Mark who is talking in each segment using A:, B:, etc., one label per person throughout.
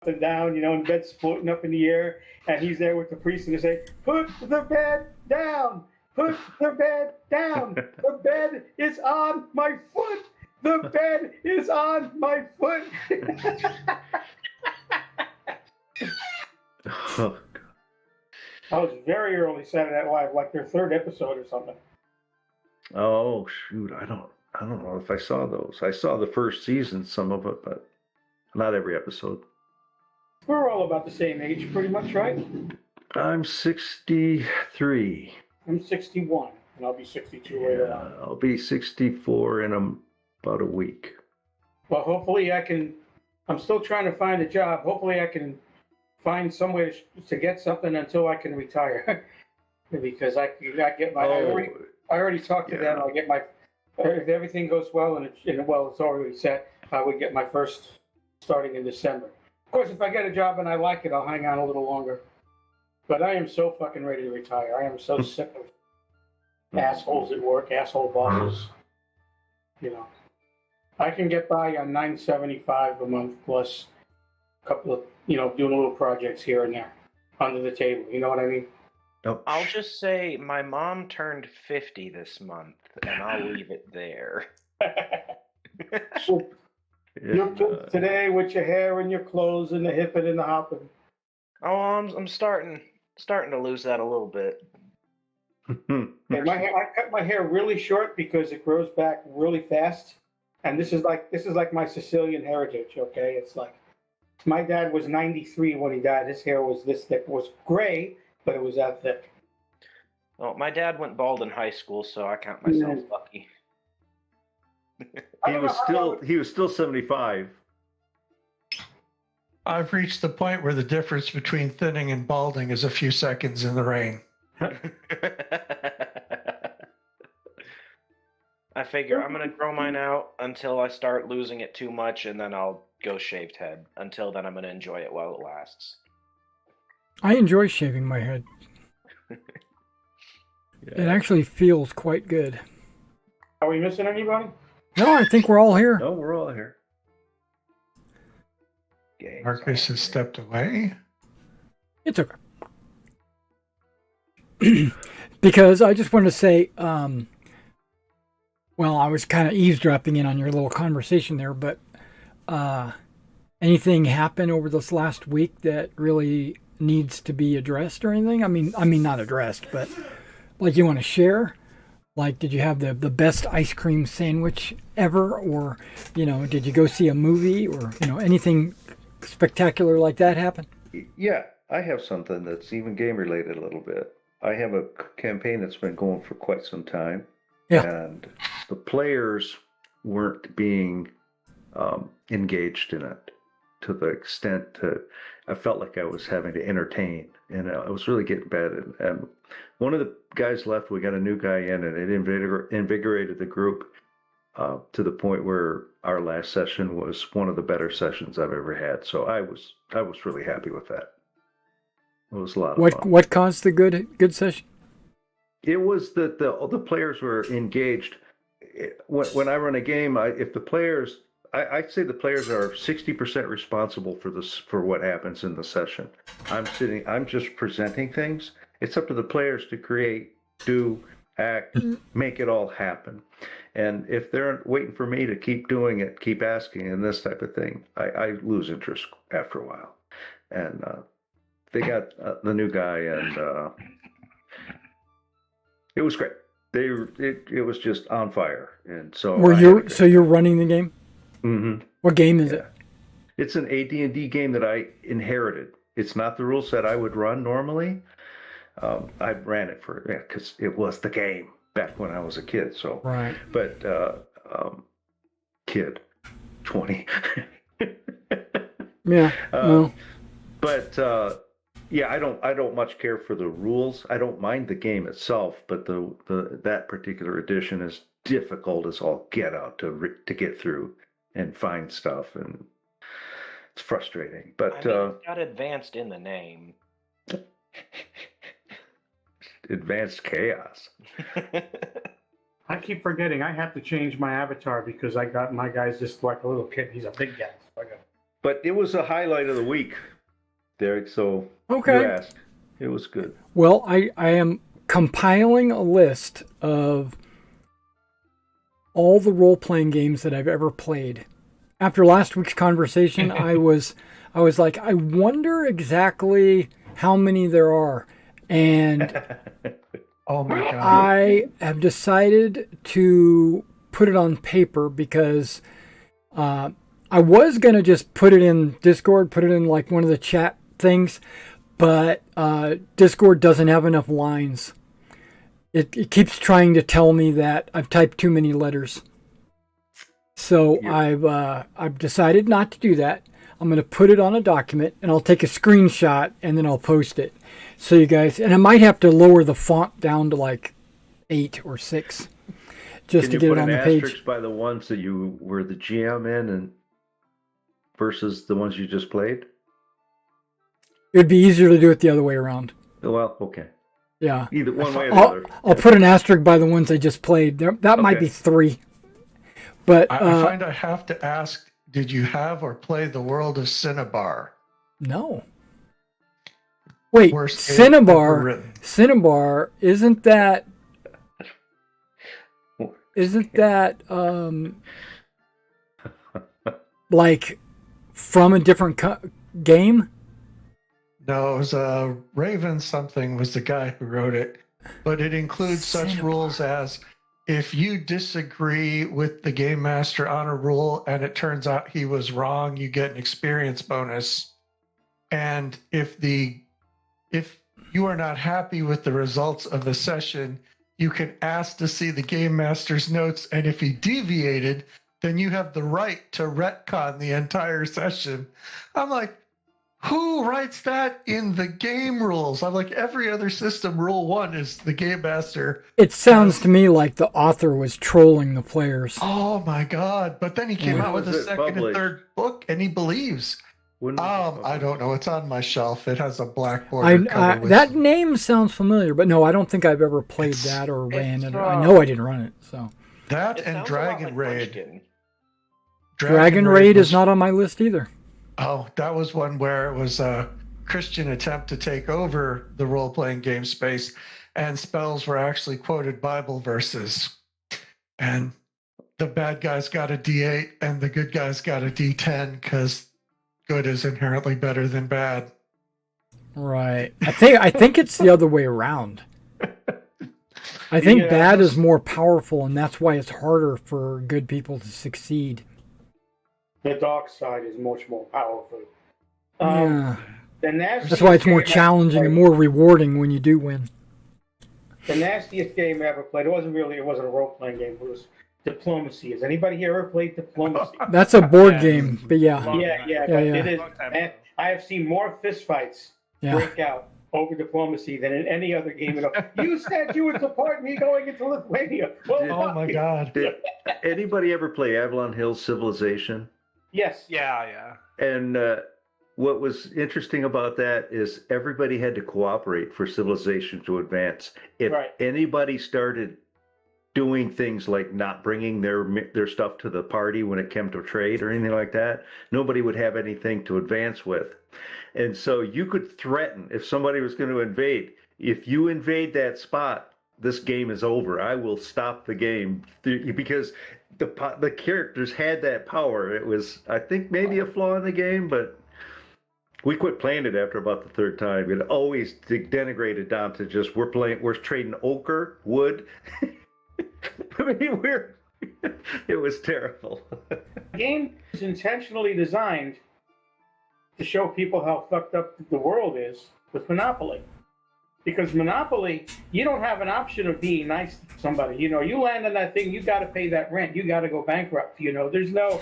A: and down, and the bed's floating up in the air, and he's there with the priest, and they say, "Put the bed down! Put the bed down! The bed is on my foot! The bed is on my foot!"
B: Oh,
A: That was very early Saturday Night Live, like their third episode or something.
B: oh shoot! I don't know if I saw those. I saw the first season, some of it, but not every episode.
A: We're all about the same age, pretty much, right?
B: I'm 63.
A: I'm 61, and I'll be 62 later on.
B: I'll be 64 in about a week.
A: Well, hopefully I'm still trying to find a job. Hopefully I can find some way to get something until I can retire. Because I get my, I already talked to them. I'll get my, if everything goes well and it's already set, I would get my first starting in December. Of course, if I get a job and I like it, I'll hang on a little longer. But I am so fucking ready to retire. I am so sick of assholes at work, asshole bosses. I can get by on $9.75 a month plus a couple of, doing little projects here and there under the table. You know what I mean?
B: Oh.
C: I'll just say my mom turned 50 this month, and I'll leave it there.
A: Your kids today with your hair and your clothes and the hipping and the hopping.
C: Oh, I'm starting to lose that a little bit.
A: And I cut my hair really short because it grows back really fast. And this is like my Sicilian heritage, okay? It's like my dad was 93 when he died. His hair was this thick. It was gray, but it was that thick.
C: Well, my dad went bald in high school, so I count myself lucky.
B: He was still 75.
D: I've reached the point where the difference between thinning and balding is a few seconds in the rain.
C: I figure I'm going to grow mine out until I start losing it too much, and then I'll go shaved head. Until then, I'm going to enjoy it while it lasts.
E: I enjoy shaving my head. It actually feels quite good.
A: Are we missing anybody?
E: No, I think we're all here.
B: No, we're all here.
D: Marcus has stepped away.
E: It's okay. Because I just wanted to say, well, I was kind of eavesdropping in on your little conversation there, but anything happen over this last week that really needs to be addressed or anything? I mean not addressed, but like you want to share? Like, did you have the best ice cream sandwich ever? Or, did you go see a movie or, anything spectacular like that happen?
B: Yeah, I have something that's even game related a little bit. I have a campaign that's been going for quite some time.
E: Yeah.
B: And the players weren't being engaged in it to the extent I felt like I was having to entertain, and I was really getting bad. And one of the guys left. We got a new guy in, and it invigorated the group to the point where our last session was one of the better sessions I've ever had. So I was really happy with that. It was a lot of fun.
E: What caused the good session?
B: It was that the players were engaged. When I run a game, if the players, I'd say the players are 60% responsible for what happens in the session. I'm just presenting things. It's up to the players to create, do, act, make it all happen. And if they're waiting for me to keep doing it, keep asking, and this type of thing, I lose interest after a while. And they got the new guy, and it was great. It was just on fire, and so
E: you're running the game?
B: Mm-hmm.
E: What game is it?
B: It's an AD&D game that I inherited. It's not the rule set I would run normally. I ran it because it was the game back when I was a kid. So
E: right,
B: but kid, 20.
E: Yeah. No.
B: But yeah, I don't much care for the rules. I don't mind the game itself, but that particular edition is difficult as all get out to get through and find stuff, and it's frustrating. But
C: it's got advanced in the name.
B: Advanced chaos.
A: I keep forgetting I have to change my avatar because I got my guy's just like a little kid. He's a big guy. So
B: But it was a highlight of the week, Derek. So
E: Okay.
B: you asked. It was good.
E: Well, I am compiling a list of all the role-playing games that I've ever played. After last week's conversation, I was like, I wonder exactly how many there are. And
D: Oh my God.
E: I have decided to put it on paper because I was going to just put it in Discord, put it in like one of the chat things, but Discord doesn't have enough lines. It keeps trying to tell me that I've typed too many letters. So
B: Yeah.
E: I've decided not to do that. I'm going to put it on a document, and I'll take a screenshot, and then I'll post it. So you guys, and I might have to lower the font down to like 8 or 6 just to get it on the page.
B: Asterisk by the ones that you were the GM in and versus the ones you just played?
E: It would be easier to do it the other way around.
B: Well, okay.
E: Yeah.
B: Either one way or the
E: I'll,
B: other.
E: I'll put an asterisk by the ones I just played. That might
B: Okay.
E: be 3. But
D: I find I have to ask, did you have or play The World of Cinnabar?
E: no. Wait,
D: Worst game ever
E: Cinnabar.
D: written.
E: Cinnabar, isn't that like from a different game?
D: No, it was Raven something was the guy who wrote it, but it includes such
E: Cinnabar.
D: rules as if you disagree with the game master on a rule and it turns out he was wrong, you get an experience bonus. And if you are not happy with the results of the session, you can ask to see the game master's notes, and if he deviated, then you have the right to retcon the entire session. I'm like, who writes that in the game rules? I'm like, every other system, rule 1 is the game master.
E: It sounds to me like the author was trolling the players.
D: Oh my God. But then he came
B: When
D: out with
B: was
D: a
B: it
D: second and
B: published?
D: third book, and he believes.
B: When was it
D: I don't know. It's on my shelf. It has a black border
E: I,
D: cover with
E: that name sounds familiar, but no, I don't think I've ever played
D: It's-
E: that or ran it.
C: it's,
E: I know I didn't run it. So
D: that
C: It
D: and
C: sounds a lot
D: Dragon
C: like
D: Raid.
C: Munchkin.
E: Dragon Raid
D: was-
E: is not on my list either.
D: Oh, that was one where it was a Christian attempt to take over the role-playing game space, and spells were actually quoted Bible verses. And the bad guys got a D8 and the good guys got a D10 because good is inherently better than bad.
E: Right. I think it's the other way around. I think
A: Yeah,
E: bad is more powerful, and that's why it's harder for good people to succeed.
A: The dark side is much more powerful.
E: Yeah.
A: The nastiest
E: That's why it's more
A: game I ever
E: challenging and
A: played-
E: more rewarding when you do win.
A: The nastiest game I ever played. It wasn't a role playing game. It was Diplomacy. Has anybody here ever played Diplomacy?
E: That's a board
C: Yeah.
E: game, but yeah.
C: Long
A: yeah,
C: time.
A: yeah,
E: Yeah,
A: but
E: yeah.
A: it is.
C: Long time
A: And
C: ago.
A: I have seen more fistfights
E: Yeah.
A: break out over Diplomacy than in any other game at all. You said you would support me going into Lithuania. Well,
B: Did-
D: Oh
A: fuck
D: my
A: you.
D: God.
B: Did anybody ever play Avalon Hill Civilization?
A: Yes.
C: Yeah.
B: And what was interesting about that is everybody had to cooperate for civilization to advance. If
A: Right.
B: anybody started doing things like not bringing their stuff to the party when it came to trade or anything like that, nobody would have anything to advance with. And so you could threaten if somebody was going to invade. If you invade that spot, this game is over. I will stop the game because the characters had that power. It was, I think, maybe a flaw in the game, but we quit playing it after about the third time. It always denigrated down to just we're trading ochre, wood. I mean, it was terrible.
A: The game is intentionally designed to show people how fucked up the world is with Monopoly. Because Monopoly, you don't have an option of being nice to somebody. You know, you land on that thing, you got to pay that rent. You got to go bankrupt. You know, there's no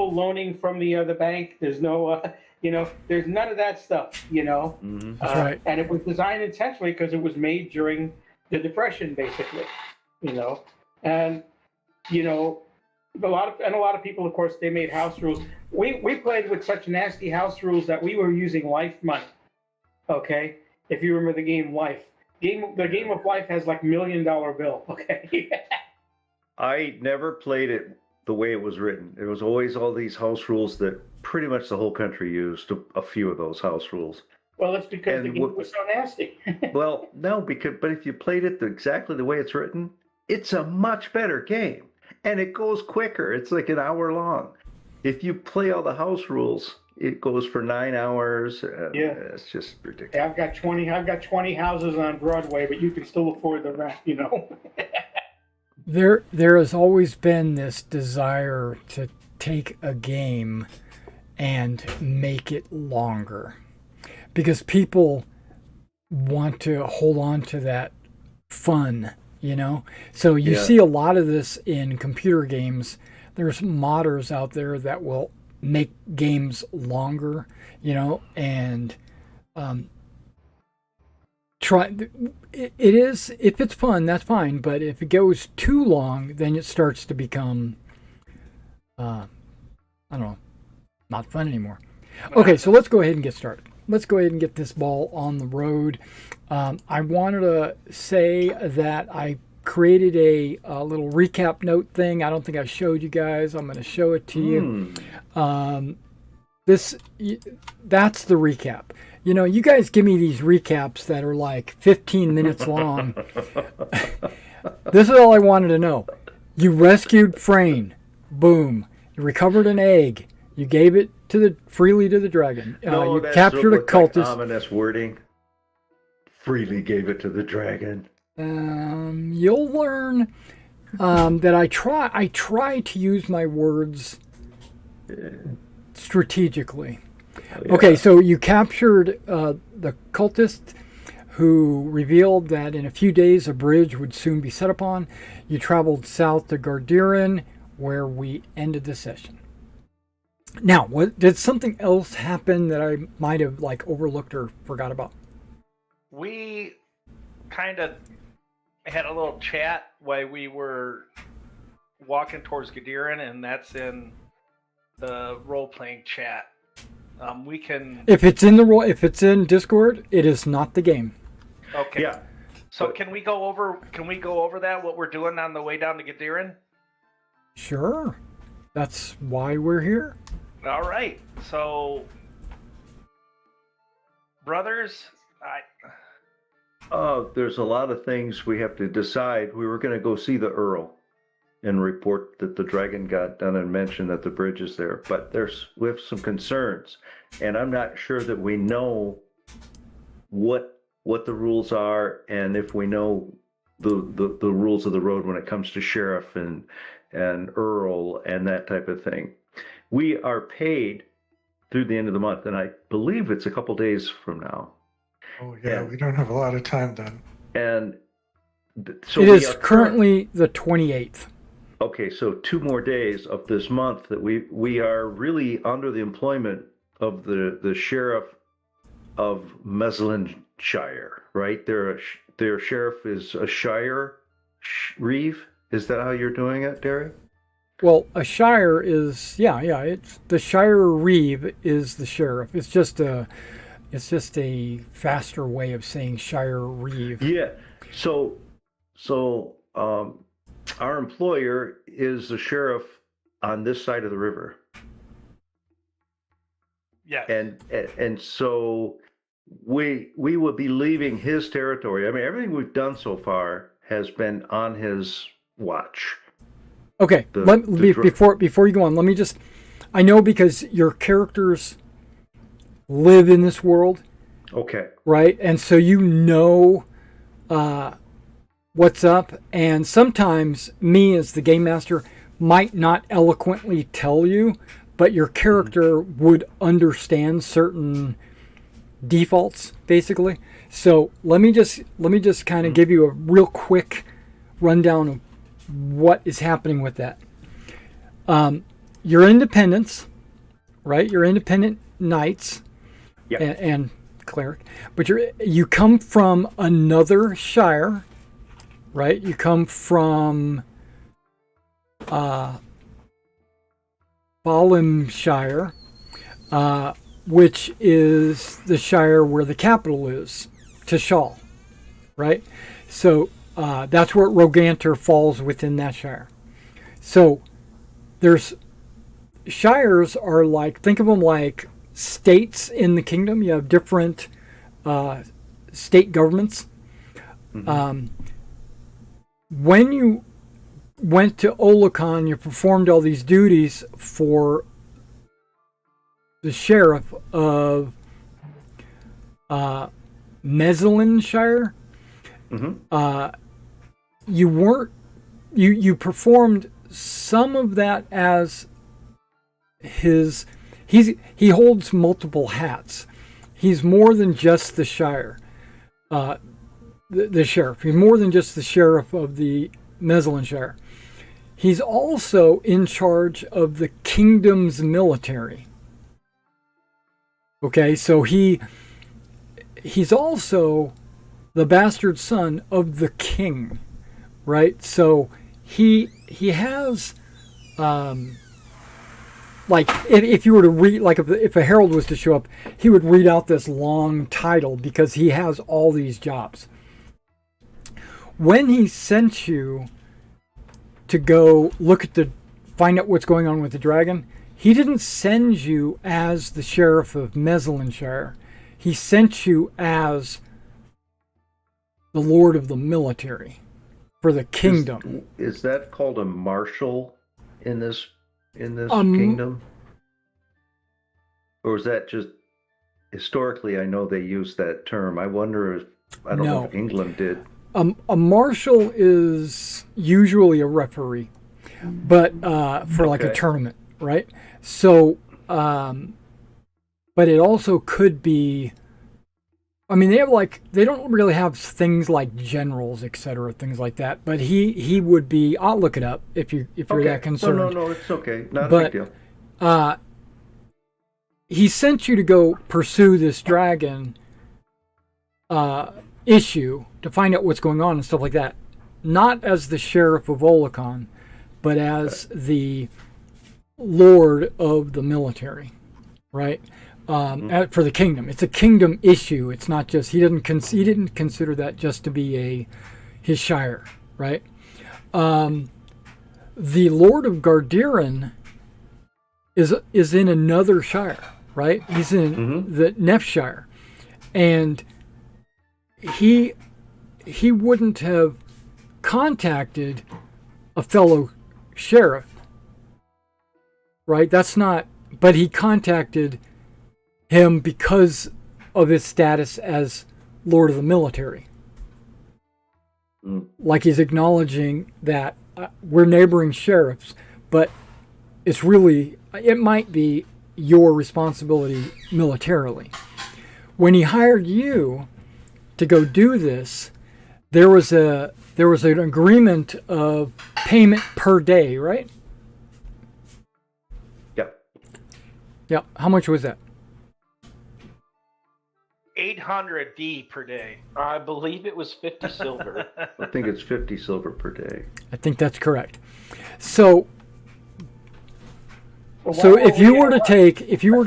A: loaning from the bank. There's no, there's none of that stuff. You know,
B: Mhm.
E: That's right.
A: And it was designed intentionally because it was made during the Depression, basically. You know, and a lot of people, of course, they made house rules. We played with such nasty house rules that we were using life money. Okay. If you remember the game Life, the game of Life has like $1 million bill. Okay.
B: I never played it the way it was written. There was always all these house rules that pretty much the whole country used, a few of those house rules.
A: Well, it's because the game was so nasty.
B: Well, no, but if you played it exactly the way it's written, it's a much better game. And it goes quicker. It's like an hour long. If you play all the house rules, it goes for 9 hours.
A: Yeah.
B: It's just ridiculous.
A: Yeah, I've got 20 houses on Broadway, but you can still afford the rent, you know.
E: There has always been this desire to take a game and make it longer, because people want to hold on to that fun, you know? So you see a lot of this in computer games. There's modders out there that will make games longer, you know, and it is, if it's fun, that's fine, but if it goes too long, then it starts to become I don't know, not fun anymore. Okay, so let's go ahead and get started. Let's go ahead and get this ball on the road. I wanted to say that I created a little recap note thing. I don't think I showed you guys. I'm going to show it to you. That's the recap. You know, you guys give me these recaps that are like 15 minutes long. This is all I wanted to know. You rescued Frayne. Boom. You recovered an egg. You gave it freely to the dragon.
B: No,
E: you captured a cultist.
B: Like ominous wording. Freely gave it to the dragon.
E: You'll learn that I try to use my words strategically. Yeah. Okay, so you captured the cultist, who revealed that in a few days a bridge would soon be set upon. You traveled south to Gardiran, where we ended the session. Now, did something else happen that I might have overlooked or forgot about?
C: We kind of had a little chat while we were walking towards Gardiran, and that's in the role-playing chat. We can.
E: If it's in Discord, it is not the game.
C: Okay.
B: Yeah.
C: So can we go over that, what we're doing on the way down to Gardiran?
E: Sure. That's why we're here.
C: All right. So, brothers,
B: there's a lot of things we have to decide. We were going to go see the Earl and report that the dragon got done and mention that the bridge is there. But we have some concerns, and I'm not sure that we know what the rules are, and if we know the rules of the road when it comes to sheriff and Earl and that type of thing. We are paid through the end of the month, and I believe it's a couple days from now.
D: Oh yeah, we don't have a lot of time then.
B: And so
E: it is currently the 28th.
B: Okay, so 2 more days of this month that we are really under the employment of the sheriff of Meslinshire, right? Their sheriff is a shire reeve. Is that how you're doing it, Derry?
E: Well, a shire is it's the shire reeve is the sheriff. It's just a faster way of saying shire reeve.
B: Yeah. So our employer is the sheriff on this side of the river.
C: Yeah.
B: And so we will be leaving his territory. I mean, everything we've done so far has been on his watch.
E: Okay, before you go on, let me just, I know because your characters live in this world.
B: Okay.
E: Right? And so you know what's up, and sometimes me as the game master might not eloquently tell you, but your character would understand certain defaults, basically. So let me just kind of give you a real quick rundown of what is happening with that. Your independents, right? Your independent knights,
B: yep.
E: and cleric, but you come from another shire, right? You come from Balimshire, which is the shire where the capital is, Tishal, right? So that's where Roganter falls within that shire. So there's shires are like, think of them like states in the kingdom. You have different state governments.
B: Mhm.
E: When you went to Olacon, you performed all these duties for the sheriff of Meselinshire.
B: Mhm.
E: You weren't you performed some of that as he holds multiple hats. He's more than just the shire, the sheriff. He's more than just the sheriff of the Meselinshire. He's also in charge of the kingdom's military. Okay, so he's also the bastard son of the king, right? So he has like if you were to read, like if a herald was to show up, he would read out this long title because he has all these jobs. When he sent you to go find out what's going on with the dragon, he didn't send you as the sheriff of Meselinshire. He sent you as the lord of the military for the kingdom.
B: Is that called a marshal in this kingdom? Or is that just historically? I know they use that term. I wonder if I don't know if England did.
E: A marshal is usually a referee, but for like a tournament, right? So, but it also could be. I mean, they don't really have things like generals, etc., things like that. But he would be. I'll look it up if you're that concerned.
B: No, it's okay. Not a big deal.
E: He sent you to go pursue this dragon issue to find out what's going on and stuff like that. Not as the sheriff of Olacon, but as the lord of the military, right? For the kingdom. It's a kingdom issue. It's not just he didn't consider that just to be his shire, right? The Lord of Gardiran is in another shire, right? He's in the Neftshire, and he wouldn't have contacted a fellow sheriff, right? That's not. But he contacted him because of his status as Lord of the Military. Like he's acknowledging that we're neighboring sheriffs, but it might be your responsibility militarily. When he hired you to go do this, there was an agreement of payment per day, right?
B: Yep.
E: Yep. How much was that?
C: 800 D per day.
F: I believe it was 50 silver.
B: I think it's 50 silver per day.
E: I think that's correct. So if you were to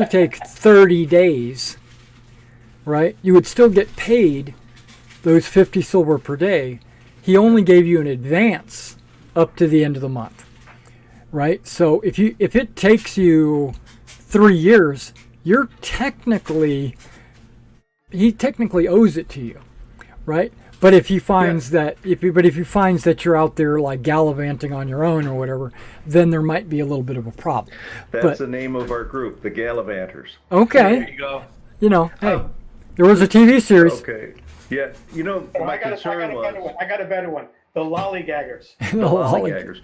E: take 30 days, right, you would still get paid those 50 silver per day. He only gave you an advance up to the end of the month, right? So if it takes you 3 years, he technically owes it to you, right? But if he finds that if he finds that you're out there like gallivanting on your own or whatever, then there might be a little bit of a problem.
B: That's the name of our group, the Gallivanters.
E: Okay.
C: There you go.
E: Hey, there was a TV series.
B: Okay. Yeah. My concern was
A: I got a better one. The Lollygaggers.
B: the lollygaggers.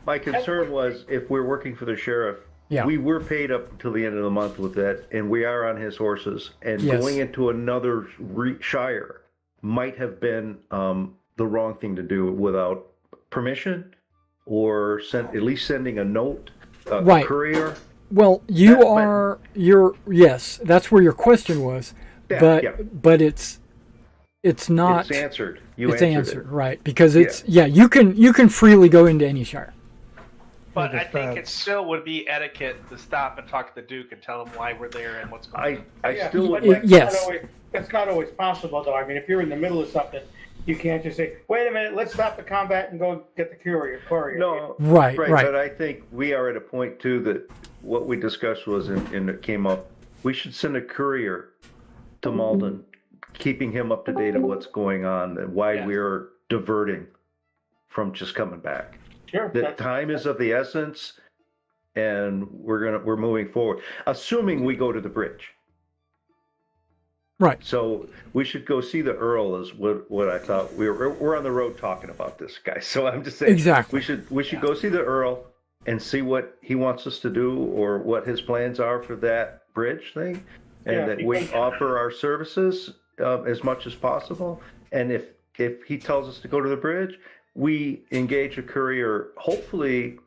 B: My concern was if we're working for the sheriff.
E: Yeah.
B: We were paid up until the end of the month with that, and we are on his horses. And going into another shire might have been the wrong thing to do without permission, or at least sending a note, a courier.
E: Well, yes, that's where your question was, but it's not.
B: It's answered.
E: It's answered, right? Because you can freely go into any shire.
C: But I think it still would be etiquette to stop and talk to the Duke and tell him why we're there and what's going on.
B: I still would
A: but
B: like.
E: Yes.
A: It's not always possible, though. I mean, if you're in the middle of something, You can't just say, wait a minute, let's stop the combat and go get the courier.
B: No,
E: Right.
B: But I think we are at a point too that what we discussed was, and it came up, we should send a courier to Malden, keeping him up to date on what's going on and why we're diverting from just coming back.
A: Sure.
B: That time is of the essence, and we're moving forward, assuming we go to the bridge.
E: Right.
B: So we should go see the Earl is what I thought. We're on the road talking about this, guys. So I'm just saying
E: Exactly.
B: we should go see the Earl and see what he wants us to do or what his plans are for that bridge thing, and that we offer our services as much as possible. And if he tells us to go to the bridge, we engage a courier, hopefully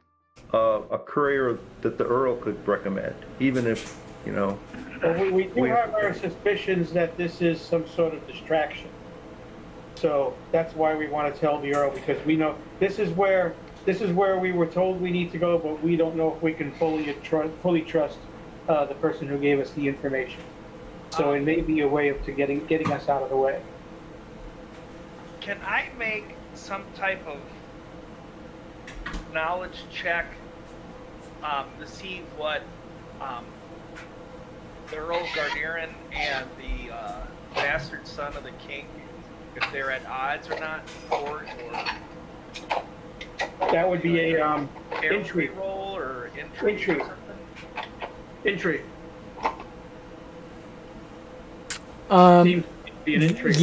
B: a courier that the Earl could recommend, even if, you know.
A: Well, we do have our suspicions that this is some sort of distraction. So that's why we want to tell the Earl, because we know this is where we were told we need to go, but we don't know if we can fully trust the person who gave us the information. So it may be a way of getting us out of the way.
C: Can I make some type of knowledge check to see what the Earl of Garderin and the bastard son of the king, if they're at odds or not, or
A: That would be a
C: entry
A: intrigue.
C: roll or intrigue or something?
A: Intrigue.
E: Um,
A: Seems to be an intrigue.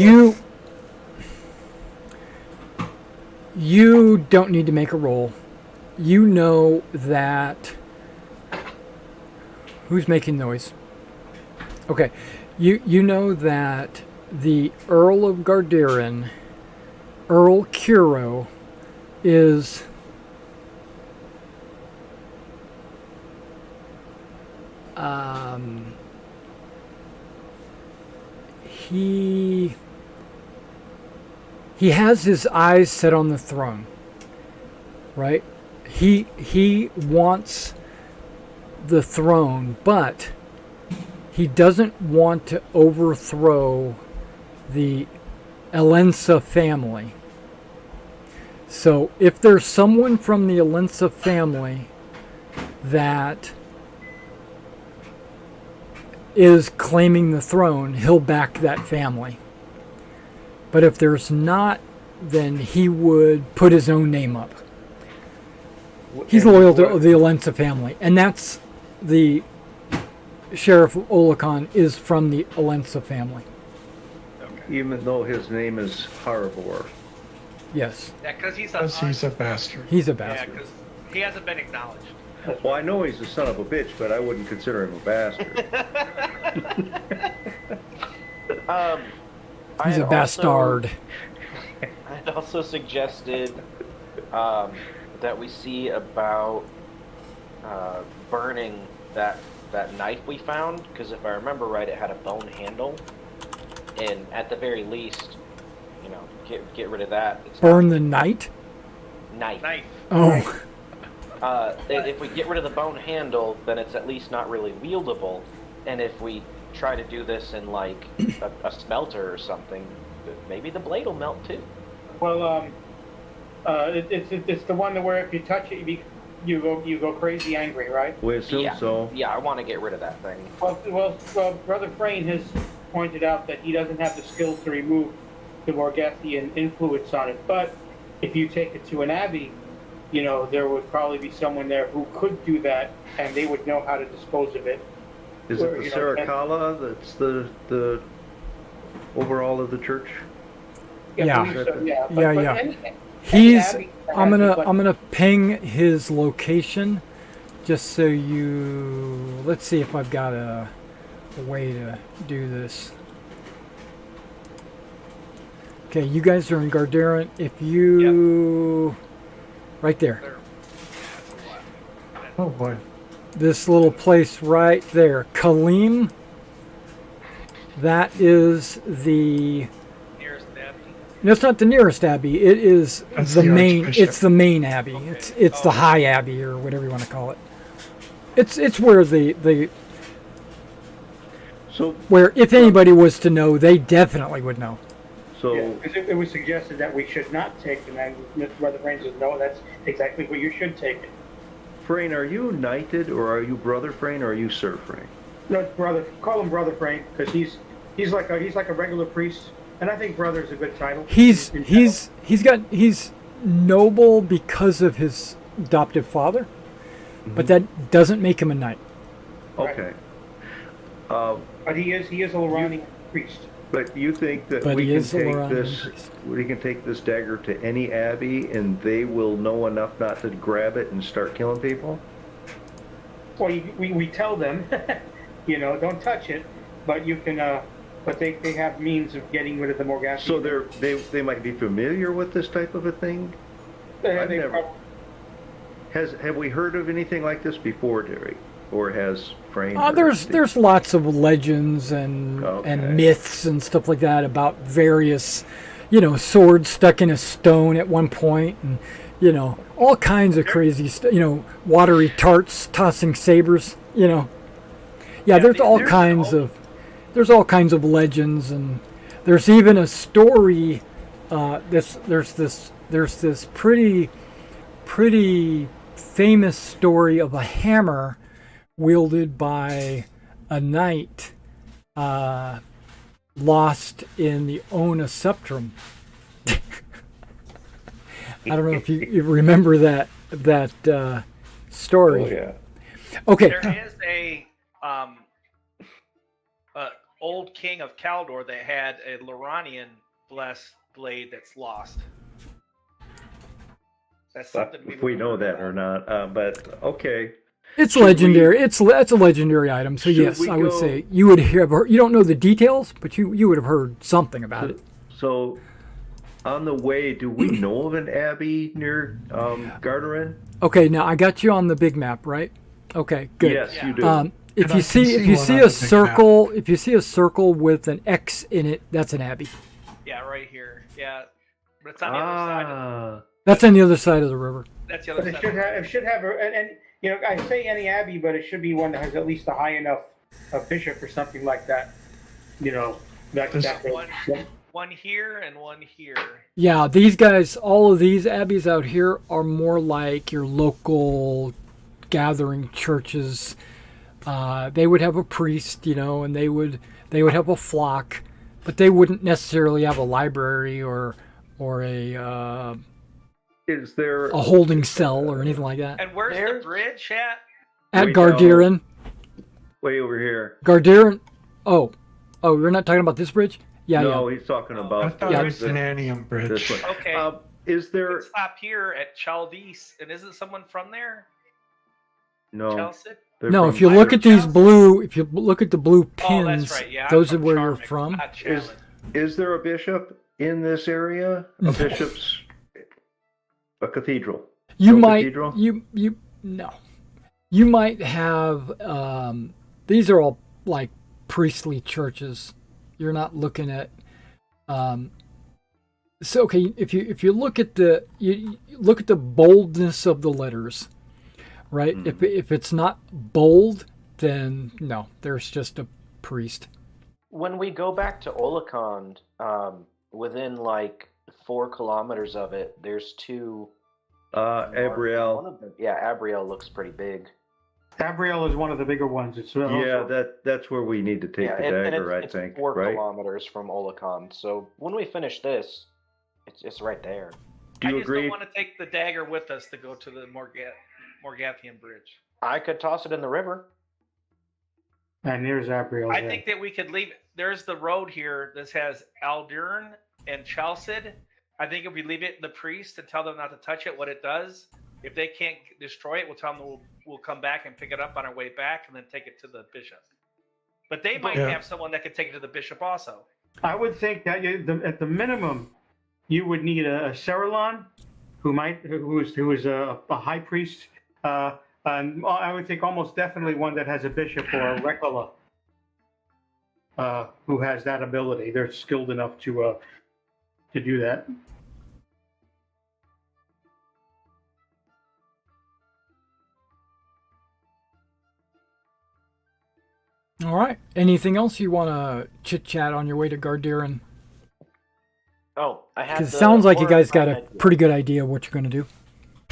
E: You don't need to make a roll. You know that. Who's making noise? Okay, you know that the Earl of Garderin, Earl Curo, is he has his eyes set on the throne, right? He wants the throne, but he doesn't want to overthrow the Elensa family. So if there's someone from the Elensa family that is claiming the throne, he'll back that family. But if there's not, then he would put his own name up. He's loyal to the Elensa family, and that's the Sheriff Olacon is from the Elensa family.
C: Okay.
B: Even though his name is Harbor.
E: Yes.
C: Yeah, because
D: He's a bastard.
E: He's a
C: yeah,
E: bastard.
C: because he hasn't been acknowledged.
B: Well, I know he's a son of a bitch, but I wouldn't consider him a bastard.
E: He's a bastard.
F: I'd also suggested that we see about burning that knife we found, because if I remember right, it had a bone handle, and at the very least, you know, get rid of that. It's
E: Burn the knight?
C: Knife.
E: Oh.
F: If we get rid of the bone handle, then it's at least not really wieldable, and if we try to do this in like a smelter or something, maybe the blade will melt too.
A: Well, it's the one where if you touch it, you go crazy angry, right?
B: We assume so.
F: Yeah, I want to get rid of that thing.
A: Well, Brother Frayne has pointed out that he doesn't have the skills to remove the Morgathian influence on it. But if you take it to an abbey, you know, there would probably be someone there who could do that, and they would know how to dispose of it.
B: Is it the Saracala that's the overall of the church?
E: Yeah.
A: I believe so, yeah.
E: Yeah.
A: He's.
E: I'm gonna ping his location, just so you. Let's see if I've got a way to do this. Okay, you guys are in Garderin. If you, right there.
D: Oh boy.
E: This little place right there, Kalim. That is the.
C: Nearest abbey.
E: No, it's not the nearest abbey. It is
D: That's
E: the
D: the
E: main.
D: Archbishop.
E: It's the main abbey.
C: Okay.
E: It's the High Abbey or whatever you want to call it. It's where the
B: So
E: where if anybody was to know, they definitely would know.
B: So,
A: Yeah, 'cause it was suggested that we should not take, and then Brother Frayne says, no, that's exactly what you should take it.
B: Frayne, are you knighted, or are you Brother Frayne, or are you Sir Frayne?
A: No, it's brother. Call him Brother Frayne because he's like a regular priest, and I think brother is a good title.
E: He's noble because of his adoptive father, but that doesn't make him a knight.
B: Okay.
A: But he is a Lorani priest.
B: But you think that
E: But
B: we
E: he
B: can
E: is a
B: take
E: Loranian
B: this?
E: priest.
B: We can take this dagger to any abbey, and they will know enough not to grab it and start killing people.
A: Well, we tell them, don't touch it, but you can. But they have means of getting rid of the Morgathi.
B: So they might be familiar with this type of a thing. I've
A: They
B: never. Have we heard of anything like this before, Derry? Or has Frayne?
E: There's lots of legends and myths and stuff like that about various, swords stuck in a stone at one point, and all kinds of crazy stuff. Watery tarts tossing sabers. Yeah, there's all kinds of legends, and there's even a story. There's this pretty famous story of a hammer wielded by a knight lost in the Ona Septrum. I don't know if you remember that story.
B: Oh yeah.
E: Okay.
C: There is a old king of Kaldor that had a Loranian blessed blade that's lost. That's something
B: If we know that or not, but okay.
E: It's legendary. It's a legendary item. So yes, I would say you would have. You don't know the details, but you would have heard something about it.
B: So, on the way, do we know of an abbey near Garderin?
E: Okay, now I got you on the big map, right? Okay, good.
B: Yes, you do.
E: If you see a circle, if you see a circle with an X in it, that's an abbey.
C: Yeah, right here. Yeah, but it's on the other side.
E: That's on the other side of the river.
C: That's the other
A: But
C: side.
A: it should have, and I say any abbey, but it should be one that has at least a high enough bishop or something like that.
C: One here and one here.
E: Yeah, these guys, all of these abbeys out here are more like your local gathering churches. They would have a priest, and they would have a flock, but they wouldn't necessarily have a library or a
B: Is there
E: a holding cell or anything like that.
C: And where's the bridge at?
E: At Garderin.
B: Way over here.
E: Garderin. Oh, you're not talking about this bridge? Yeah,
B: no,
E: yeah.
B: he's talking
D: I
B: about
D: thought it was an Anium Bridge.
B: this one.
C: Okay.
B: Is there?
C: Let's stop here at Chaldees, and isn't someone from there?
B: No.
C: Chelsea?
E: No, if you look at these blue, if you look at the blue pins,
C: that's right. Yeah,
E: those are
C: I'm
E: where you're
C: Charming,
E: from.
C: not Challis.
B: Is there a bishop in this area? A bishop's a cathedral.
E: You
B: No
E: might
B: cathedral?
E: no. You might have these are all like priestly churches. You're not looking at so okay, if you look at you look at the boldness of the letters, right? If it's not bold, then no, there's just a priest.
F: When we go back to Olakond, within like 4 kilometers of it, there's 2.
B: Abriel.
F: One of them, Abriel looks pretty big.
A: Abriel is one of the bigger ones. It's
B: That's where we need to take the dagger,
F: it's
B: I think.
F: 4
B: right?
F: kilometers from Olakond. So when we finish this, it's right there.
B: Do you
C: I just
B: agree?
C: don't want to take the dagger with us to go to the Morgathian Bridge.
F: I could toss it in the river.
A: And there's Abriel.
C: I think that we could leave. There's the road here. This has Aldurn and Chalcid. I think if we leave it the priest and tell them not to touch it, what it does, if they can't destroy it, we'll tell them we'll come back and pick it up on our way back and then take it to the bishop. But they might have someone that could take it to the bishop also.
A: I would think that at the minimum, you would need a Cerulon, who is a high priest, and I would think almost definitely one that has a bishop or a Rekala, who has that ability. They're skilled enough to do that.
E: All right. Anything else you want to chit chat on your way to Garderin?
F: Oh, I had.
E: Because it sounds like you guys got a
F: horrifying idea.
E: pretty good idea of what you're going to do.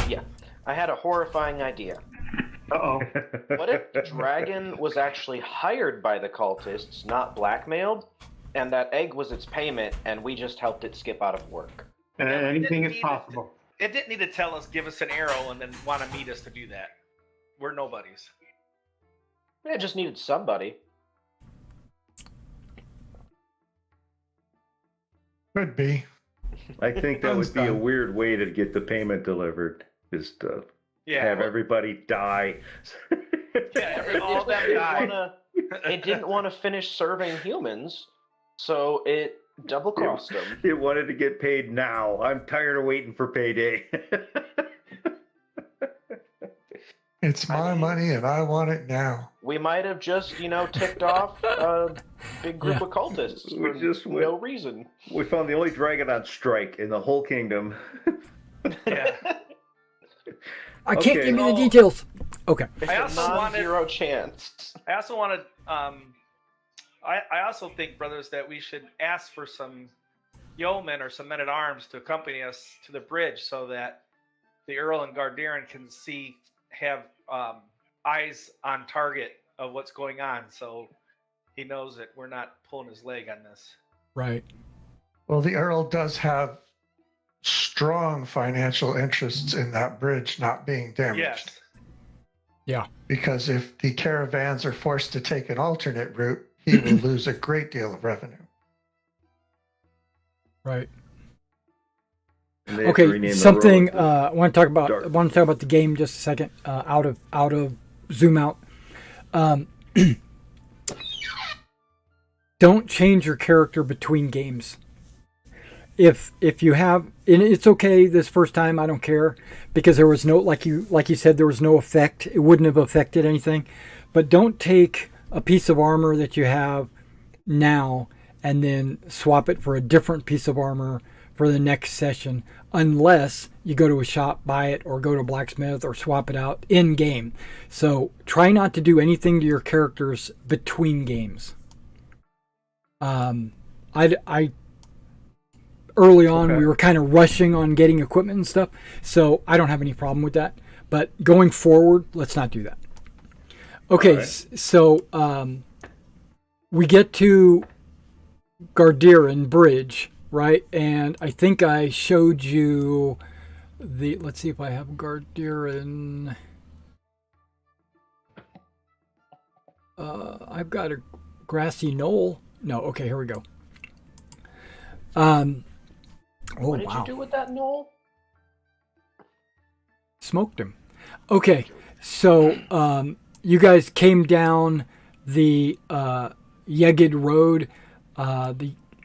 F: Yeah, I had a horrifying idea.
A: Uh-oh.
F: What if the dragon was actually hired by the cultists, not blackmailed, and that egg was its payment, and we just helped it skip out of work?
A: Anything is possible.
C: It didn't need to tell us, give us an arrow, and then want to meet us to do that. We're nobodies.
F: It just needed somebody.
D: Could be.
B: I think that would be a weird way to get the payment delivered, is to have everybody die.
C: All them die.
F: It didn't want to finish serving humans, so it double-crossed them.
B: It wanted to get paid now. I'm tired of waiting for payday.
D: It's my money and I want it now.
F: We might have just, ticked off a big group of cultists for no reason.
B: We found the only dragon on strike in the whole kingdom.
C: Yeah.
E: I can't give you the details. Okay.
F: It's
C: I
F: a
C: also
F: non-zero chance.
C: I also wanted. I also think, brothers, that we should ask for some yeomen or some men at arms to accompany us to the bridge, so that the Earl and Garderin can have eyes on target of what's going on, so he knows that we're not pulling his leg on this.
E: Right.
D: Well, the Earl does have strong financial interests in that bridge not being damaged.
C: Yes.
E: Yeah.
D: Because if the caravans are forced to take an alternate route, he will lose a great deal of revenue.
E: Right.
B: And they have to rename
E: Okay.
B: the
E: Something
B: road
E: I want to talk about.
B: Dark.
E: I want to talk about the game just a second. Out of zoom out. Don't change your character between games. If you have, and it's okay this first time, I don't care, because there was no, like you said, there was no effect. It wouldn't have affected anything. But don't take a piece of armor that you have now and then swap it for a different piece of armor for the next session, unless you go to a shop, buy it, or go to a blacksmith or swap it out in game. So try not to do anything to your characters between games. Early on, we were kind of rushing on getting equipment and stuff, so I don't have any problem with that. But going forward, let's not do that. Okay, right. So we get to Garderin Bridge, right? And I think I showed you the. Let's see if I have Garderin. I've got a grassy knoll. No, okay, here we go.
F: What did you do with that knoll?
E: Smoked him. Okay, so you guys came down the Yeged Road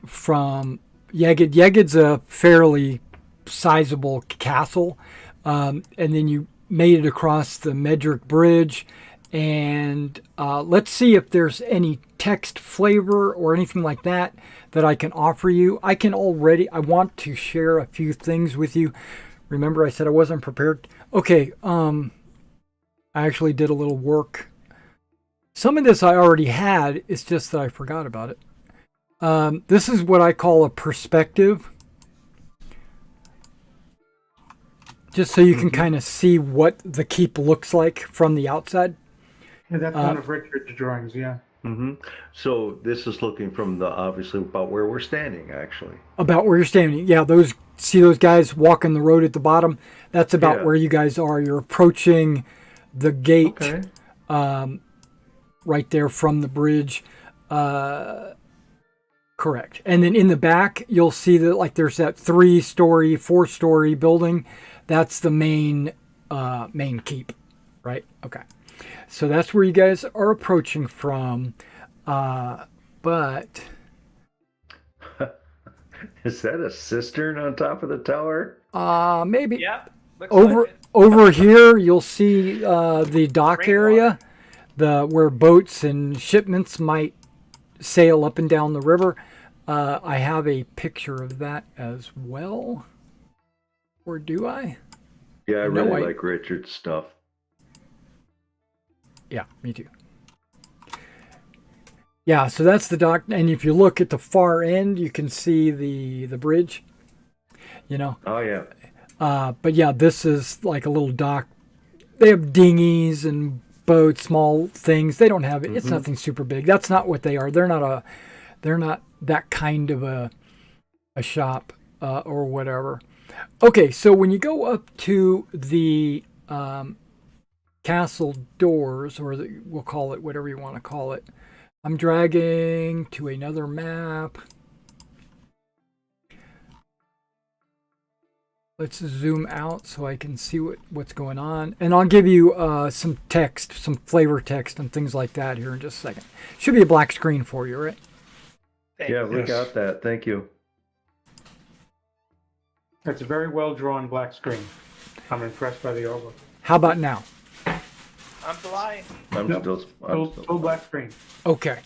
E: from Yeged. Yeged's a fairly sizable castle, and then you made it across the Medric Bridge. And let's see if there's any text flavor or anything like that I can offer you. I want to share a few things with you. Remember I said I wasn't prepared? Okay, I actually did a little work. Some of this I already had, it's just that I forgot about it. This is what I call a perspective. Just so you can kind of see what the keep looks like from the outside.
A: Yeah, that's one of Richard's drawings, yeah.
B: Mm-hmm. So this is looking from obviously about where we're standing, actually.
E: About where you're standing. Yeah, see those guys walking the road at the bottom? That's about where you guys are. You're approaching the gate right there from the bridge. Correct. And then in the back, you'll see that there's that 3-story, 4-story building. That's the main keep, right? Okay. So that's where you guys are approaching from, but...
B: Is that a cistern on top of the tower?
E: Maybe.
C: Yeah.
E: Over here, you'll see the dock area, where boats and shipments might sail up and down the river. I have a picture of that as well. Or do I?
B: Yeah, I really like Richard's stuff.
E: Yeah, me too. Yeah, so that's the dock. And if you look at the far end, you can see the bridge you know.
B: Oh yeah.
E: But yeah, this is like a little dock. They have dinghies and boats, small things. They don't have it. It's nothing super big. That's not what they are. They're not that kind of a shop or whatever. Okay, so when you go up to the castle doors, or we'll call it whatever you want to call it, I'm dragging to another map. Let's zoom out so I can see what's going on. And I'll give you some text, some flavor text and things like that here in just a second. Should be a black screen for you, right?
B: Yeah, we got that. Thank you.
A: That's a very well drawn black screen. I'm impressed by the artwork.
E: How about now?
C: I'm blind.
B: I'm
A: Nope.
B: still
A: Black screen.
E: Okay.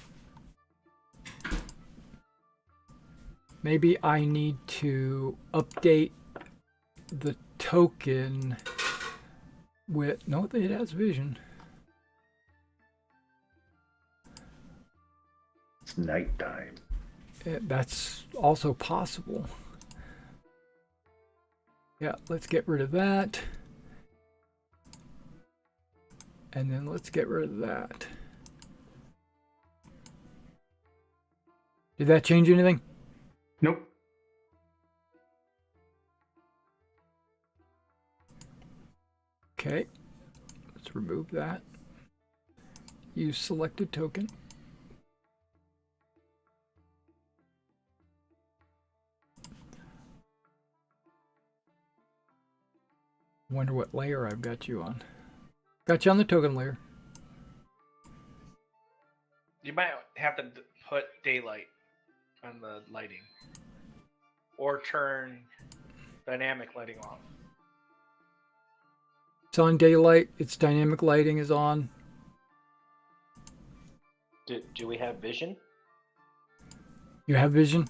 E: Maybe I need to update the token with... No, it has vision.
B: It's nighttime.
E: That's also possible. Yeah, let's get rid of that. And then let's get rid of that. Did that change anything?
A: Nope.
E: Okay. Let's remove that. Use selected token. Wonder what layer I've got you on. Got you on the token layer.
C: You might have to put daylight on the lighting, or turn dynamic lighting off.
E: It's on daylight. Its dynamic lighting is on.
F: Do we have vision?
E: You have vision?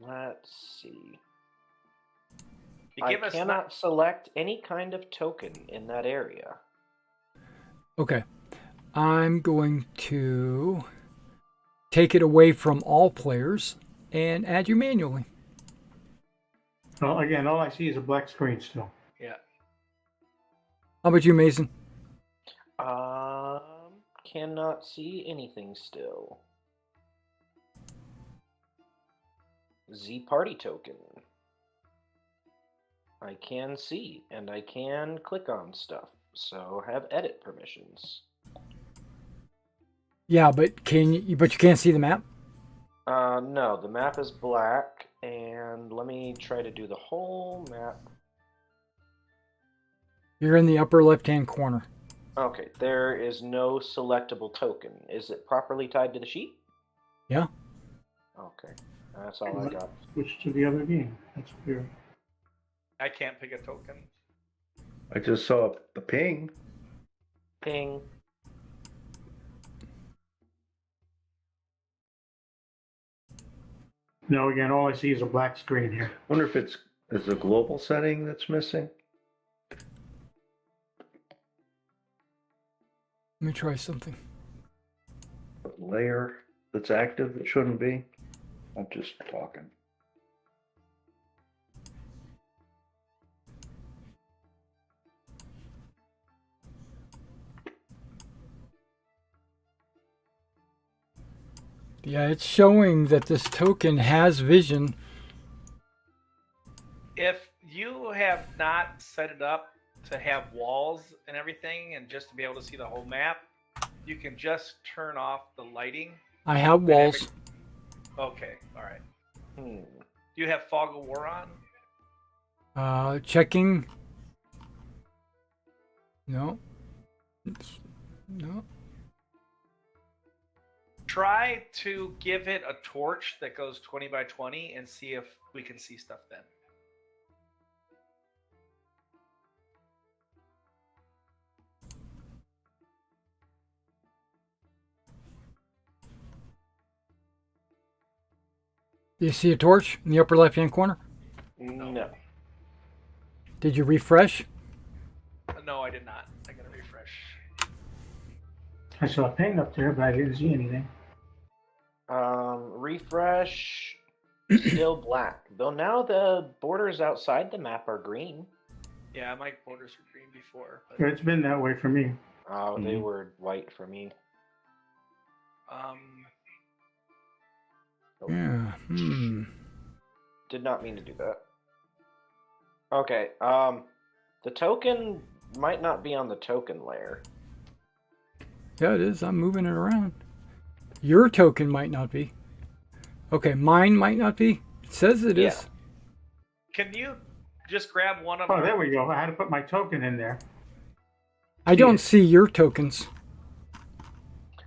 F: Let's see.
C: You give
F: I
C: us
F: cannot select any kind of token in that area.
E: Okay. I'm going to take it away from all players and add you manually.
A: Well, again, all I see is a black screen still.
C: Yeah.
E: How about you, Mason?
F: Cannot see anything still. Z party token. I can see and I can click on stuff, so have edit permissions.
E: Yeah, but you can't see the map?
F: No, the map is black, and let me try to do the whole map.
E: You're in the upper left-hand corner.
F: Okay, there is no selectable token. Is it properly tied to the sheet?
E: Yeah.
F: Okay, that's all I got.
A: Switch to the other game. That's weird.
C: I can't pick a token.
B: I just saw a ping.
F: Ping.
A: No, again, all I see is a black screen here.
B: Wonder if it's a global setting that's missing.
E: Let me try something.
B: A layer that's active that shouldn't be. I'm just talking.
E: Yeah, it's showing that this token has vision.
C: If you have not set it up to have walls and everything and just to be able to see the whole map, you can just turn off the lighting.
E: I have walls.
C: Okay, all right. Do you have Fog of War on?
E: Checking. No. No.
C: Try to give it a torch that goes 20 by 20 and see if we can see stuff then.
E: Do you see a torch in the upper left-hand corner?
F: No.
E: Did you refresh?
C: No, I did not. I gotta refresh.
A: I saw a ping up there, but I didn't see anything.
F: Refresh. Still black. Though now the borders outside the map are green.
C: Yeah, my borders were green before. But,
A: It's been that way for me.
F: Oh, they were white for me.
E: Yeah.
F: Did not mean to do that. Okay, the token might not be on the token layer.
E: Yeah, it is. I'm moving it around. Your token might not be. Okay, mine might not be. It says it is.
C: Can you just grab one of
A: Oh,
C: our...
A: there we go. I had to put my token in there.
E: I don't see your tokens.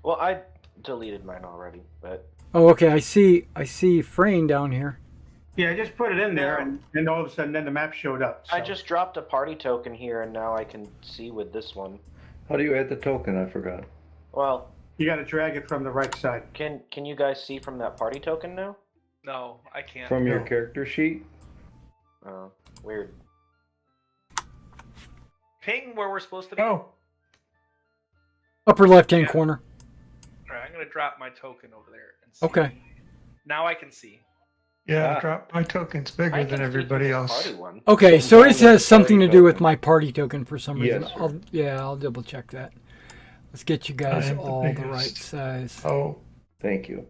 F: Well, I deleted mine already, but
E: Oh, okay. I see Frayne down here.
A: Yeah, I just put it in there, and all of a sudden, then the map showed up. So.
F: I just dropped a party token here, and now I can see with this one.
B: How do you add the token? I forgot.
F: Well,
A: You got to drag it from the right side.
F: can you guys see from that party token now?
C: No, I can't.
B: From your
A: No.
B: character sheet?
F: Oh, weird.
C: Ping where we're supposed to be.
D: Oh,
E: Upper left-hand
C: Yeah.
E: corner.
C: All right, I'm going to drop my token over there. And see.
E: Okay.
C: Now I can see.
D: yeah,
B: Ah.
D: drop my token's bigger
F: I
D: than
F: can see
D: everybody
F: the
D: else.
F: Party one.
E: Okay, so it
B: Combine
E: has
B: with
E: something to
B: party
E: do with
B: token.
E: my party token for some reason.
B: Yes, sir.
E: I'll double check that. Let's get you guys
D: I am the
E: all the
D: biggest.
E: right size.
D: Oh,
B: Thank you.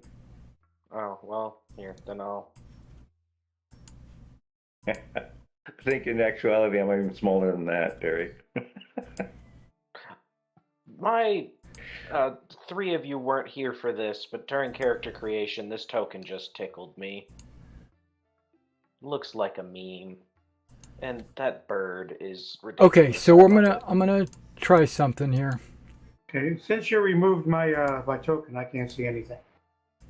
F: Oh, well, here, then I'll...
B: I think in actuality, I'm even smaller than that, Derek.
F: My... three of you weren't here for this, but during character creation, this token just tickled me. Looks like a meme. And that bird is ridiculous.
E: Okay, so I'm gonna try something here.
A: Okay, since you removed my my token, I can't see anything.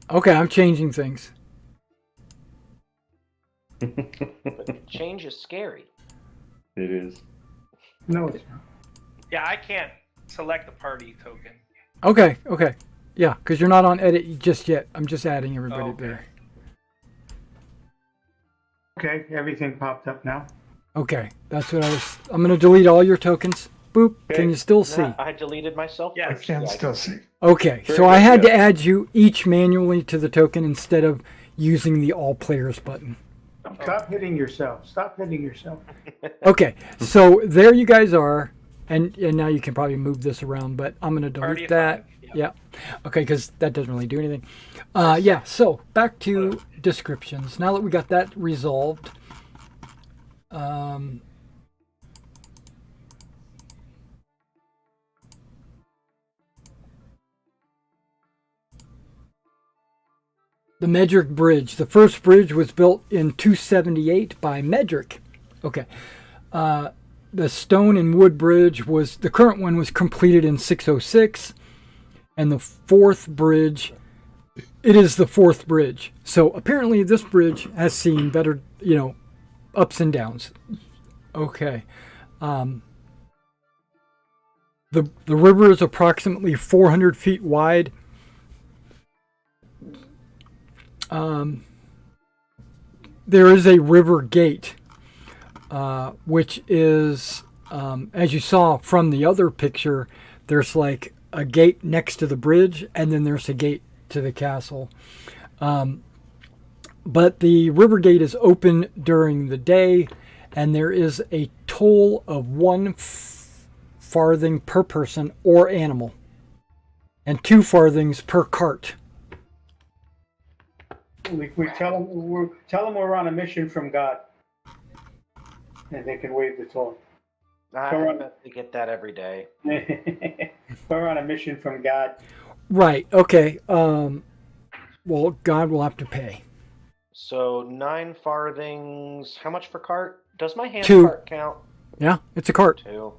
E: Okay, I'm changing things.
F: But change is scary.
B: It is.
A: No, it's not.
C: Yeah, I can't select the party token.
E: Okay. Yeah, because you're not on edit just yet. I'm just adding everybody
C: Okay.
E: there.
A: Okay, everything popped up now.
E: Okay, that's what I'm gonna delete all your tokens. Boop.
B: Okay.
E: Can you still see?
F: Nah, I deleted myself.
C: Yeah,
D: I
F: first.
D: can
F: Yeah,
D: still see.
E: Okay,
B: Very
E: so I
B: good,
E: had to
B: yeah.
E: add you each manually to the token instead of using the all players button.
A: Stop hitting yourself. Stop hitting yourself.
E: Okay, so there you guys are, and now you can probably move this around, but I'm gonna
C: Party
E: delete
C: of
E: that.
C: five,
E: Yeah. Okay, because that doesn't really do anything. Yeah. So back to descriptions. Now that we got that resolved, the Medric Bridge. The first bridge was built in 278 by Medric. Okay. The stone and wood bridge the current one was completed in 606. And the fourth bridge, it is the fourth bridge. So apparently this bridge has seen better, ups and downs. Okay. The river is approximately 400 feet wide. There is a river gate, which is, as you saw from the other picture, there's like a gate next to the bridge, and then there's a gate to the castle. But the river gate is open during the day, and there is a toll of 1 farthing per person or animal, and 2 farthings per cart.
A: We tell them we're on a mission from God, and they can wave the toll.
F: I bet they get that every day.
A: We're on a mission from God.
E: Right. Okay. Well, God will have to pay.
F: So 9 farthings. How much for cart? Does my hand
E: 2.
F: cart count?
E: Yeah, it's a cart.
F: 2.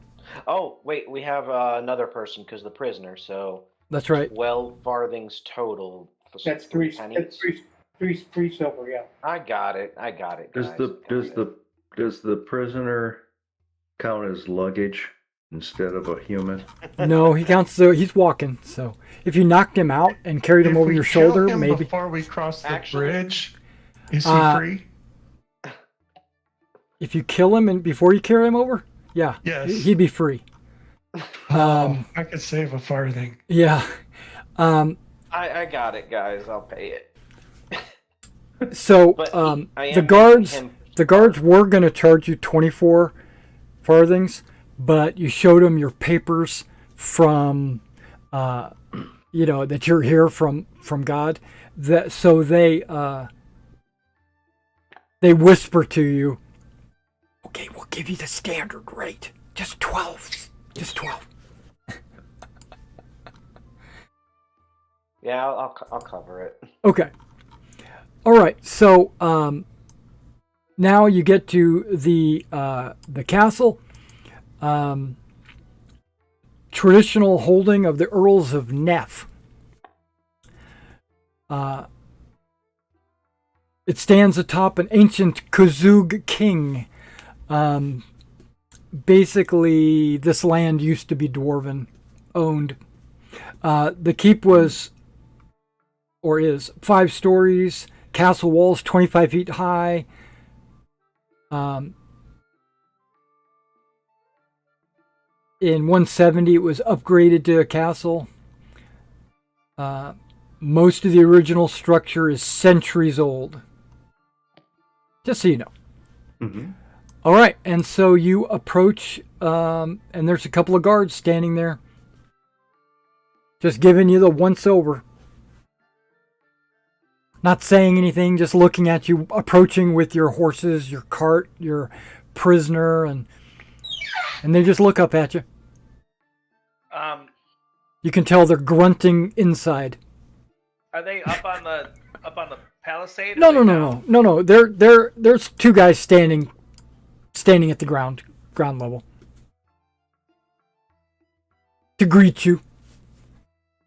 F: Oh, wait, we have another person because the prisoner. So
E: That's right.
F: 12 farthings total.
A: That's three.
F: pennies.
A: That's three silver. Yeah.
F: I got it.
B: Does
F: guys.
B: does the prisoner count as luggage instead of a human?
E: No, he counts. So he's walking. So if you knocked him out and carried him
D: If
E: over
D: we
E: your
D: kill
E: shoulder,
D: him
E: maybe.
D: before we cross the
F: Actually-
D: bridge, is he free?
E: If you kill him and before you carry him over, yeah,
D: Yes.
E: he'd be free.
D: I could save a farthing.
E: Yeah.
F: I got it, guys. I'll pay it.
E: So
F: But I am
E: the
F: making him-
E: guards were going to charge you 24 farthings, but you showed them your papers from, that you're here from God. So they whisper to you, okay, we'll give you the standard rate, just 12, just 12.
F: Yeah, I'll cover it.
E: Okay. All right. So now you get to the castle. Traditional holding of the Earls of Neff. It stands atop an ancient Kazug king. Basically, this land used to be dwarven owned. The keep was, or is, 5 stories. Castle walls 25 feet high. In 170, it was upgraded to a castle. Most of the original structure is centuries old. Just so you know.
B: Mm-hmm.
E: All right, and so you approach, and there's a couple of guards standing there. Just giving you the once over. Not saying anything, just looking at you, approaching with your horses, your cart, your prisoner, and they just look up at you. You can tell they're grunting inside.
C: Are they up on the palisade?
E: No. There's 2 guys standing at the ground level to greet you.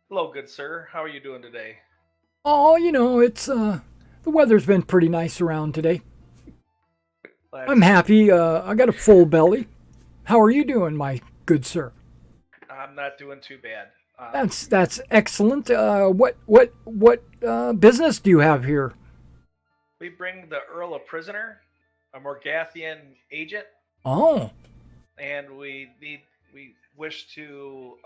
C: Hello, good sir. How are you doing today?
E: Oh, it's the weather's been pretty nice around today. I'm happy. I got a full belly. How are you doing, my good sir?
C: I'm not doing too bad.
E: That's excellent. What business do you have here?
C: We bring the Earl a prisoner, a Morgathian agent.
E: Oh.
C: And we wish to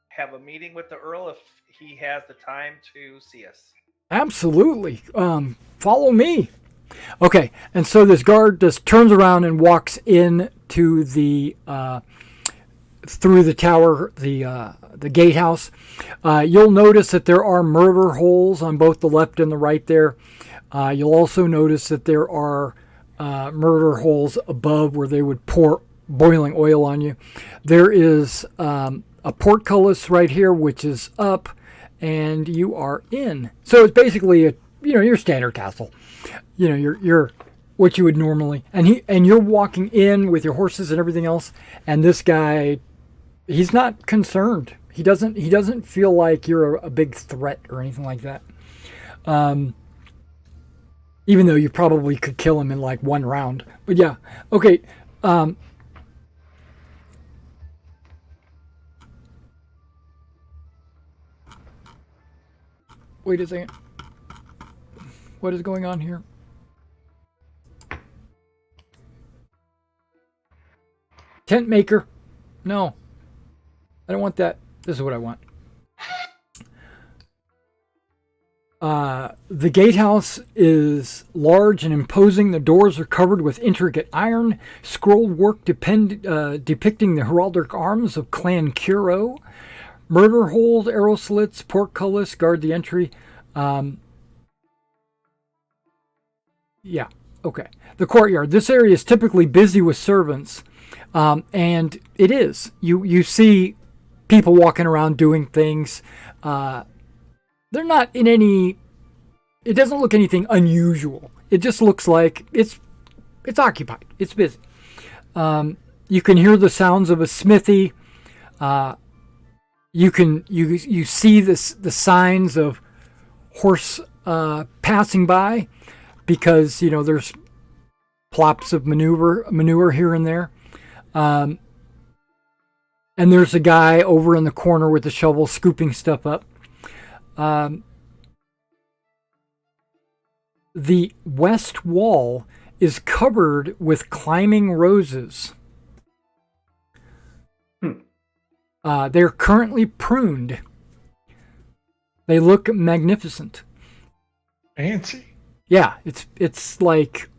C: have a meeting with the Earl if he has the time to see us.
E: Absolutely. Follow me. Okay, and so this guard just turns around and walks into the through the tower, the gatehouse. You'll notice that there are murder holes on both the left and the right there. You'll also notice that there are murder holes above where they would pour boiling oil on you. There is a portcullis right here, which is up, and you are in. So it's basically your standard castle. You're what you would normally, and you're walking in with your horses and everything else. And this guy, he's not concerned. He doesn't feel like you're a big threat or anything like that. Even though you probably could kill him in like 1 round. But yeah, okay. Wait a second. What is going on here? Tent maker. No. I don't want that. This is what I want. The gatehouse is large and imposing. The doors are covered with intricate iron, scroll work depicting the heraldic arms of Clan Curo. Murder holes, arrow slits, portcullis guard the entry. Yeah, okay. The courtyard. This area is typically busy with servants, and it is. You see people walking around doing things. They're not in any. It doesn't look anything unusual. It just looks like it's occupied. It's busy. You can hear the sounds of a smithy. You see the signs of horse passing by, because there's plops of manure here and there. And there's a guy over in the corner with the shovel scooping stuff up. The west wall is covered with climbing roses. They're currently pruned. They look magnificent.
D: Fancy.
E: Yeah, it's like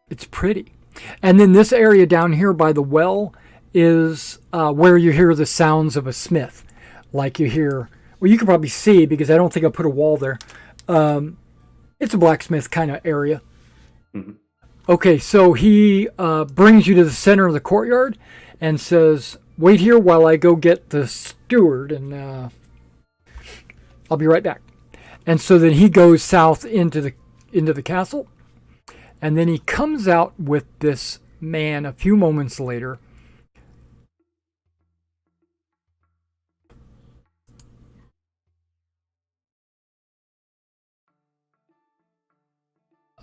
E: it's pretty. And then this area down here by the well is where you hear the sounds of a smith. Like you hear, well, you can probably see because I don't think I put a wall there. It's a blacksmith kind of area.
B: Mm-hmm.
E: Okay, so he brings you to the center of the courtyard and says, "Wait here while I go get the steward, and I'll be right back." And so then he goes south into the castle, and then he comes out with this man a few moments later.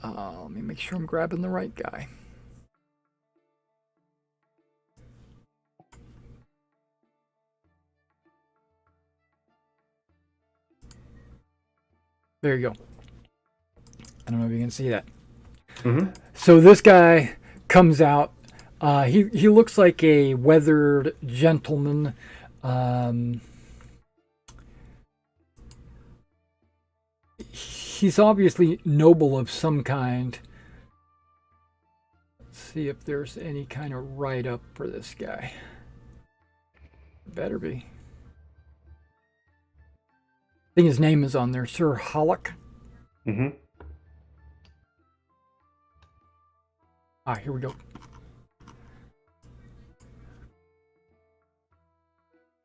E: Let me make sure I'm grabbing the right guy. There you go. I don't know if you can see that.
B: Mm-hmm.
E: So this guy comes out. He looks like a weathered gentleman. He's obviously noble of some kind. Let's see if there's any kind of write-up for this guy. Better be. I think his name is on there, Sir Hollock.
B: Mm-hmm.
E: Here we go.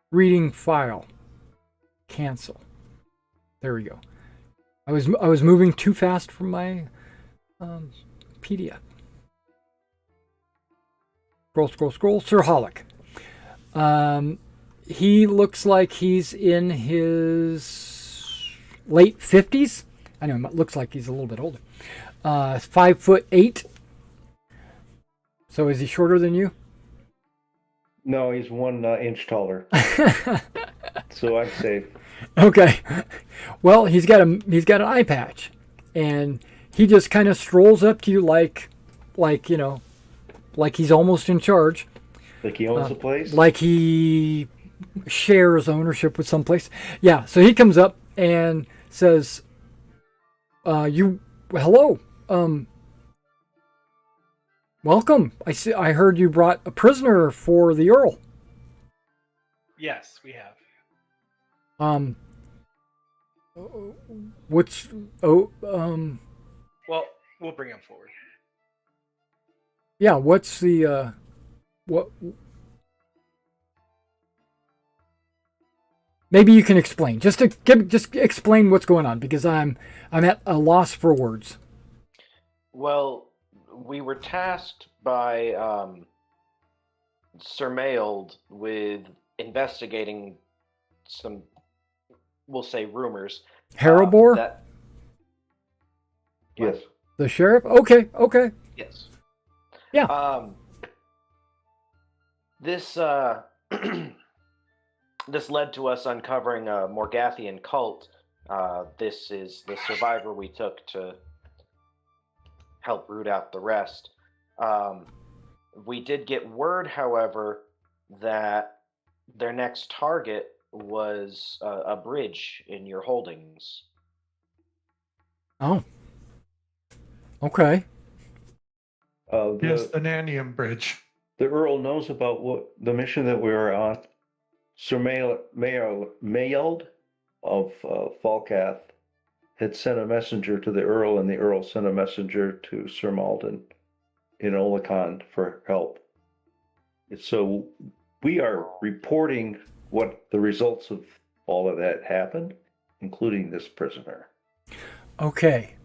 E: Reading file. Cancel. There we go. I was moving too fast for my PDF. Scroll. Sir Hollock. He looks like he's in his late 50s. I know it looks like he's a little bit older. 5'8". So is he shorter than you?
B: No, he's 1 inch taller. So I'm safe.
E: Okay. Well, he's got an eye patch, and he just kind of strolls up to you like he's almost in charge.
B: Like he owns the place?
E: Like he shares ownership with someplace. Yeah. So he comes up and says, hello. Welcome. I heard you brought a prisoner for the Earl.
C: Yes, we have.
E: What's
C: Well, we'll bring him forward.
E: Yeah, what's the what? Maybe you can explain. Just explain what's going on, because I'm at a loss for words.
F: Well, we were tasked by Sir Mayold with investigating some, we'll say, rumors.
E: Harrowbore?
B: Yes.
E: The sheriff? Okay.
F: Yes.
E: Yeah.
F: This this led to us uncovering a Morgathian cult. This is the survivor we took to help root out the rest. We did get word, however, that their next target was a bridge in your holdings.
E: Oh. Okay.
D: Yes, the Nanium Bridge.
B: The Earl knows about what the mission that we were on. Sir Mayold of Falcath had sent a messenger to the Earl, and the Earl sent a messenger to Sir Malden in Olicon for help. So we are reporting what the results of all of that happened, including this prisoner. Okay.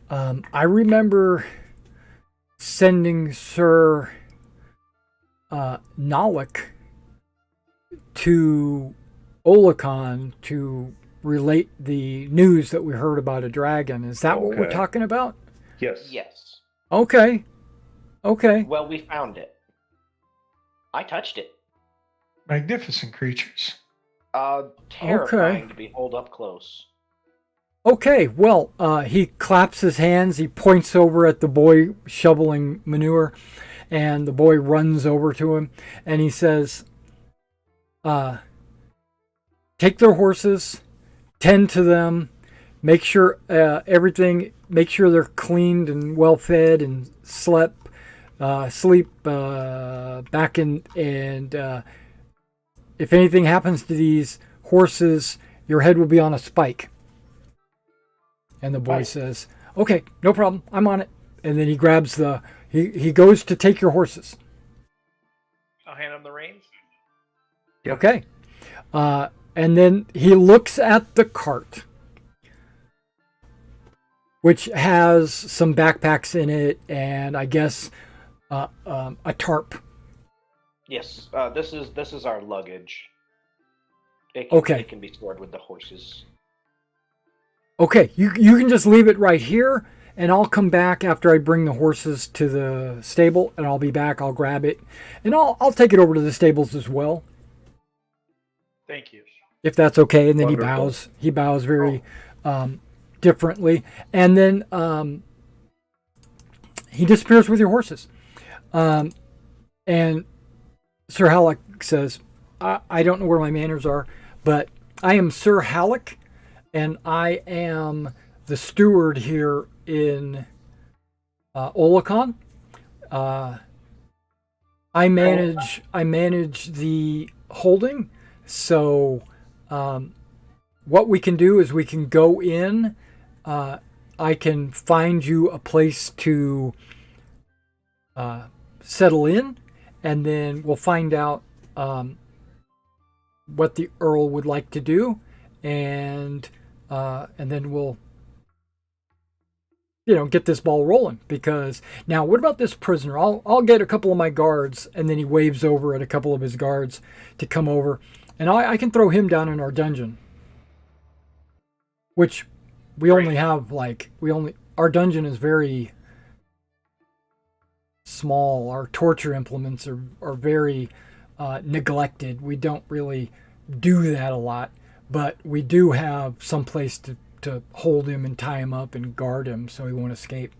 E: I remember sending Sir Nalik to Olicon to relate the news that we heard about a dragon. Is that what we're talking about?
B: Yes.
F: Yes.
E: Okay.
F: Well, we found it. I touched it.
D: Magnificent creatures.
F: Terrifying to behold up close.
E: Okay, well, he claps his hands, he points over at the boy shoveling manure, and the boy runs over to him, and he says, take their horses, tend to them, make sure make sure they're cleaned and well fed and sleep back in, and if anything happens to these horses, your head will be on a spike. And the boy says, okay, no problem, I'm on it. And then he grabs he goes to take your horses.
C: I'll hand him the reins.
B: Yep.
E: Okay. And then he looks at the cart, which has some backpacks in it and I guess a tarp.
F: Yes, this is our luggage. It can be stored with the horses.
E: Okay, you can just leave it right here, and I'll come back after I bring the horses to the stable, and I'll be back. I'll grab it, and I'll take it over to the stables as well.
C: Thank you.
E: If that's okay. And then
B: Wonderful.
E: He bows very differently, and then he disappears with your horses. And Sir Halleck says, I don't know where my manners are, but I am Sir Halleck, and I am the steward here in Olacon. I manage the holding. So what we can do is we can go in. I can find you a place to settle in, and then we'll find out what the Earl would like to do, and then we'll get this ball rolling. Because now, what about this prisoner? I'll get a couple of my guards, and then he waves over at a couple of his guards to come over, and I can throw him down in our dungeon, which we only have our dungeon is very small. Our torture implements are very neglected. We don't really do that a lot, but we do have some place to hold him and tie him up and guard him so he won't escape.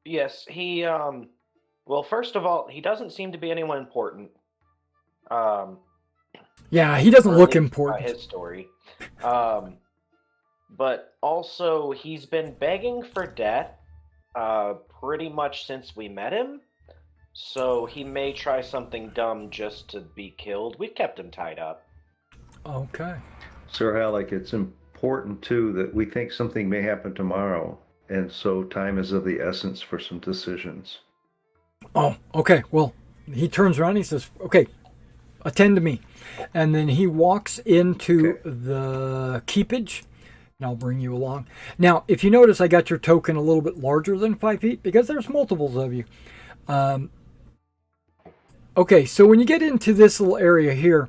F: Yes, he well, first of all, he doesn't seem to be anyone important.
E: Yeah, he doesn't look important.
F: His story. But also, he's been begging for death pretty much since we met him. So he may try something dumb just to be killed. We've kept him tied up.
E: Okay.
B: Sir Halleck, it's important too that we think something may happen tomorrow, and so time is of the essence for some decisions.
E: Oh, okay. Well, he turns around and he says, okay, attend to me. And then he walks into the keepage, and I'll bring you along. Now, if you notice, I got your token a little bit larger than 5 feet because there's multiples of you. Okay, so when you get into this little area here,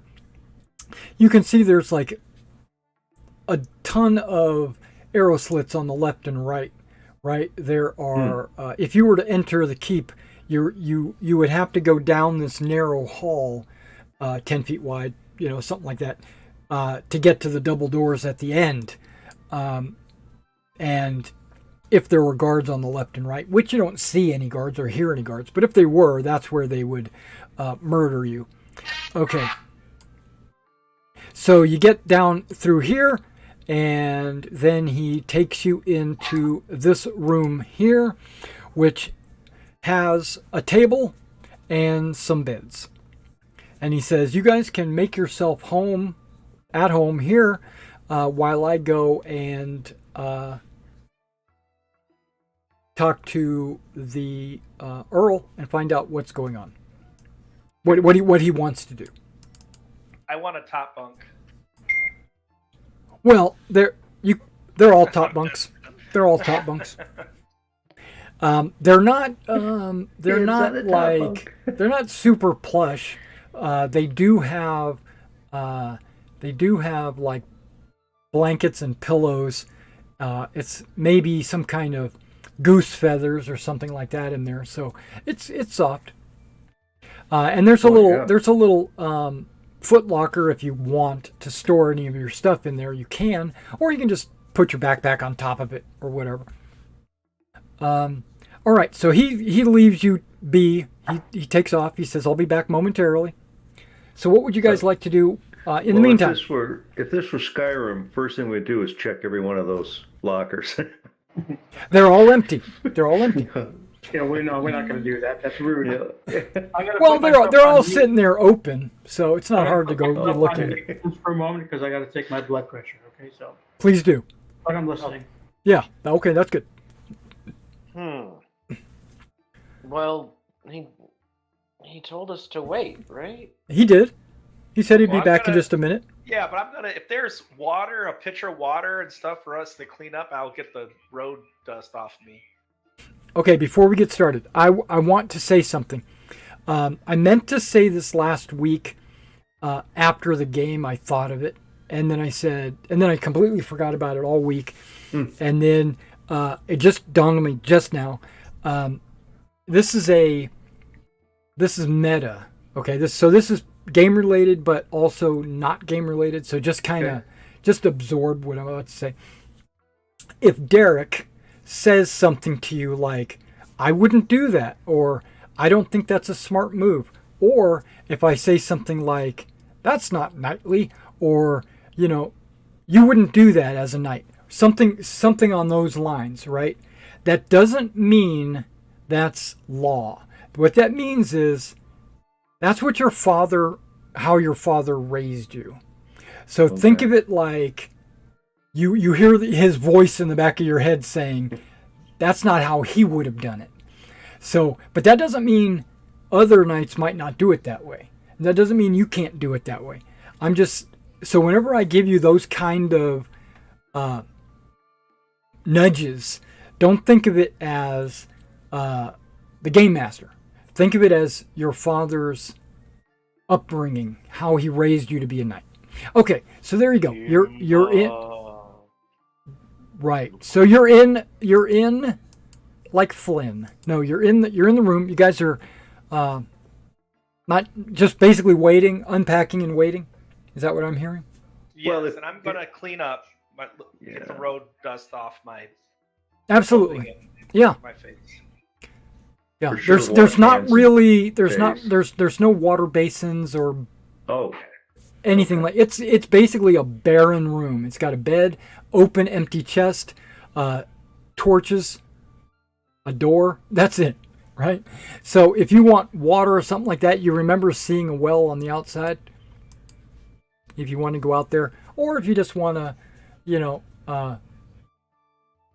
E: you can see there's like a ton of arrow slits on the left and right. Right there are. If you were to enter the keep, you would have to go down this narrow hall, 10 feet wide, something like that, to get to the double doors at the end. And if there were guards on the left and right, which you don't see any guards or hear any guards, but if they were, that's where they would murder you. Okay. So you get down through here, and then he takes you into this room here, which has a table and some beds. And he says, you guys can make yourself at home here while I go and talk to the Earl and find out what's going on. What he wants to do.
C: I want a top bunk.
E: Well, they're all top bunks. They're all top bunks. They're not they're not super plush. They do have like blankets and pillows. It's maybe some kind of goose feathers or something like that in there. So it's soft. And there's a little foot locker if you want to store any of your stuff in there. You can, or you can just put your backpack on top of it or whatever. All right, so he leaves you be. He takes off. He says, "I'll be back momentarily." So what would you guys like to do In the meantime,
B: if this were Skyrim, first thing we'd do is check every one of those lockers.
E: they're all empty. They're all empty.
A: Yeah, we're not going to do that. That's rude.
B: Yeah.
E: Well, they're all sitting there open, so it's not hard to go look at it.
A: For a moment, because I got to take my blood pressure. Okay, so.
E: Please do.
A: But I'm listening.
E: Yeah. Okay, that's good.
F: Well, he told us to wait, right?
E: He did. He said he'd be
C: Well,
E: back in just a minute.
C: Yeah, but I'm gonna. If there's water, a pitcher of water and stuff for us to clean up, I'll get the road dust off me.
E: Okay, before we get started, I want to say something. I meant to say this last week after the game. I thought of it, and then I completely forgot about it all week. And then it just dawned on me just now. This is meta. Okay, this is game related, but also not game related. So just kind of just absorb what I'm about to say. If Derek says something to you like, I wouldn't do that, or I don't think that's a smart move, or if I say something like, that's not knightly, or, you wouldn't do that as a knight, something on those lines, right? That doesn't mean that's law. What that means is that's what how your father raised you. So think of it like you hear his voice in the back of your head saying, that's not how he would have done it. So, but that doesn't mean other knights might not do it that way. That doesn't mean you can't do it that way. So whenever I give you those kind of nudges, don't think of it as the game master. Think of it as your father's upbringing, how he raised you to be a knight. Okay, so there you go. You're in. Right. So you're in like Flynn. No, you're in the room. You guys are not just basically waiting, unpacking and waiting. Is that what I'm hearing?
C: Yes, and I'm gonna clean up, get the road dust off my.
E: Absolutely. Yeah.
C: My face.
E: Yeah.
B: Sure,
E: there's not really there's no water basins or anything like it's basically a barren room. It's got a bed, open empty chest, torches, a door. That's it, right? So if you want water or something like that, you remember seeing a well on the outside. If you want to go out there, or if you just want to,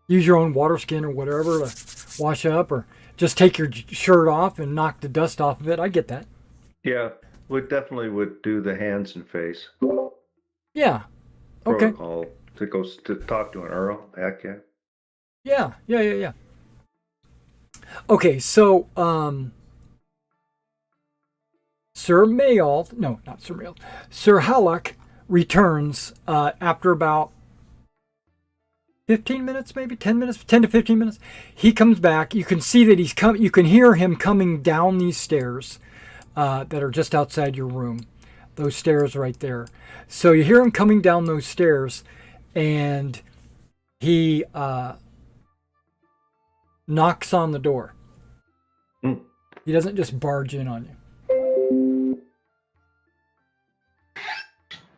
E: use your own water skin or whatever to wash up, or just take your shirt off and knock the dust off of it. I get that.
B: Yeah, we definitely would do the hands and face.
E: Yeah. Okay.
B: Protocol to talk to an Earl. Heck yeah.
E: Yeah. Okay, so Sir Halleck returns after about 15 minutes, maybe 10 minutes, 10 to 15 minutes. He comes back. You can see that you can hear him coming down these stairs that are just outside your room. Those stairs right there. So you hear him coming down those stairs, and he knocks on the door. He doesn't just barge in on you.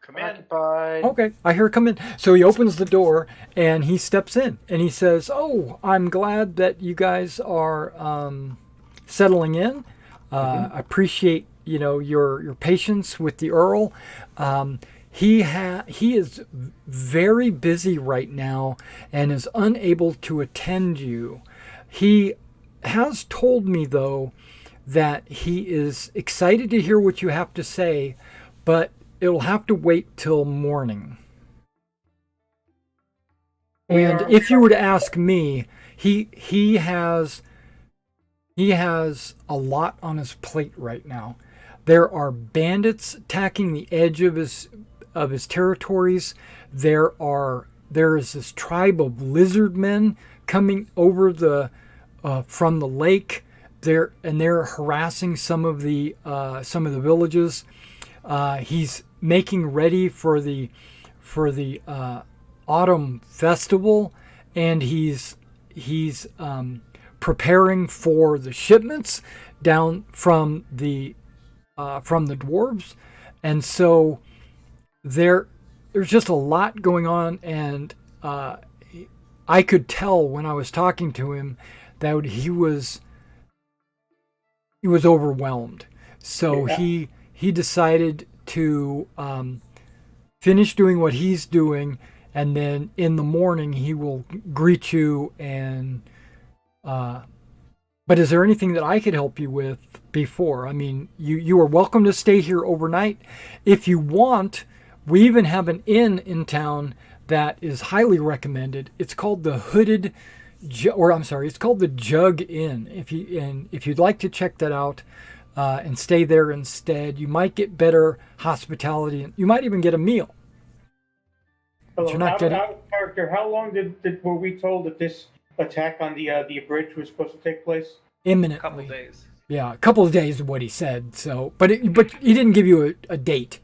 C: Come in.
F: Occupied.
E: Okay, I hear it come in. So he opens the door and he steps in and he says, "Oh, I'm glad that you guys are settling in. I appreciate your patience with the Earl. He is very busy right now and is unable to attend you. He has told me though that he is excited to hear what you have to say, but it'll have to wait till morning. And if you were to ask me, he has a lot on his plate right now. There are bandits attacking the edge of his territories. There is this tribe of lizard men coming over from the lake. They're harassing some of the villages. He's making ready for the autumn festival, and he's preparing for the shipments down from the dwarves, and so there's just a lot going on, and I could tell when I was talking to him that he was overwhelmed. So he decided to finish doing what he's doing, and then in the morning he will greet you. And but is there anything that I could help you with before? I mean, you are welcome to stay here overnight if you want. We even have an inn in town that is highly recommended. It's called the it's called the Jug Inn. If you'd like to check that out and stay there instead, you might get better hospitality, and you might even get a meal.
A: Hello,
E: You're not
A: out of character, how long were we told that this attack on the bridge was supposed to take place?
E: Imminently.
C: A couple days.
E: Yeah, a couple of days is what he said. So, but he didn't give you a date.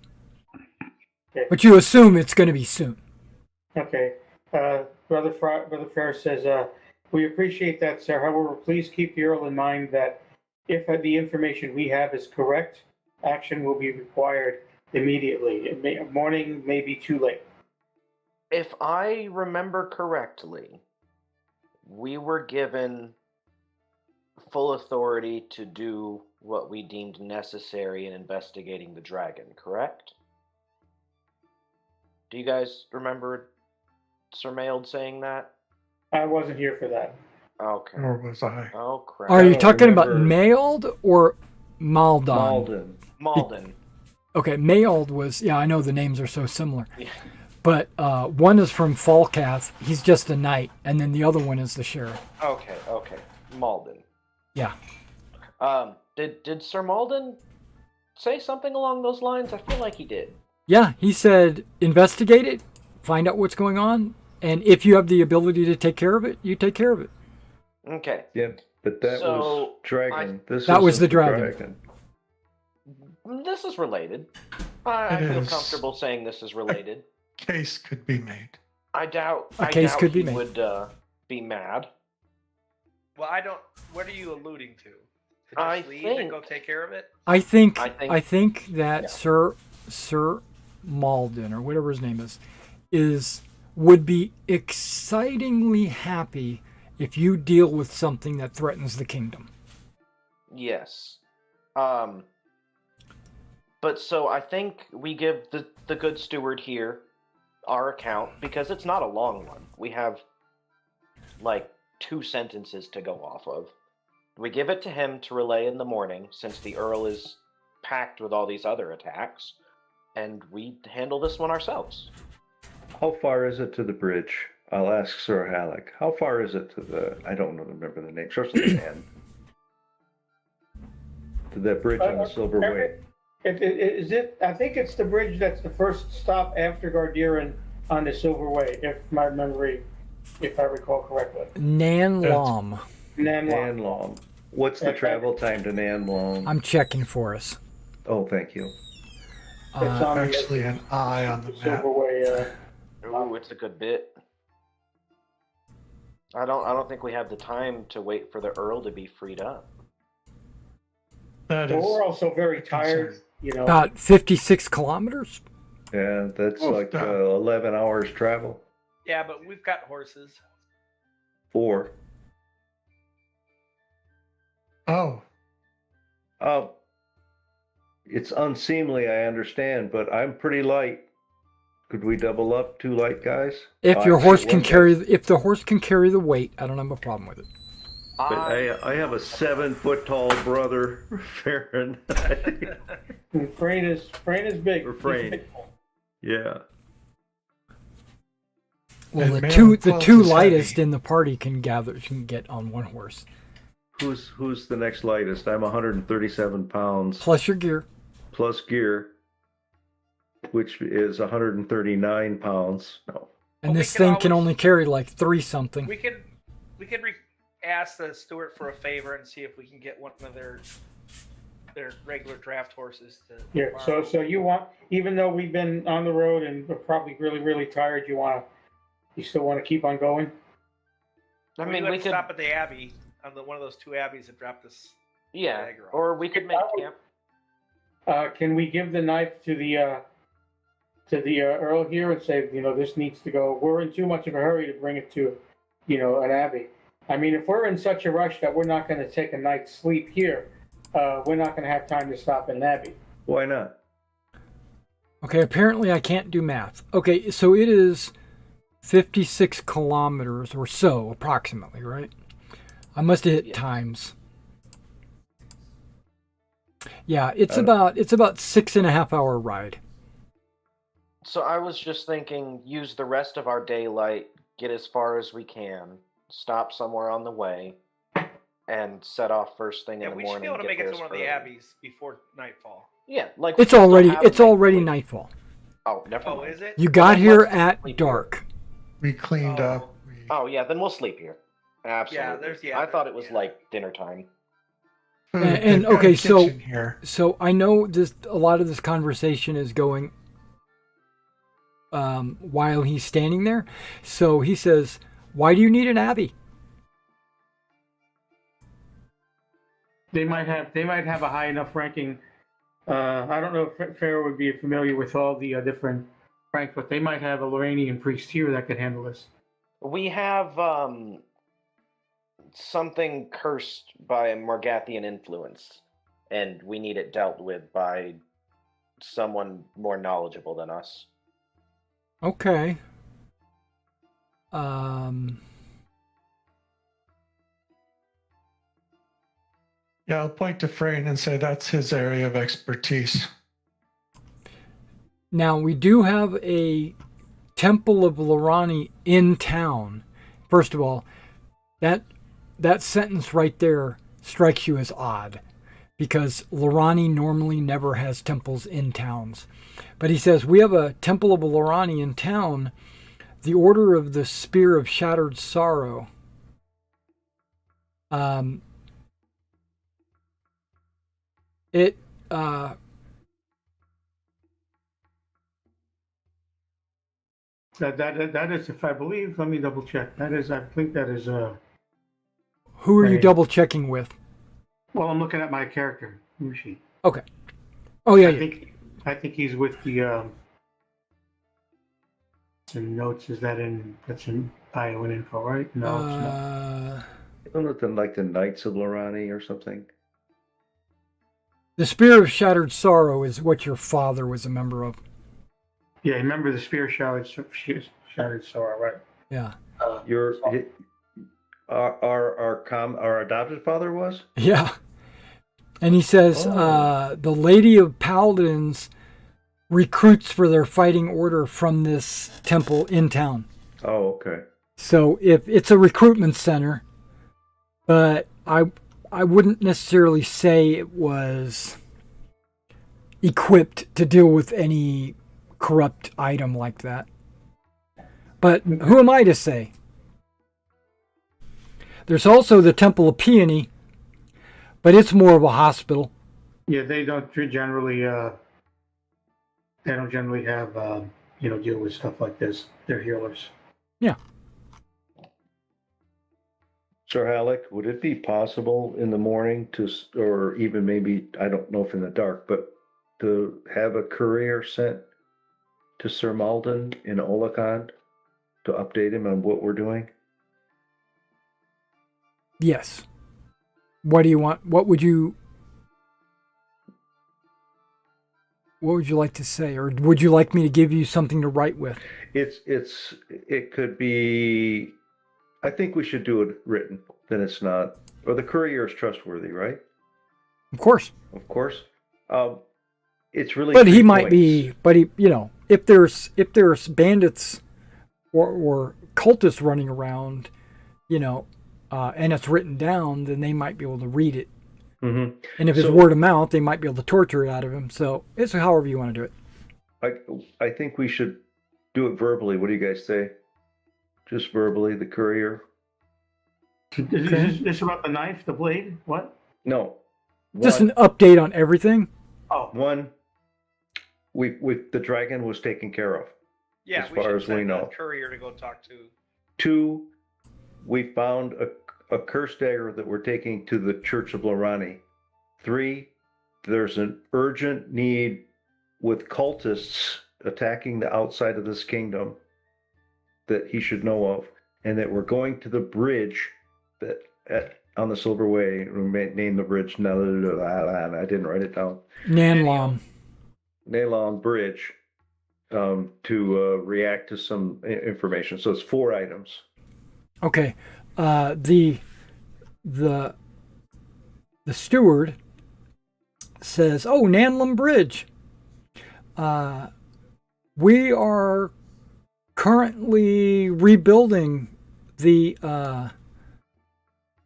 A: Okay.
E: But you assume it's going to be soon.
A: Okay. Brother Ferris says, we appreciate that, sir. However, please keep the Earl in mind that if the information we have is correct, action will be required immediately. Morning may be too late.
F: If I remember correctly, we were given full authority to do what we deemed necessary in investigating the dragon, correct? Do you guys remember Sir Mailed saying that?
A: I wasn't here for that.
F: Okay.
D: Nor was I.
F: Oh, crap.
E: Are you
B: don't
E: talking about
B: remember.
E: Mailed or Maldon?
F: Malden.
E: Okay, Mailed was, I know the names are so similar.
F: Yeah.
E: But one is from Falcath. He's just a knight. And then the other one is the sheriff.
F: Okay. Malden.
E: Yeah.
F: Did Sir Malden say something along those lines? I feel like he did.
E: Yeah, he said investigate it, find out what's going on, and if you have the ability to take care of it, you take care of it.
F: Okay.
B: Yeah, but that was dragon.
E: That was the dragon.
F: This is related. I feel
D: is.
F: comfortable saying this is related.
D: Case could be made.
F: I doubt
E: could be
F: he
E: made.
F: would be mad.
C: Well, what are you alluding to? To
F: I
C: just leave and
F: think-
C: go take care of it?
E: I think that
F: Yeah.
E: Sir Malden, or whatever his name would be excitingly happy if you deal with something that threatens the kingdom.
F: Yes. But so I think we give the good steward here our account, because it's not a long one. We have like 2 sentences to go off of. We give it to him to relay in the morning, since the Earl is packed with all these other attacks, and we handle this one ourselves.
B: How far is it to the bridge? I'll ask Sir Halleck. How far is it to the? I don't remember the name. Starts with an N. To that bridge on the Silver Way.
A: Is it? I think it's the bridge that's the first stop after Gardiran on the Silver Way, if I recall correctly.
E: Nan Lom.
A: Nanlong.
B: Nanlong. What's the travel time to Nanlong?
E: I'm checking for us.
B: Oh, thank you.
A: It's on
D: Actually, an eye on the
A: the
D: map.
A: Silver Way.
F: Ooh, it's a good bit. I don't think we have the time to wait for the Earl to be freed up.
D: That
A: But
D: is
A: we're also very tired,
D: concern.
E: About 56 kilometers.
B: Yeah, that's
D: Oh,
B: like
D: God.
B: 11 hours travel.
C: Yeah, but we've got horses.
B: 4.
D: Oh,
B: It's unseemly, I understand, but I'm pretty light. Could we double up 2 light guys?
E: If your
B: Actually,
E: horse can
B: one guy.
E: carry, if the horse can carry the weight, I don't have a problem with it.
B: But I have a 7-foot tall brother, Farron.
A: Frayne is big.
B: Or Frayne.
A: He's big.
B: Yeah.
E: Well,
D: And
E: the
D: man
E: two
D: clothes is
E: lightest
D: heavy.
E: in the party can get on one horse,
B: Who's the next lightest? I'm 137 pounds
E: plus your gear.
B: plus gear, which is 139 pounds. No.
E: And
C: Well,
E: this
C: we can
E: thing can
C: always-
E: only carry like 3 something.
C: We could ask the steward for a favor and see if we can get one of their regular draft horses to.
A: Yeah.
C: borrow.
A: So you want, even though we've been on the road and we're probably really tired, you still want to keep on going?
F: I
C: we
F: mean,
C: could
F: we could,
C: stop at the abbey on one of those 2 abbeys that dropped us.
F: yeah,
C: dagger off.
F: or we could make camp.
A: Can we give the knife to to the Earl here and say, this needs to go. We're in too much of a hurry to bring it to, an abbey. I mean, if we're in such a rush that we're not going to take a night's sleep here, we're not going to have time to stop in an abbey.
B: Why not?
E: Okay, apparently I can't do math. Okay, so it is 56 kilometers or so, approximately, right? I must have hit times. Yeah, it's about 6.5 hour ride.
F: So I was just thinking, use the rest of our daylight, get as far as we can, stop somewhere on the way, and set off first thing in the
C: we
F: morning.
C: should be able to make it to one of the
F: early.
C: abbeys before nightfall.
F: Yeah, like
E: It's already nightfall.
F: Oh, never
C: Oh,
F: mind.
C: is it?
E: You got
F: Then
E: here
F: let's
E: at
F: sleep
E: dark.
D: We cleaned
C: Oh.
D: up.
F: Oh yeah, then we'll sleep here. Absolutely. I thought it was like dinner time.
D: Food.
E: And
D: They've got a
E: okay, so
D: kitchen here.
E: so I know a lot of this conversation is going while he's standing there. So he says, "Why do you need an abbey?"
A: They might have a high enough ranking. I don't know if Pharaoh would be familiar with all the different ranks, but they might have a Loranian priest here that could handle this.
F: We have something cursed by a Morgathian influence, and we need it dealt with by someone more knowledgeable than us.
E: Okay.
D: Yeah, I'll point to Frayne and say that's his area of expertise.
E: Now we do have a Temple of Lorani in town. First of all, that sentence right there strikes you as odd, because Lorani normally never has temples in towns. But he says, we have a Temple of Lorani in town, the Order of the Spear of Shattered Sorrow.
A: That is, if I believe, let me double check. I think that is,
E: Who are you
A: Right.
E: double checking with?
A: well, I'm looking at my character, Mushi.
E: Okay. Oh yeah,
A: I
E: yeah.
A: I think he's with the, some notes, that's in bio and info, right? No, it's not.
B: Isn't it like the Knights of Lorani or something?
E: The Spear of Shattered Sorrow is what your father was a member of.
A: Yeah, remember the spear shattered sorrow, right?
E: Yeah.
B: Our adopted father was?
E: Yeah. And he says, the Lady of Paladins recruits for their fighting order from this temple in town.
B: Oh, okay.
E: So if it's a recruitment center, but I wouldn't necessarily say it was equipped to deal with any corrupt item like that. But who am I to say? There's also the Temple of Peony, but it's more of a hospital.
A: Yeah, they don't generally have, deal with stuff like this. They're healers.
E: Yeah.
B: Sir Halleck, would it be possible in the morning or even maybe, I don't know if in the dark, but to have a courier sent to Sir Malden in Olakand to update him on what we're doing?
E: Yes. What do you want? What would you like to say? Or would you like me to give you something to write with?
B: It could be, I think we should do it written, then it's not, or the courier is trustworthy, right?
E: Of course.
B: Of course. It's really,
E: but he
B: 3
E: might
B: points.
E: be, but he, if there's bandits or cultists running around, and it's written down, then they might be able to read it.
B: Mm-hmm.
E: And if it's word of mouth, they might be able to torture it out of him. So it's however you want to do it.
B: I think we should do it verbally. What do you guys say? Just verbally, the courier?
A: Is this about the knife, the blade? What?
B: No.
E: Just an update on everything.
A: Oh.
B: One, the dragon was taken care of.
C: Yeah,
B: as far as we know.
C: A courier to go talk to.
B: 2, we found a curse dagger that we're taking to the Church of Lorani. 3, there's an urgent need with cultists attacking the outside of this kingdom that he should know of, and that we're going to the bridge on the Silver Way. We may name the bridge. I didn't write it down.
E: Nanlom.
B: Nalong Bridge to react to some information. So it's 4 items.
E: Okay. The steward says, "Oh, Nanlom Bridge. We are currently rebuilding the.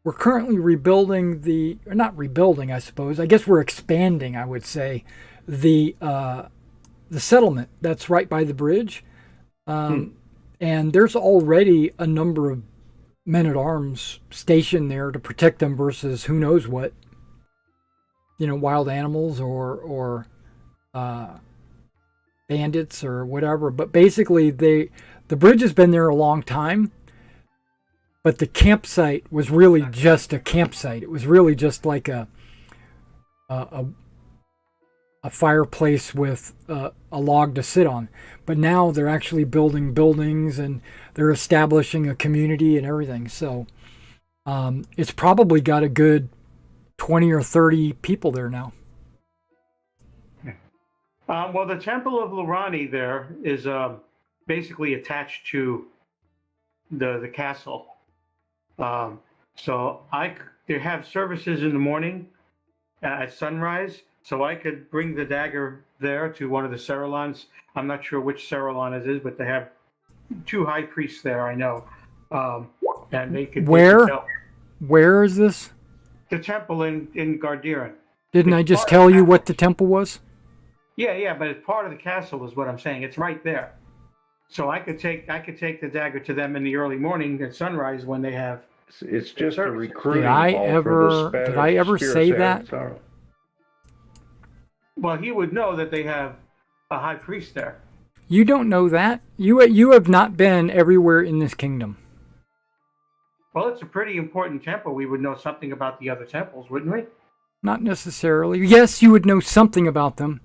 E: We're currently rebuilding the, or not rebuilding, I suppose. I guess we're expanding. I would say the settlement that's right by the bridge, and there's already a number of men-at-arms stationed there to protect them versus who knows what, wild animals or bandits or whatever. But basically, the bridge has been there a long time, but the campsite was really just a campsite. It was really just like a fireplace with a log to sit on. But now they're actually building buildings and they're establishing a community and everything. So it's probably got a good 20 or 30 people there now.
A: Well, the Temple of Lorani there is basically attached to the castle. So they have services in the morning at sunrise. So I could bring the dagger there to one of the Cerulons. I'm not sure which Cerulon it is, but they have 2 high priests there, I know. And they could.
E: Where is this?
A: The temple in Gardiran.
E: Didn't I just tell you what the temple was?
A: Yeah, but it's part of the castle, is what I'm saying. It's right there. So I could take the dagger to them in the early morning at sunrise when they have.
B: It's just a recruiting.
E: Did I ever say that?
A: Well, he would know that they have a high priest there.
E: You don't know that. You have not been everywhere in this kingdom.
A: Well, it's a pretty important temple. We would know something about the other temples, wouldn't we?
E: Not necessarily. Yes, you would know something about them,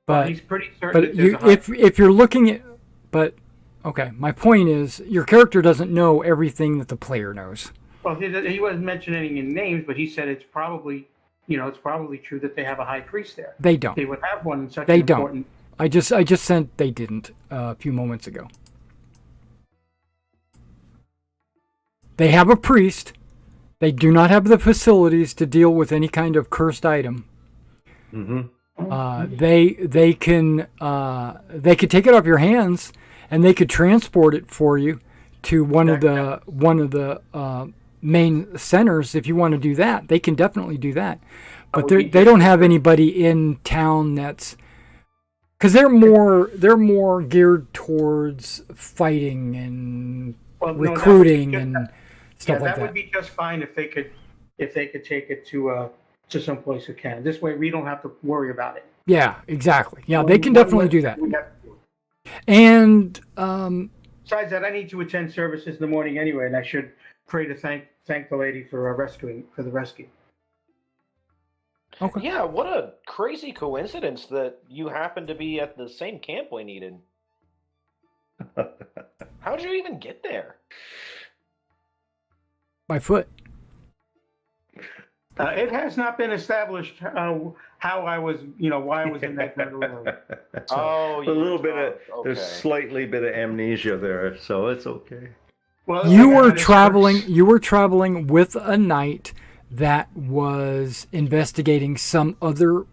E: but
A: he's pretty certain.
E: But if you're looking at, but okay, my point is your character doesn't know everything that the player knows.
A: Well, he wasn't mentioning any names, but he said it's probably. It's probably true that they have a high priest there.
E: They don't.
A: They would have one in such
E: an
A: important...
E: I just sent they didn't a few moments ago. They have a priest. They do not have the facilities to deal with any kind of cursed item. Mm-hmm. They could take it off your hands and they could transport it for you to one of the main centers. If you want to do that, they can definitely do that. But they don't have anybody in town that's, because they're more geared towards fighting and recruiting and stuff like that.
A: That would be just fine if they could take it to some place who can. This way we don't have to worry about it.
E: Yeah, exactly. Yeah, they can definitely do that. And
A: besides that, I need to attend services in the morning anyway, and I should pray to thank the lady for the rescue.
E: Okay.
F: Yeah, what a crazy coincidence that you happen to be at the same camp we needed. How did you even get there?
E: By foot.
A: It has not been established how I was, why I was in that room.
F: So,
B: a little bit of there's slightly bit of amnesia there, so it's okay.
A: Well,
E: you were traveling with a knight that was investigating some other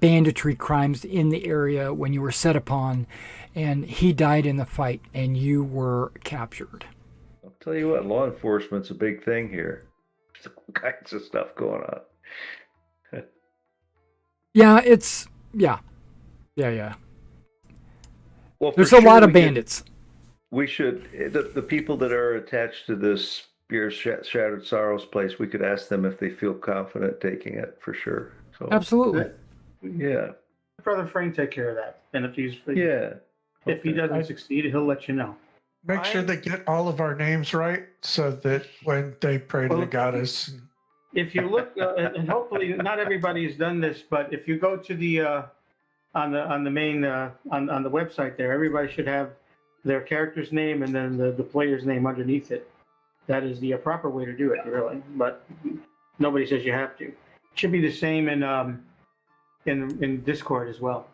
E: banditry crimes in the area when you were set upon, and he died in the fight, and you were captured.
B: I'll tell you what, law enforcement's a big thing here. There's all kinds of stuff going on.
E: Yeah. Well, there's a lot of bandits.
B: We should, the people that are attached to this Spear Shattered Sorrows place, we could ask them if they feel confident taking it for sure. So,
E: absolutely.
B: Yeah.
A: Brother Frank take care of that. And if if he doesn't succeed, he'll let you know.
D: Make sure they get all of our names right so that when they pray to the goddess.
A: If you look, and hopefully not everybody has done this, but if you go to the on the main on the website there. Everybody should have their character's name and then the player's name underneath it. That is the proper way to do it, really. But nobody says you have to. It should be the same in Discord as well.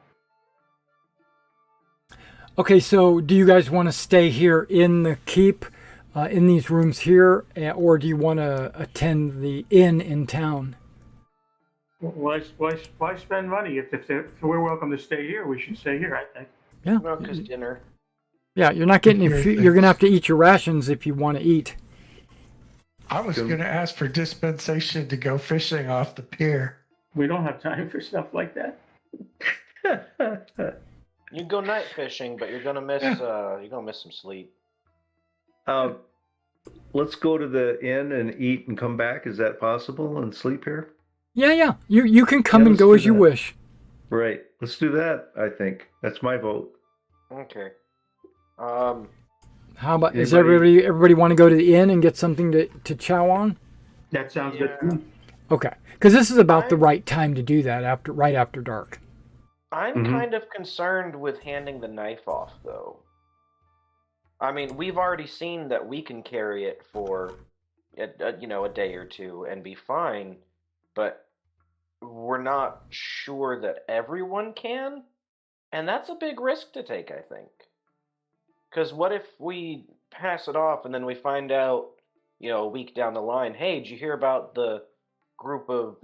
E: Okay, so do you guys want to stay here in the keep, in these rooms here, or do you want to attend the inn in town?
A: Why spend money? If we're welcome to stay here, we should stay here, I think.
E: Yeah.
F: Well, because dinner.
E: Yeah, you're not getting you're going to have to eat your rations if you want to eat.
D: I was going to ask for dispensation to go fishing off the pier.
A: We don't have time for stuff like that.
F: You go night fishing, but you're gonna miss some sleep.
B: Let's go to the inn and eat and come back. Is that possible? And sleep here?
E: Yeah. You can come and
B: let's
E: go
B: do
E: as you
B: that.
E: wish.
B: Right. Let's do that. I think that's my vote.
F: Okay.
E: How about does everybody want to go to the inn and get something to chow on?
A: That sounds good to me.
E: Okay, because this is about the right time to do that right after dark.
F: I'm kind of concerned with handing the knife off, though. I mean, we've already seen that we can carry it for, a day or two and be fine, but we're not sure that everyone can, and that's a big risk to take, I think. Because what if we pass it off and then we find out, a week down the line, hey, did you hear about the group of,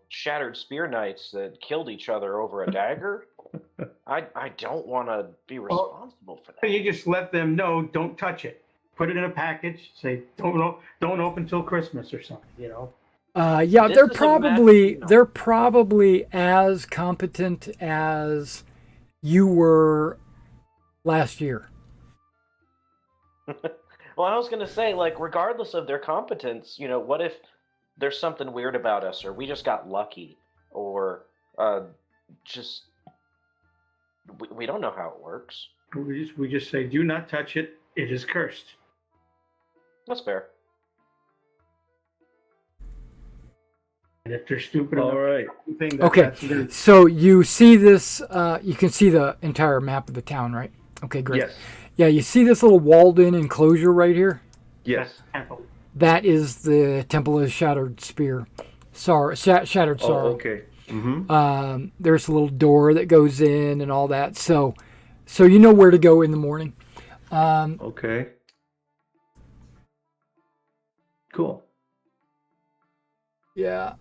F: shattered spear knights that killed each other over a dagger? I don't want to be responsible for that.
A: You just let them know, don't touch it. Put it in a package, say, don't open till Christmas or something,
E: Yeah, they're probably as competent as you were last year.
F: Well, I was going to say, regardless of their competence, what if there's something weird about us, or we just got lucky, or we don't know how it works.
A: We just say, do not touch it. It is cursed.
F: That's fair.
A: And if they're stupid,
B: all right.
E: Okay, so you see this. You can see the entire map of the town, right? Okay, great.
B: Yes.
E: Yeah, you see this little walled-in enclosure right here?
B: Yes.
E: That is the Temple of the Shattered Spear. Shattered Sorrow.
B: Oh, okay. Mm-hmm.
E: There's a little door that goes in and all that. So you know where to go in the morning.
B: Okay. Cool.
E: Yeah.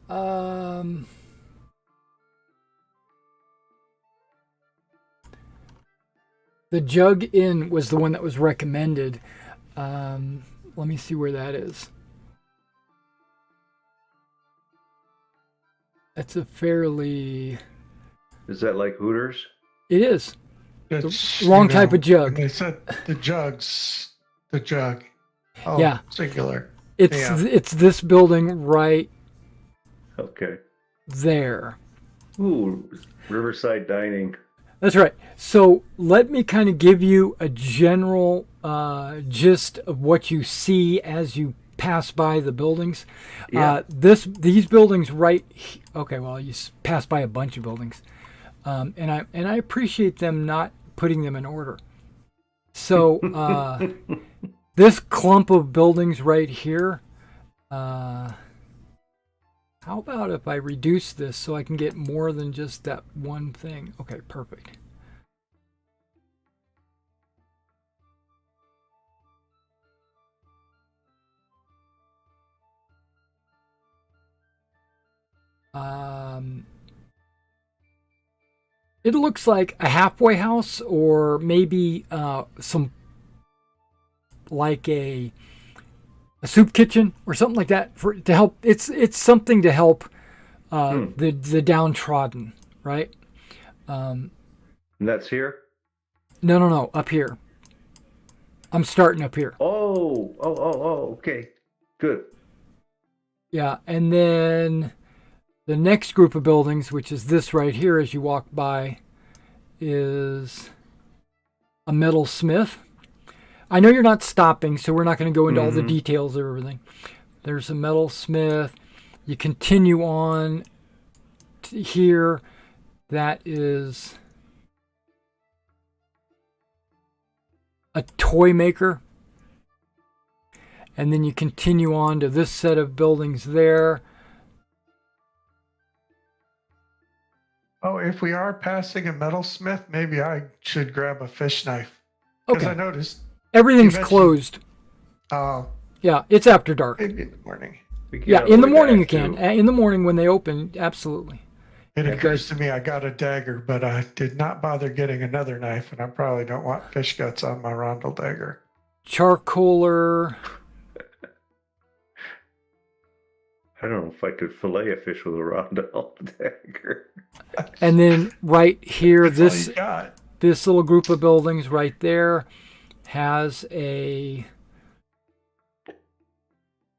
E: The Jug Inn was the one that was recommended. Let me see where that is. That's a fairly...
B: Is that like Hooters?
E: It is.
D: It's
E: the wrong type of jug.
D: They said the jug. Oh,
E: yeah.
D: Singular.
E: It's this building right
B: Okay.
E: there.
B: Ooh, Riverside Dining.
E: That's right. So let me kind of give you a general gist of what you see as you pass by the buildings.
B: Yeah.
E: These buildings okay, well, you pass by a bunch of buildings. And I appreciate them not putting them in order. So this clump of buildings right here, how about if I reduce this so I can get more than just that one thing? Okay, perfect. It looks like a halfway house, or maybe some like a soup kitchen or something like that to help. It's something to help the downtrodden, right?
B: And that's here?
E: No, up here. I'm starting up here.
B: Oh, okay. Good.
E: Yeah, and then the next group of buildings, which is this right here as you walk by, is a metal smith. I know you're not stopping, so we're not going to go into all the details of everything. There's a metal smith. You continue on to here. That is a toy maker. And then you continue on to this set of buildings there.
D: Oh, if we are passing a metalsmith, maybe I should grab a fish knife. Because
E: Okay.
D: I noticed.
E: Everything's
D: You mentioned-
E: closed.
D: Oh,
E: Yeah, it's after dark.
D: maybe in the morning.
B: We
E: Yeah,
B: can't
E: in the
B: avoid
E: morning
B: that,
E: you can.
B: too.
E: In the morning when they open, absolutely.
D: It occurs to me I got a dagger, but I did not bother getting another knife, and I probably don't want fish guts on my rondel dagger.
E: Charcoaler.
B: I don't know if I could fillet a fish with a rondel dagger.
E: And then right here,
D: That's all
E: this
D: you got.
E: this little group of buildings right there has a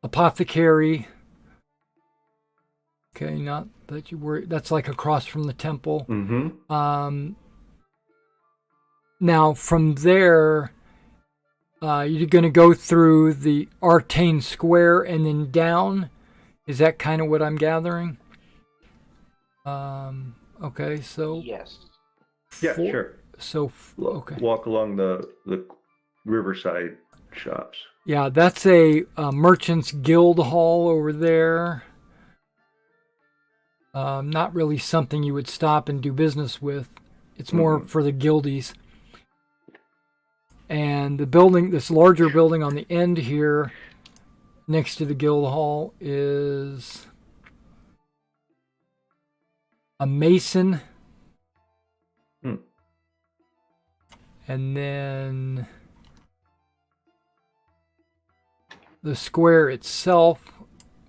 E: apothecary. Okay, not that you worry. That's like across from the temple.
B: Mm-hmm.
E: Now from there, you're going to go through the Artane Square and then down. Is that kind of what I'm gathering? Okay, so
F: Yes.
B: Yeah,
E: four-
B: sure.
E: So okay.
B: Walk along the riverside shops.
E: Yeah, that's a Merchants Guild Hall over there. Not really something you would stop and do business with. It's more for the guildies. And the building, this larger building on the end here, next to the Guild Hall, is a mason. And then the square itself,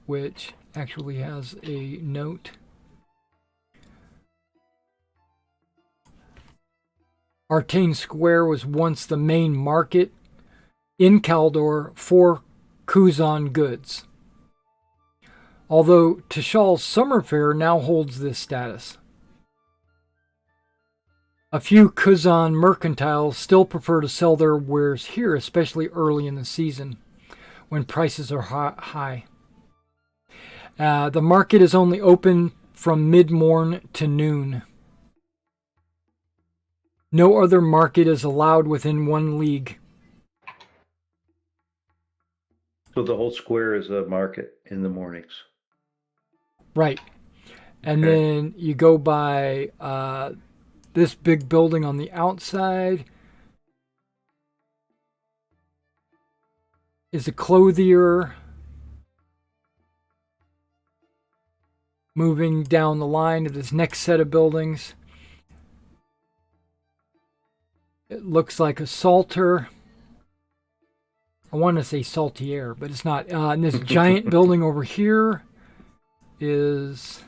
E: which actually has a note. Artane Square was once the main market in Kaldor for Kuzan goods. Although Tishal's Summer Fair now holds this status. A few Kuzan mercantiles still prefer to sell their wares here, especially early in the season when prices are high. The market is only open from mid-morn to noon. No other market is allowed within 1 league.
B: So the whole square is a market in the mornings.
E: Right. And
B: Okay.
E: then you go by this big building on the outside is a clothier. Moving down the line to this next set of buildings. It looks like a salter. I want to say saltier, but it's not. And this giant building over here is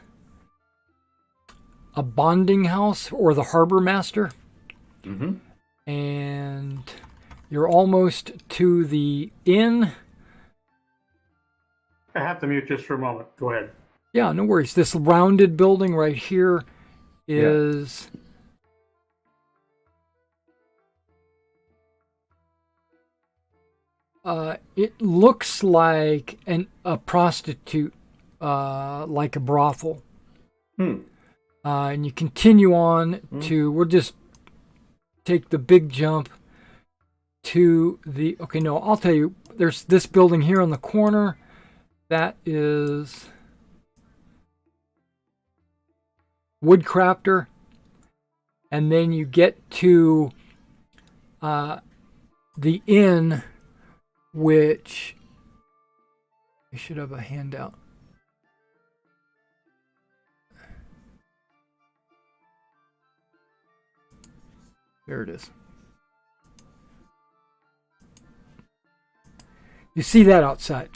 E: a bonding house or the harbor master.
B: Mm-hmm.
E: And you're almost to the inn.
A: I have to mute just for a moment. Go ahead.
E: Yeah, no worries. This rounded building right here is it looks like a prostitute, like a brothel. And you continue on to, we'll just take the big jump to the, okay, no, I'll tell you, there's this building here on the corner. That is Woodcrafter. And then you get to the inn, which I should have a handout. There it is. You see that outside.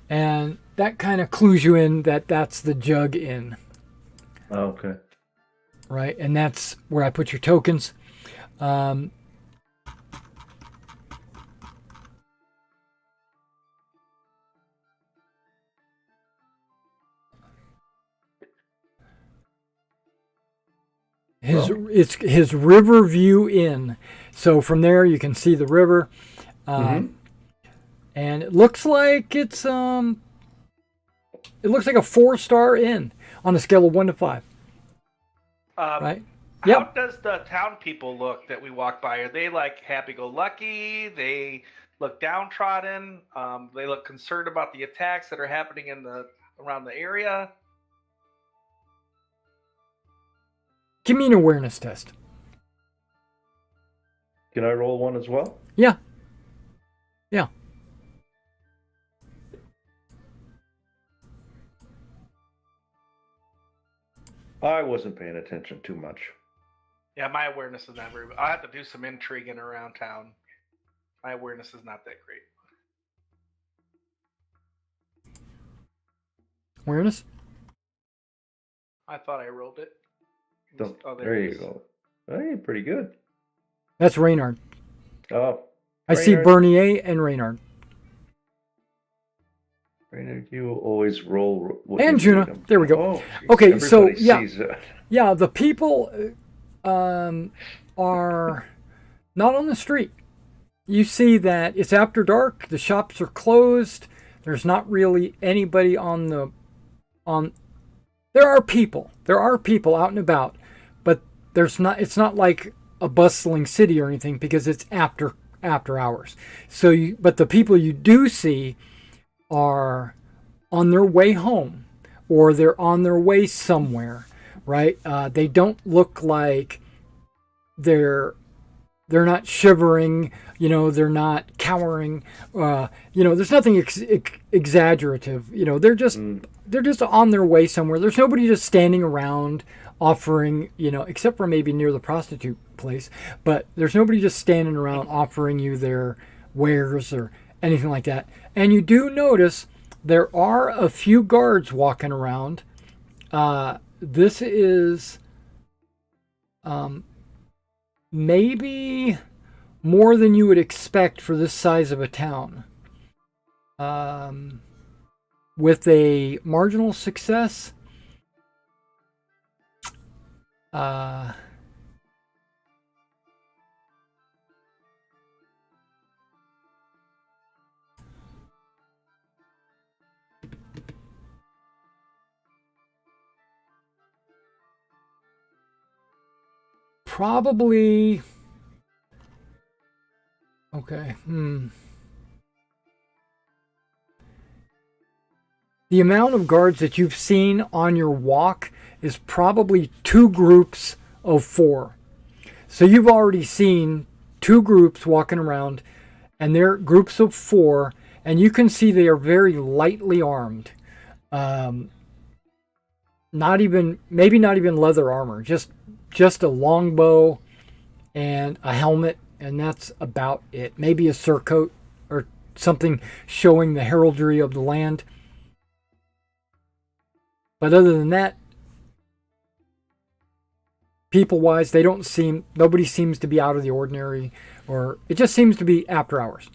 E: And that kind of clues you in that that's the Jug Inn.
B: Oh, okay.
E: Right? And that's where I put your tokens. It's his Riverview Inn. So from there you can see the river. And it looks like it's a 4-star inn on a scale of 1 to 5.
C: Um,
E: Right? Yep.
C: How does the town people look that we walk by? Are they like happy-go-lucky? They look downtrodden. They look concerned about the attacks that are happening around the area.
E: Give me an awareness test.
B: Can I roll one as well?
E: Yeah. Yeah.
B: I wasn't paying attention too much.
C: Yeah, my awareness is not very. I'll have to do some intriguing around town. My awareness is not that great.
E: Awareness?
C: I thought I rolled it. Oh,
B: There
C: it
B: you
C: is.
B: go. Hey, pretty good.
E: That's Reynard.
B: Oh,
E: I see
B: Reynard.
E: Bernier and Reynard.
B: Reynard, you always roll. what
E: And
B: you
E: Juna.
B: need 'em.
E: There we go.
B: Oh, geez,
E: Okay, so,
B: everybody
E: yeah.
B: sees that.
E: Yeah, the people are not on the street. You see that it's after dark. The shops are closed. There's not really anybody on. There are people. There are people out and about, but there's not. It's not like a bustling city or anything because it's after hours. But the people you do see are on their way home, or they're on their way somewhere. Right? They don't look like they're not shivering. They're not cowering. There's nothing exaggerative. They're just on their way somewhere. There's nobody just standing around offering, except for maybe near the prostitute place. But there's nobody just standing around offering you their wares or anything like that. And you do notice there are a few guards walking around. This is maybe more than you would expect for this size of a town. With a marginal success, probably. Okay. The amount of guards that you've seen on your walk is probably 2 groups of 4. So you've already seen 2 groups walking around, and they're groups of 4, and you can see they are very lightly armed. Maybe not even leather armor, just a longbow and a helmet, and that's about it. Maybe a surcoat or something showing the heraldry of the land. But other than that, people-wise, nobody seems to be out of the ordinary, or it just seems to be after hours.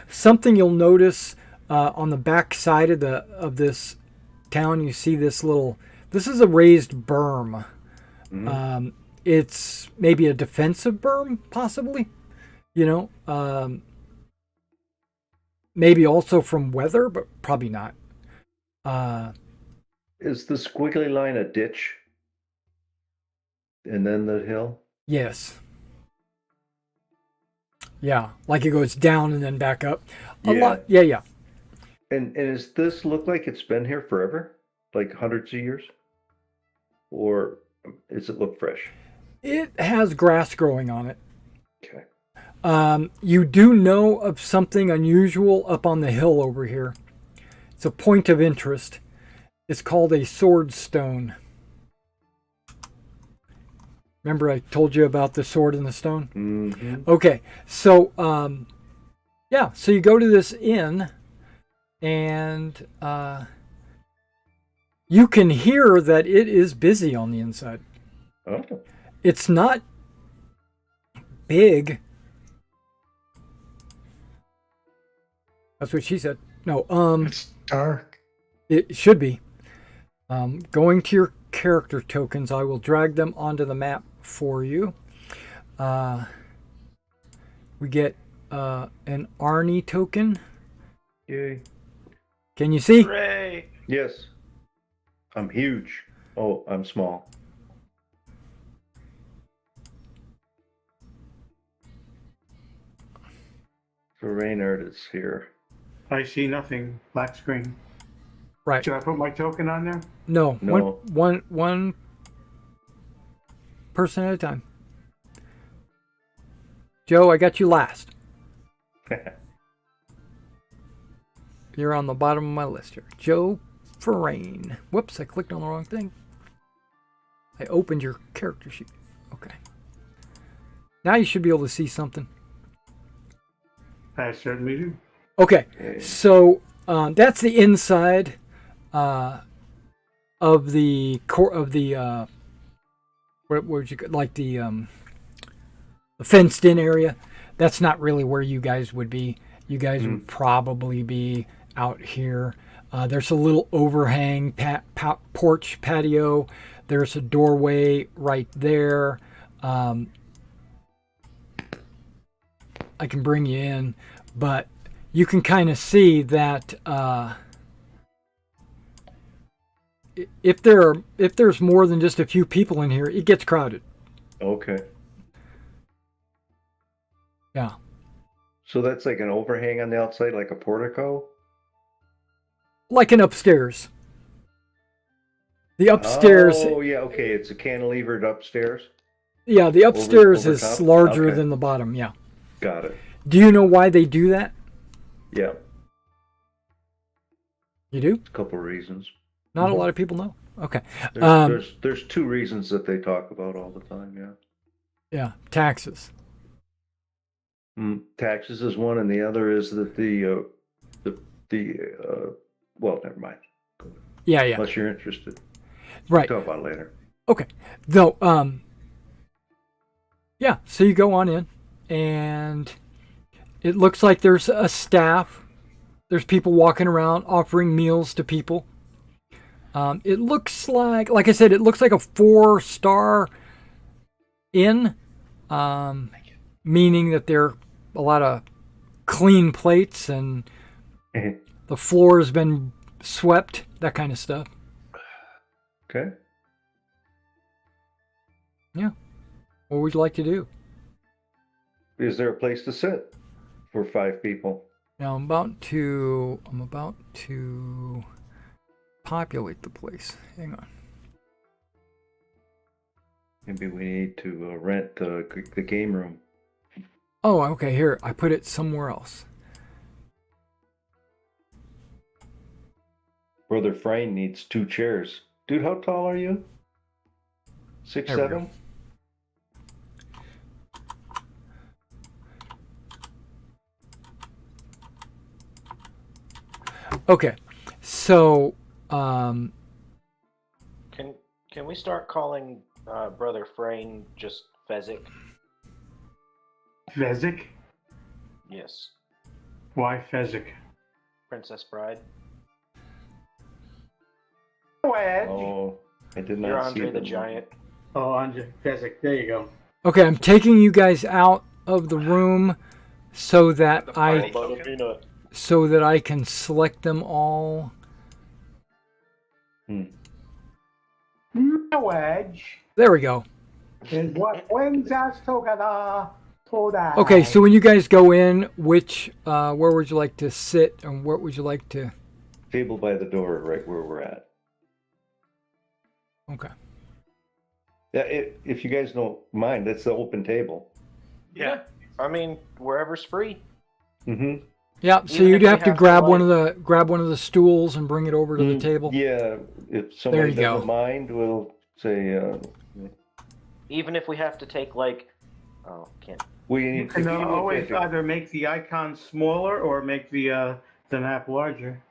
E: Something you'll notice on the back side of this town, you see this is a raised berm. Mm-hmm. It's maybe a defensive berm, possibly, maybe also from weather, but probably not.
B: Is the squiggly line a ditch? And then the hill?
E: Yes. Yeah, like it goes down and then back up. Yeah.
B: And does this look like it's been here forever? Like hundreds of years? Or does it look fresh?
E: It has grass growing on it.
B: Okay.
E: You do know of something unusual up on the hill over here. It's a point of interest. It's called a sword stone. Remember I told you about the sword and the stone?
B: Mm-hmm.
E: Okay, so so you go to this inn, and you can hear that it is busy on the inside.
B: Oh.
E: It's not big. That's what she said. No,
D: It's dark.
E: it should be. Going to your character tokens, I will drag them onto the map for you. We get an Arnie token.
B: Yay.
E: Can you see?
C: Hooray!
B: Yes. I'm huge. Oh, I'm small. So Reynard is here.
A: I see nothing. Black screen.
E: Right.
A: Should I put my token on there?
E: No.
B: No.
E: One person at a time. Joe, I got you last. You're on the bottom of my list here. Joe Ferrain. Whoops, I clicked on the wrong thing. I opened your character sheet. Okay. Now you should be able to see something.
A: I certainly do.
E: Okay, so that's the inside of the core of the what would you like the fenced-in area. That's not really where you guys would be. You guys would probably be out here. There's a little overhang porch patio. There's a doorway right there. I can bring you in, but you can kind of see that if there's more than just a few people in here, it gets crowded.
B: Okay.
E: Yeah.
B: So that's like an overhang on the outside, like a portico?
E: Like an upstairs. The upstairs.
B: Oh, yeah, okay. It's a cantilevered upstairs?
E: Yeah, the upstairs
B: over
E: is
B: top?
E: larger
B: Okay.
E: than the bottom, yeah.
B: Got it.
E: Do you know why they do that?
B: Yeah.
E: You do?
B: A couple of reasons.
E: Not a lot of people know. Okay.
B: There's two reasons that they talk about all the time, yeah.
E: Yeah, taxes.
B: Taxes is one, and the other is that well, never mind.
E: Yeah, yeah.
B: Unless you're interested.
E: Right.
B: Talk about it later.
E: Okay. Though, yeah, so you go on in, and it looks like there's a staff. There's people walking around offering meals to people. It looks like I said, it looks like a 4-star inn, meaning that there are a lot of clean plates and the floor has been swept, that kind of stuff.
B: Okay.
E: Yeah. What would you like to do?
B: Is there a place to sit for 5 people?
E: Now I'm about to populate the place. Hang on.
B: Maybe we need to rent the game room.
E: Oh, okay. Here, I put it somewhere else.
B: Brother Frayne needs 2 chairs. Dude, how tall are you? 6'7"?
E: There we go. Okay, so
F: Can we start calling Brother Frayne just Fezzik?
A: Fezzik?
F: Yes.
A: Why Fezzik?
F: Princess Bride.
A: Wedge.
B: Oh, I did not
F: You're
B: see
F: Andre the
B: them.
F: Giant.
A: Oh, Andre Fezzik. There you go.
E: okay, I'm taking you guys out of the room so that
C: The
E: I
C: party.
E: can select them all.
A: Wedge.
E: There we go.
A: And what when's us together today?
E: Okay, so when you guys go in, where would you like to sit, and where would you like to?
B: Table by the door, right where we're at.
E: Okay.
B: Yeah, if you guys don't mind, that's the open table.
C: Yeah.
F: I mean, wherever's free.
B: Mm-hmm.
E: Yeah, so
F: Even
E: you'd
F: if we
E: have to
F: have to,
E: grab
F: like-
E: one of the stools and bring it over to the table.
B: Yeah, if somebody
E: you go.
B: doesn't mind, we'll say
F: Even if we have to take like, can't.
B: we
A: You
B: need
A: can
B: to
A: always either make the icon smaller or make the map larger.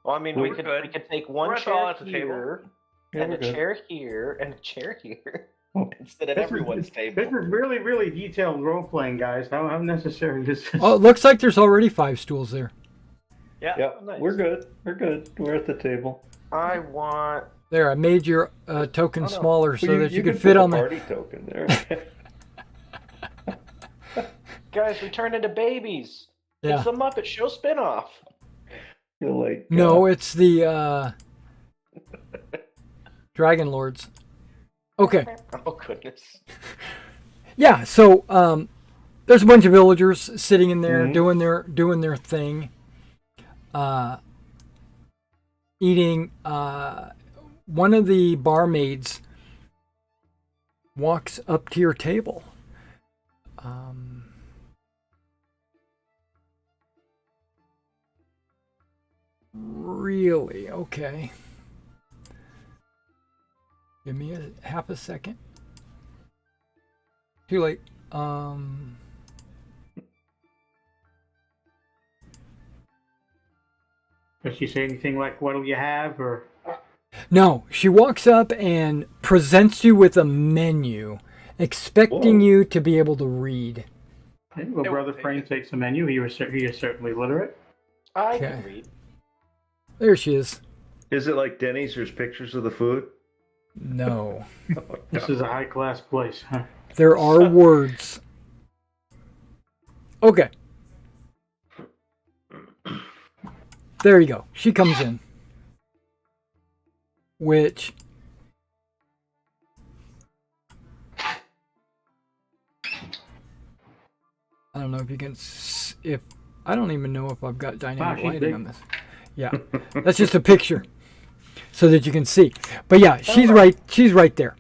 F: Well, I mean,
B: We're
F: we could take one
C: We're all
F: chair
C: at the
F: here,
C: table.
B: Yeah,
F: and
B: we're
F: a
B: good.
F: chair here, and a chair here,
B: Oh.
F: instead of everyone's table.
A: This is really, really detailed role playing, guys. How necessary this is.
E: Oh, it looks like there's already 5 stools there.
C: Yeah.
B: Yep,
F: Nice.
B: we're good. We're good. We're at the table.
F: I want.
E: There, I made your token
F: Oh, no.
E: smaller so
B: Well,
E: that you
B: can
E: could fit
B: put
E: on
B: the
E: the.
B: party token there.
F: Guys, we turned into babies.
E: Yeah.
F: It's the Muppet Show spinoff.
B: You're like
E: No, it's the Dragon Lords. Okay.
F: Oh goodness.
E: Yeah, so there's a bunch of villagers sitting in there
B: Mm-hmm.
E: doing their thing, eating. One of the barmaids walks up to your table. Really? Okay. Give me half a second. Too late.
A: Does she say anything like, what'll you have, or?
E: No, she walks up and presents you with a menu, expecting
B: Whoa.
E: you to be able to read.
A: Hey, well, Brother Frame takes the menu. He is certainly literate.
F: I
E: Okay.
F: can read.
E: There she is.
B: Is it like Denny's? There's pictures of the food.
E: No.
A: This is a high-class place, huh?
E: There are words. Okay. There you go. She comes in. Which... I don't know if you can... If I don't even know if I've got dynamic
A: she's
E: lighting
A: big.
E: on this. Yeah. That's just a picture. So that you can see. But yeah, she's right. She's right there.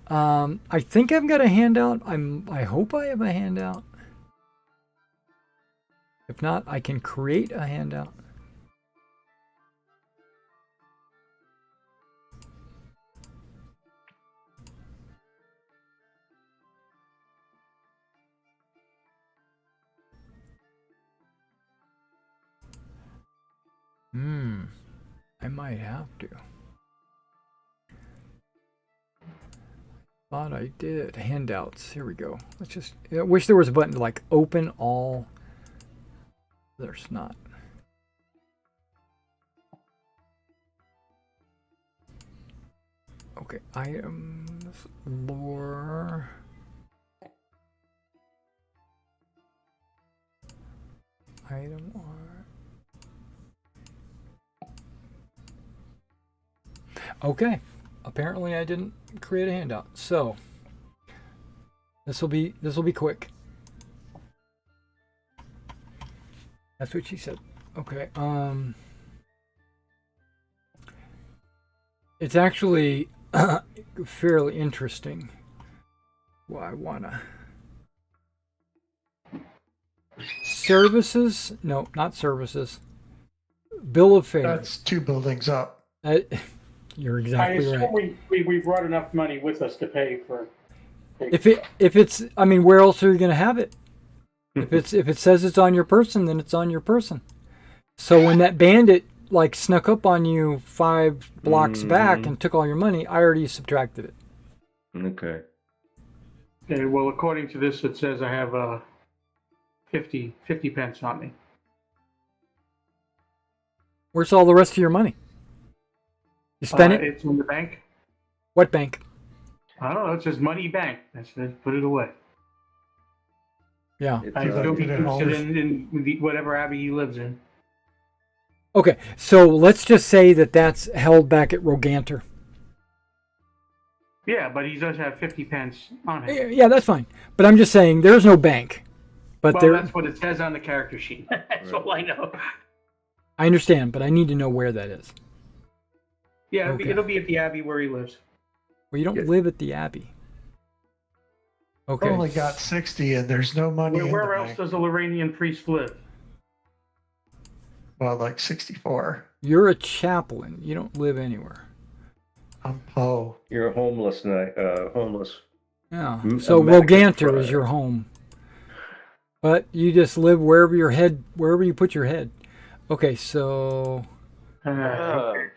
E: I think I've got a handout. I hope I have a handout. If not, I can create a handout. I might have to. Thought I did. Handouts. Here we go. Let's just. I wish there was a button to like open all. There's not. Okay. Items. Lore. Item art. Okay. Apparently I didn't create a handout. So this will be quick. That's what she said. Okay. It's actually fairly interesting. Well, I wanna services? No, not services. Bill of fare.
D: That's 2 buildings up.
E: You're
A: I
E: exactly
A: assume
E: right.
A: we brought enough money with us to pay for.
E: If it's, I mean, where else are you gonna have it? If it says it's on your person, then it's on your person. So when that bandit like snuck up on you 5 blocks back and took all your money, I already subtracted it.
B: Okay.
A: Well, according to this, it says I have 50 pence on me.
E: Where's all the rest of your money? You spent it?
A: It's in the bank.
E: What bank?
A: I don't know. It says money bank. That's put it away.
E: Yeah.
B: It's,
A: I assume he
D: Put it
A: keeps
D: in
A: it in whatever abbey he lives in.
E: Okay, so let's just say that that's held back at Roganter.
A: Yeah, but he does have 50 pence on him.
E: Yeah, that's fine. But I'm just saying there's no bank. But
A: Well,
E: there,
A: that's what it says on the character sheet. That's all I know.
E: I understand, but I need to know where that is.
A: Yeah,
E: Okay.
A: it'll be at the abbey where he lives.
E: Well, you don't
B: Yes.
E: live at the Abbey. Okay.
D: Only got 60 and there's no money in
A: Where
D: the
A: else
D: bank.
A: does a Lorrainian priest live?
D: Well, like 64.
E: You're a chaplain. You don't live anywhere.
D: I'm Poe.
B: You're a homeless night. Homeless.
E: Yeah.
B: Mm,
E: So
B: American
E: Roganter
B: Friar.
E: is your home. But you just live wherever you put your head. Okay, so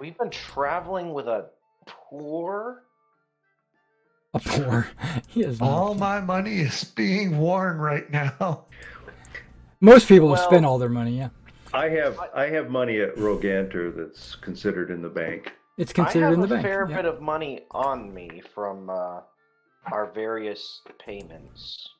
F: We've been traveling with a tour.
E: a poor. He is not.
D: All my money is being worn right now.
E: Most people have
F: Well-
E: spent all their money. Yeah,
B: I have money at Roganter that's considered in the bank.
E: it's considered in the
F: I have a
E: bank.
F: fair
E: yeah.
F: bit of money on me from our various payments.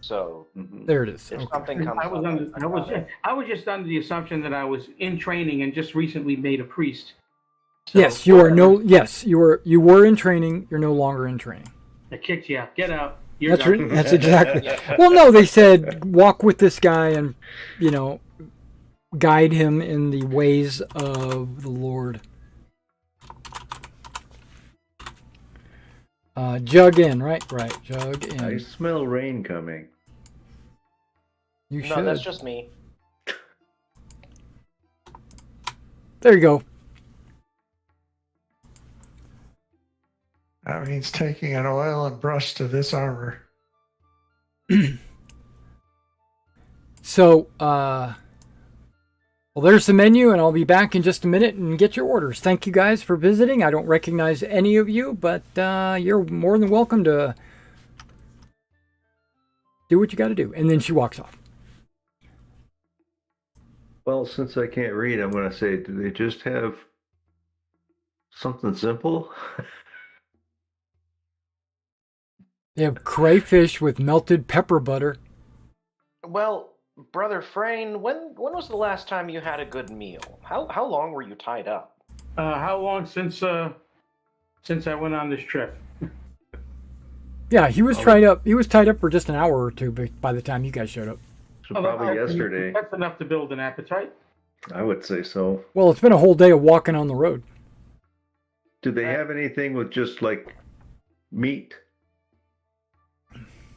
F: So
B: Mhm.
E: There it is.
F: if
E: Okay.
F: something comes
A: I was
F: up,
A: under, I was just under the assumption that I was in training and just recently made a priest. So,
E: Yes, you are no. Yes, you were in training. You're no longer in training.
A: I kicked you out. Get out. You're
E: That's
A: done.
E: that's exactly. Well, no, they said walk with this guy and guide him in the ways of the Lord. Jug in, right, jug in.
B: I smell rain coming.
E: You
F: No,
E: should.
F: that's just me.
E: There you go.
D: That means taking an oil and brush to this armor.
E: So, well, there's the menu, and I'll be back in just a minute and get your orders. Thank you guys for visiting. I don't recognize any of you, but you're more than welcome to do what you got to do. And then she walks off.
B: Well, since I can't read, I'm going to say, do they just have something simple?
E: They have crayfish with melted pepper butter.
F: Well, Brother Frayne, when was the last time you had a good meal? How long were you tied up?
A: How long since I went on this trip?
E: Yeah, he was tied up. He was tied up for just an hour or two by the time you guys showed up.
B: So probably yesterday.
A: That's enough to build an appetite.
B: I would say so.
E: Well, it's been a whole day of walking on the road.
B: Do they have anything with just like meat?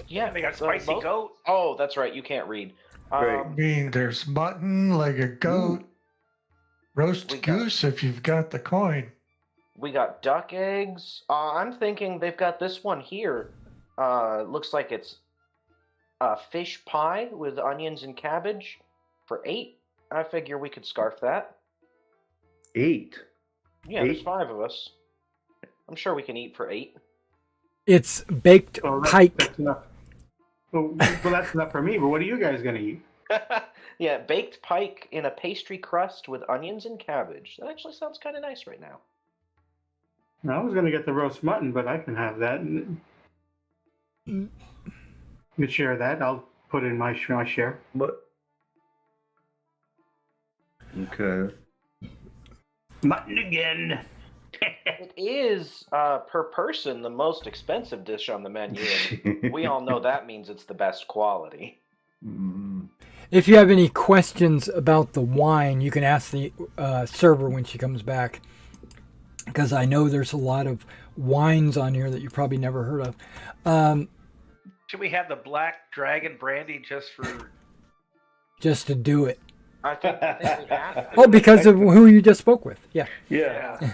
C: Yeah, they got spicy goat.
F: Oh, that's right. You can't read.
B: Right.
D: I mean, there's mutton, like a goat, roast goose if you've got the coin.
F: We got duck eggs. I'm thinking they've got this one here. Looks like it's fish pie with onions and cabbage for 8. I figure we could scarf that.
B: 8?
F: Yeah, there's
B: 8?
F: 5 of us. I'm sure we can eat for 8.
E: It's baked pike.
A: That's enough. Well, that's enough for me, but what are you guys going to eat?
F: Yeah, baked pike in a pastry crust with onions and cabbage. That actually sounds kind of nice right now.
A: I was going to get the roast mutton, but I can have that. You can share that. I'll put in my share.
B: What? Okay.
A: Mutton again.
F: It is, per person, the most expensive dish on the menu, and we all know that means it's the best quality.
E: If you have any questions about the wine, you can ask the server when she comes back. Because I know there's a lot of wines on here that you probably never heard of.
C: Should we have the Black Dragon brandy
E: just to do it?
F: I think we have to.
E: Oh, because of who you just spoke with. Yeah.
B: Yeah.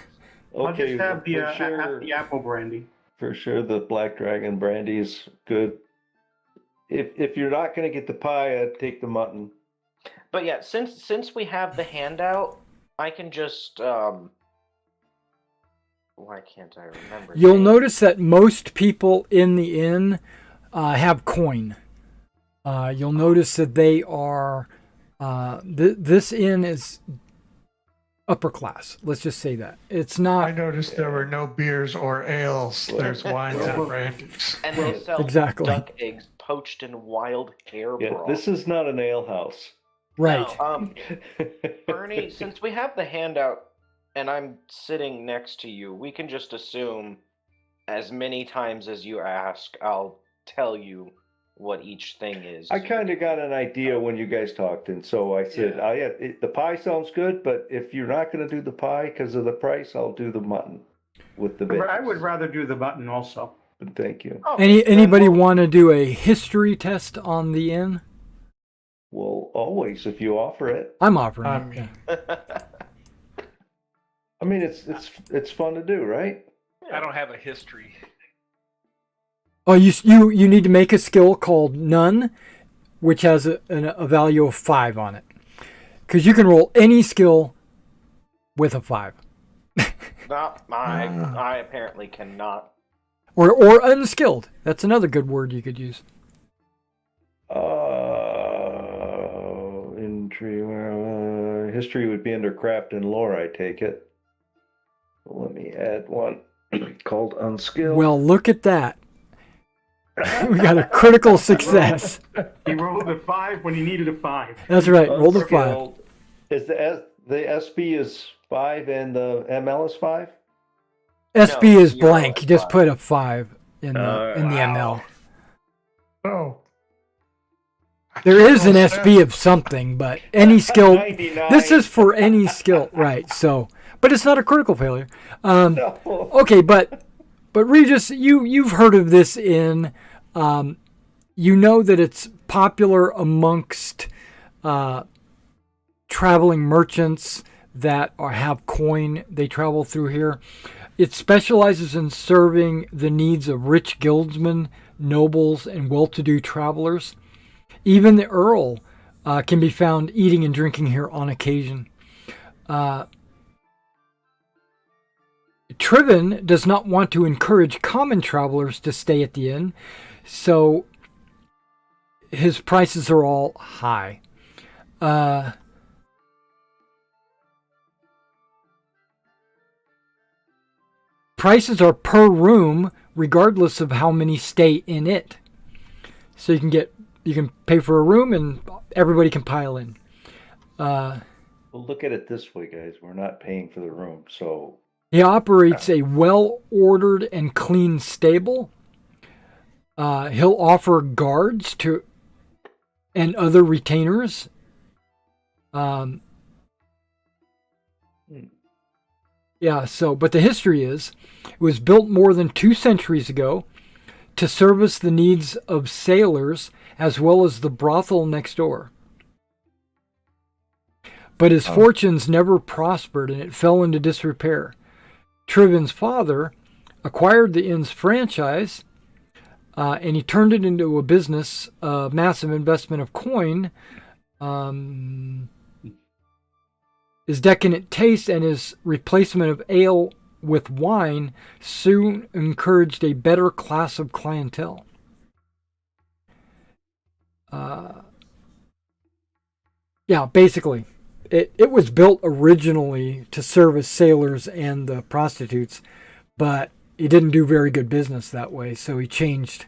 A: I'll
B: Okay.
A: just have the,
B: for sure,
A: the apple brandy.
B: for sure, the Black Dragon brandy is good. If you're not going to get the pie, I'd take the mutton.
F: But yeah, since we have the handout, I can just why can't I remember?
E: You'll notice that most people in the inn have coin. You'll notice that they are. This inn is upper class. Let's just say that it's
D: I
E: not
D: noticed there were no beers or ales. There's wines and brandies.
F: And they sell
E: exactly.
F: duck eggs poached in wild hair
B: Yeah,
F: broth.
B: this is not an ale house.
E: right.
F: No, Bernie, since we have the handout and I'm sitting next to you, we can just assume as many times as you ask, I'll tell you what each thing is.
B: I kind of got an idea when you guys talked, and so I said, the pie sounds good, but if you're not going to do the pie because of the price, I'll do the mutton with the veggies.
A: I would rather do the mutton also.
B: Thank you.
F: Oh,
E: Anybody want to do a history test on the inn?
B: Well, always if you offer it.
E: I'm offering it. Yeah.
B: I mean, it's fun to do, right?
C: I don't have a history.
E: Oh, you need to make a skill called None, which has a value of 5 on it. Because you can roll any skill with a 5.
F: No, I apparently cannot.
E: Or unskilled. That's another good word you could use.
B: History would be under craft and lore, I take it. Let me add one called unskilled.
E: Well, look at that. We got a critical success.
A: He rolled a 5 when he needed a 5.
E: That's right. Roll the 5.
B: Unskilled. Is the SB is 5 and the ML is 5?
E: SB
F: No,
E: is
F: zero
E: blank.
F: is
E: You just
F: 5.
E: put a 5 in the
B: Wow.
E: ML.
D: Oh.
E: There is an
D: Oh,
E: SB of something, but any skill.
B: 99.
E: This is for any skill, right? So, but it's not a critical failure.
B: No.
E: Okay, but Regis, you've heard of this in. You know that it's popular amongst traveling merchants that have coin. They travel through here. It specializes in serving the needs of rich guildsmen, nobles, and well-to-do travelers. Even the Earl can be found eating and drinking here on occasion. Triven does not want to encourage common travelers to stay at the inn, so his prices are all high. Prices are per room, regardless of how many stay in it. So you can pay for a room, and everybody can pile in.
B: Well, look at it this way, guys. We're not paying for the room, so
E: He operates a well-ordered and clean stable. He'll offer guards and other retainers. But the history is, it was built more than 2 centuries ago to service the needs of sailors as well as the brothel next door. But his fortunes never prospered, and it fell into disrepair. Triven's father acquired the inn's franchise, and he turned it into a business, a massive investment of coin. His decadent taste and his replacement of ale with wine soon encouraged a better class of clientele. Basically, it was built originally to service sailors and the prostitutes, but he didn't do very good business that way, so he changed.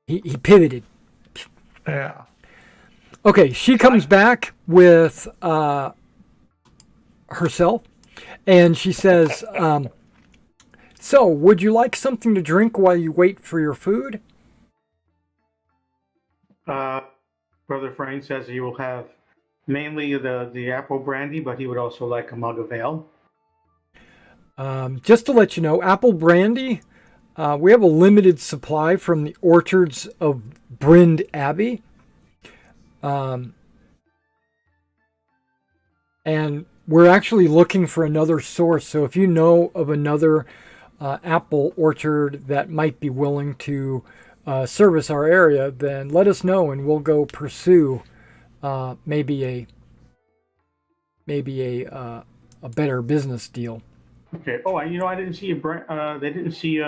E: He pivoted.
D: Yeah.
E: Okay, she comes back with herself, and she says, so, would you like something to drink while you wait for your food?
A: Brother Frank says he will have mainly the apple brandy, but he would also like a mug of ale.
E: Just to let you know, apple brandy, we have a limited supply from the orchards of Brind Abbey. And we're actually looking for another source. So if you know of another apple orchard that might be willing to service our area, then let us know, and we'll go pursue maybe a better business deal.
A: Okay. Oh, I didn't see they didn't see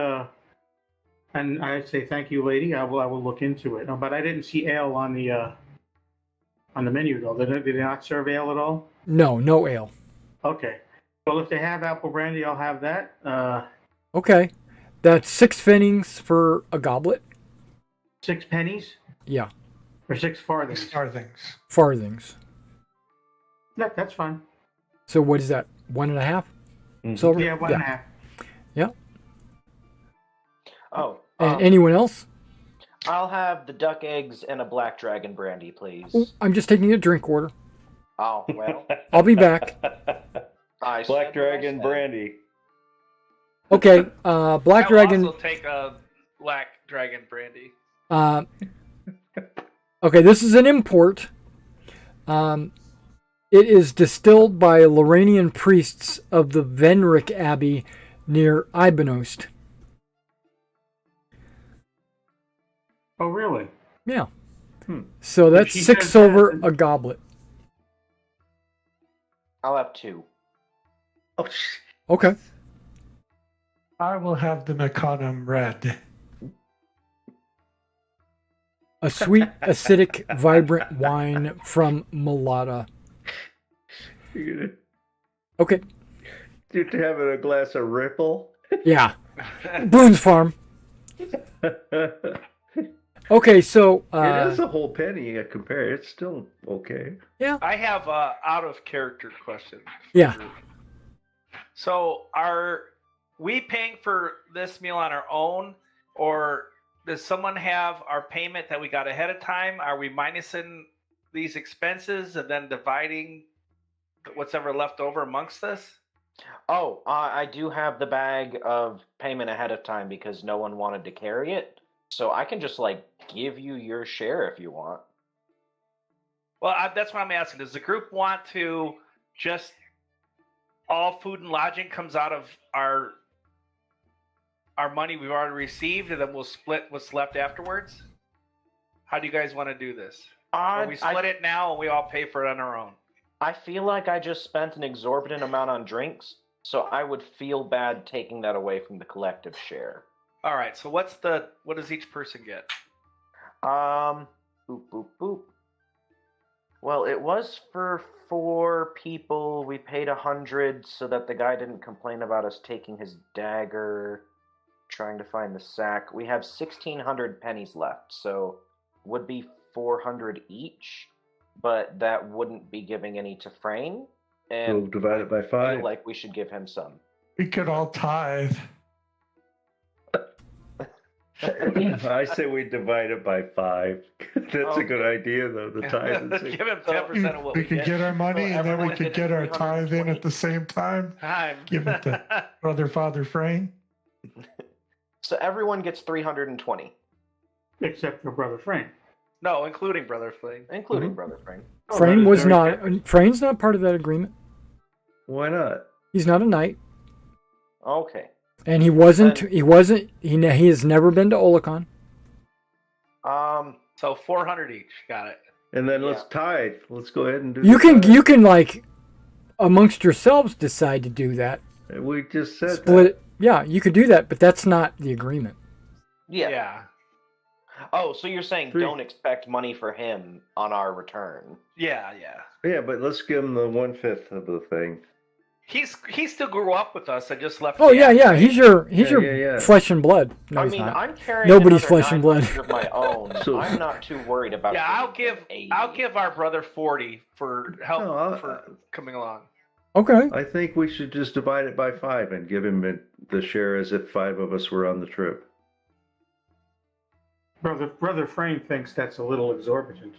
A: and I'd say thank you, lady. I will look into it. No, but I didn't see ale on the menu though. Did they not serve ale at all?
E: No ale.
A: Okay. Well, if they have apple brandy, I'll have that.
E: Okay. That's 6 pfennigs for a goblet.
A: 6 pennies?
E: Yeah.
A: Or 6 farthings?
D: 6 farthings.
E: Farthings.
A: That's fine.
E: So what is that? 1.5 silver?
A: Yeah, 1.5.
E: Yeah.
F: Oh.
E: And anyone else?
F: I'll have the duck eggs and a black dragon brandy, please.
E: Ooh, I'm just taking a drink order.
F: Oh, well.
E: I'll be back.
B: Black Dragon brandy.
E: Okay, Black Dragon.
C: I'll also take a black dragon brandy.
E: Okay, this is an import. It is distilled by Loranian priests of the Venric Abbey near Ibanost.
A: Oh, really?
E: Yeah. So that's 6 silver a goblet.
F: I'll have 2.
B: Oh,
E: Okay.
D: I will have the Macadam red.
E: A sweet, acidic, vibrant wine from Malata. Okay.
B: You're having a glass of Ripple?
E: Yeah. Boone's Farm. Okay, so
B: it is a whole penny compared. It's still okay.
E: Yeah.
C: I have a out of character question.
E: Yeah.
C: So are we paying for this meal on our own, or does someone have our payment that we got ahead of time? Are we minusing these expenses and then dividing what's ever left over amongst us?
F: Oh, I do have the bag of payment ahead of time because no one wanted to carry it. So I can just, like, give you your share if you want.
C: Well, that's what I'm asking. Does the group want to just all food and lodging comes out of our money we've already received, and then we'll split what's left afterwards? How do you guys want to do this? Or we split it now and we all pay for it on our own?
F: I feel like I just spent an exorbitant amount on drinks, so I would feel bad taking that away from the collective share.
C: All right. So what does each person get?
F: Boop, boop, boop. Well, it was for 4 people. We paid 100 so that the guy didn't complain about us taking his dagger, trying to find the sack. We have 1,600 pennies left, so would be 400 each, but that wouldn't be giving any to Frayne. And
B: We'll divide it by
F: I
B: 5.
F: feel like we should give him some.
D: We could all tithe.
B: I say we divide it by 5. That's a good idea, though. The tithe.
C: Give him 10% of what
D: We
C: we
D: could
C: get.
D: get our money,
F: So
D: and then we
F: everyone
D: could
F: gets
D: get our tithe in
F: 320.
D: at the same time.
C: Time.
D: Give it to Brother Father Frayne.
F: So everyone gets 320,
A: Except for Brother Frank.
C: No, including Brother Flame.
F: including
B: Mhm.
F: Brother Frayne.
E: Frayne
A: that
E: was
A: is very
E: not. Frayne's not part of that agreement.
B: Why not?
E: He's not a knight,
F: Okay.
E: and he wasn't. He wasn't. He has never been to Olicon.
C: So 400 each. Got it.
B: And then
F: Yeah.
B: let's tithe. Let's go ahead and do
E: You
B: the
E: can.
B: tithe.
E: You can like amongst yourselves decide to do that.
B: We just said
E: Split
B: that.
E: it. Yeah, you could do that, but that's not the agreement.
F: Yeah. Oh, so you're saying
B: 3.
F: don't expect money for him on our return?
C: Yeah.
B: Yeah, but let's give him the 1/5 of the thing.
C: He still grew up with us. I just left.
E: Oh
C: the
E: yeah,
C: act.
E: yeah. He's your
B: Yeah.
E: flesh and blood. No,
F: I
E: he's
F: mean,
E: not.
F: I'm carrying
E: Nobody's
F: another
E: flesh and blood.
F: 900 of my own.
B: So-
F: I'm not too worried about.
C: Yeah,
F: giving him 80.
C: I'll give our brother 40 for help
B: No,
C: for coming along.
E: Okay.
B: I think we should just divide it by 5 and give him the share as if 5 of us were on the trip.
A: Brother Frank thinks that's a little exorbitant.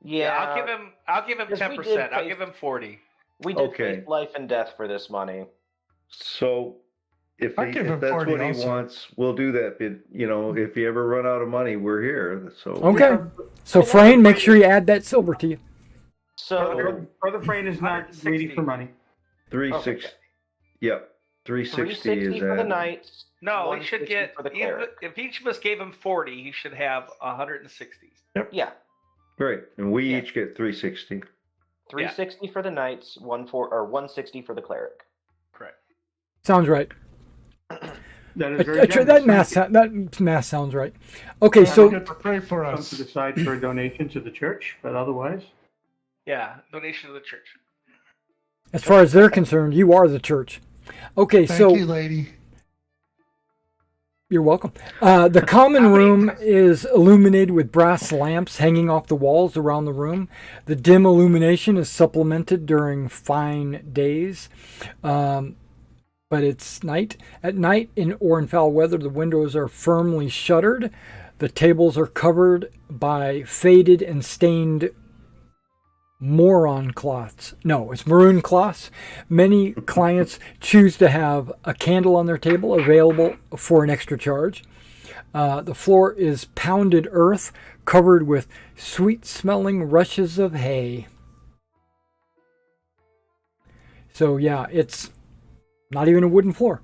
F: Yeah,
C: I'll give him
F: Because we
C: 10%.
F: did
C: I'll
F: pay-
C: give him 40.
F: we did
B: Okay.
F: face life and death for this money.
B: So if
D: I'll give him
B: that's
D: 40
B: what he
D: also.
B: wants, we'll do that. If you ever run out of money, we're here. So
E: Okay. So Frayne, make sure you add that silver to you.
F: So
A: Brother Frank is not
C: 160.
A: greedy for money.
B: 360.
F: Okay.
B: Yep. 360
F: 360
B: is
F: for the
B: added.
F: knights.
C: No, he should
F: 160
C: get.
F: for the cleric.
C: If each of us gave him 40, he should have 160.
F: Yeah,
B: Right. And we
F: Yeah.
B: each get 360.
F: 360 for the knights, 160 for the cleric.
C: Correct.
E: Sounds right.
A: That is very
E: That
A: generous.
E: that math sounds right. Okay,
D: So
E: so
D: get to pray for
A: Come
D: us.
A: to decide for a donation to the church, but otherwise,
C: Yeah, donation to the church.
E: as far as they're concerned, you are the church. Okay,
D: Thank
E: so
D: you, lady.
E: you're welcome. The common room is illuminated with brass lamps hanging off the walls around the room. The dim illumination is supplemented during fine days, but it's night. At night, in foul weather, the windows are firmly shuttered. The tables are covered by faded and stained moron cloths. No, it's maroon cloths. Many clients choose to have a candle on their table available for an extra charge. The floor is pounded earth covered with sweet-smelling rushes of hay. So yeah, it's not even a wooden floor.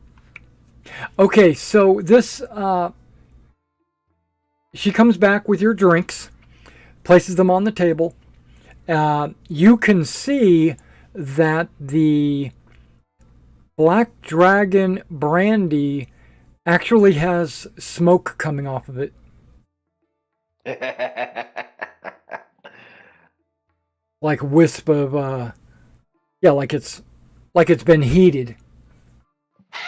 E: Okay, so this she comes back with your drinks, places them on the table. You can see that the Black Dragon brandy actually has smoke coming off of it. Like a wisp of like it's been heated.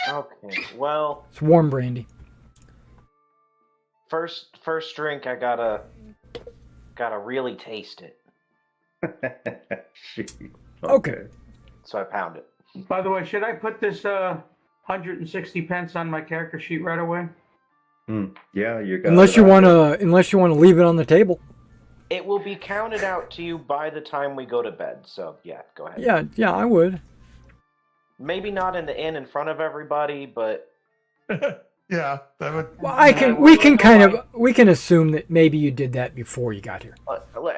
F: Okay, well,
E: It's warm brandy.
F: first drink, I gotta really taste it.
E: Okay.
F: So I pound it.
A: by the way, should I put this 160 pence on my character sheet right away?
B: Yeah, you got
E: unless
B: it
E: you
B: out
E: want
B: there.
E: to leave it on the table.
F: It will be counted out to you by the time we go to bed. So yeah, go ahead.
E: Yeah, I would.
F: Maybe not in the inn in front of everybody, but
D: Yeah, that would.
E: Well, we can assume that maybe you did that before you got here.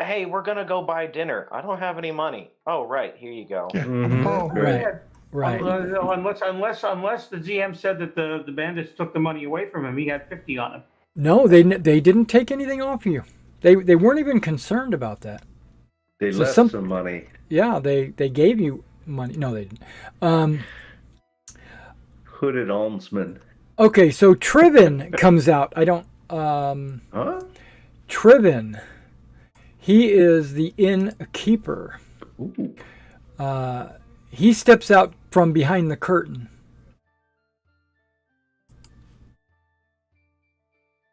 F: hey, we're gonna go buy dinner. I don't have any money. Oh, right, here you go.
D: Yeah.
B: Mhm.
D: Oh,
E: Right.
A: Unless the GM said that the bandits took the money away from him, he had 50 on him.
E: No, they didn't take anything off you. They weren't even concerned about that.
B: They
E: So
B: left
E: some-
B: some money.
E: Yeah, they gave you money. No, they didn't.
B: Hooded almsman.
E: Okay, so Trivin comes out. I don't.
B: Huh?
E: Trivin, he is the innkeeper.
B: Ooh.
E: He steps out from behind the curtain.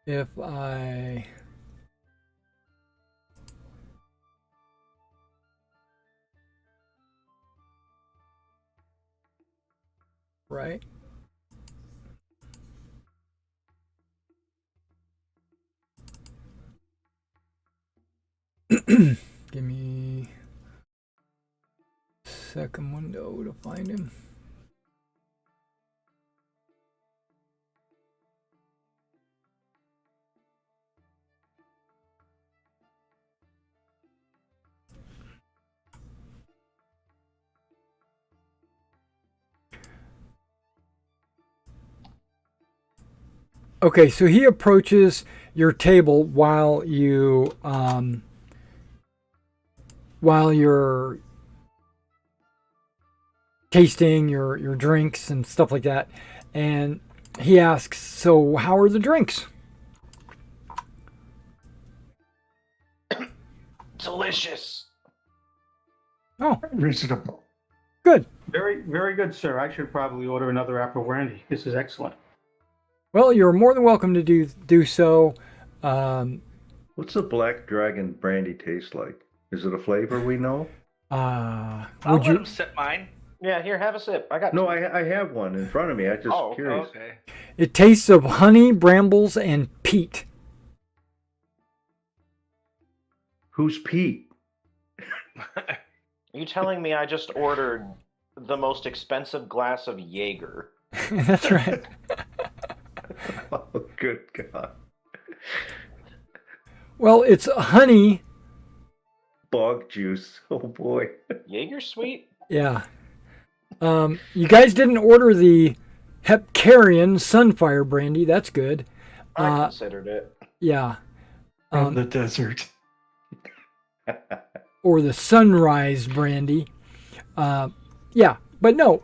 E: If I... Right? Give me a second window to find him. Okay, so he approaches your table while you're tasting your drinks and stuff like that, and he asks, "So, how are the drinks?"
F: Delicious.
E: Oh,
D: reasonable.
E: good.
A: Very, very good, sir. I should probably order another apple brandy. This is excellent.
E: Well, you're more than welcome to do so.
B: What's the black dragon brandy taste like? Is it a flavor we know?
C: I'll
E: Would
C: let
E: you?
C: him sip mine.
F: Yeah, here, have a sip. I got
B: No,
F: two.
B: I have one in front of me. I just
F: Oh,
B: curious.
C: Okay.
E: It tastes of honey, brambles, and peat.
B: Who's Pete?
F: Are you telling me I just ordered the most expensive glass of Jaeger?
E: That's right.
B: Oh, good God.
E: Well, it's honey.
B: Bog juice. Oh boy.
F: Jaeger sweet?
E: Yeah. You guys didn't order the Hepcarian Sunfire brandy. That's good.
F: I considered it.
E: Yeah.
D: From the desert.
E: Or the Sunrise brandy. Yeah, but no,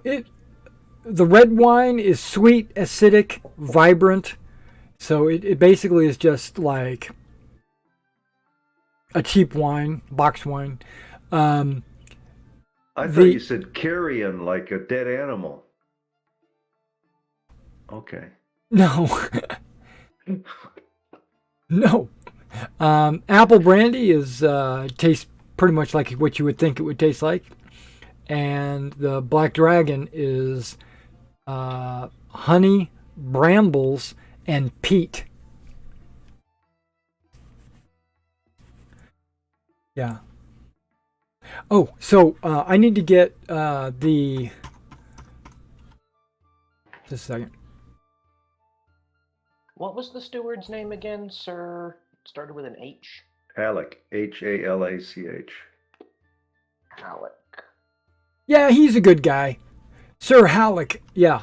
E: the red wine is sweet, acidic, vibrant. So it basically is just like a cheap wine, box wine.
B: I thought you said carrion, like a dead animal. Okay.
E: No. No. Apple brandy tastes pretty much like what you would think it would taste like. And the Black Dragon is honey, brambles, and peat. Yeah. Oh, so I need to get the... Just a second.
F: What was the steward's name again, sir? It started with an H.
B: Halleck. Halach.
F: Halleck.
E: Yeah, he's a good guy. Sir Halleck, yeah.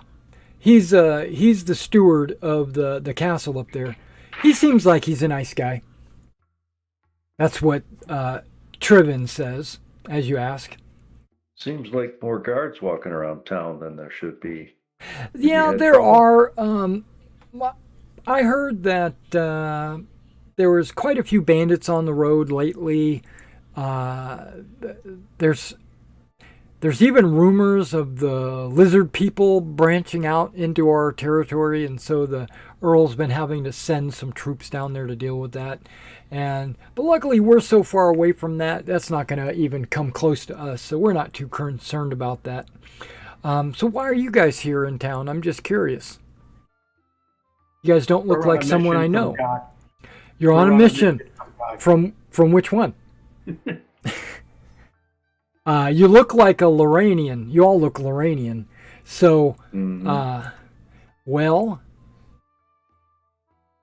E: He's the steward of the castle up there. He seems like he's a nice guy. That's what Trivin says, as you ask.
B: Seems like more guards walking around town than there should be.
E: Yeah,
B: had
E: there
B: trouble?
E: are. I heard that there was quite a few bandits on the road lately. There's even rumors of the lizard people branching out into our territory, and so the Earl's been having to send some troops down there to deal with that. But luckily, we're so far away from that, that's not going to even come close to us, so we're not too concerned about that. So why are you guys here in town? I'm just curious. You guys don't look
A: We're on
E: like
A: a
E: someone I
A: mission from
E: know.
A: God.
E: You're on
A: We're
E: a mission
A: from God.
E: from which one? You look like a Loranian. You all look Loranian. So, well,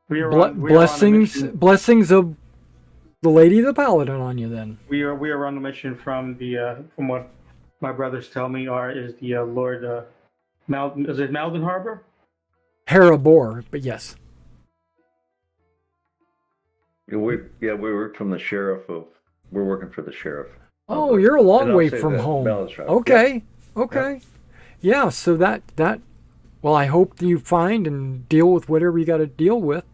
A: We are on a
E: blessings
A: mission.
E: blessings of the Lady of the Paladin on you then.
A: We are on a mission from from what my brothers tell me is the Lord is it Malden Harbor?
E: Harabor, but yes.
B: We work from the sheriff of. We're working for the sheriff.
E: Oh, you're a long
B: And I'll
E: way
B: say
E: from
B: the
E: home.
B: Mallet's right.
E: Okay. Yeah, so that well, I hope you find and deal with whatever you got to deal with.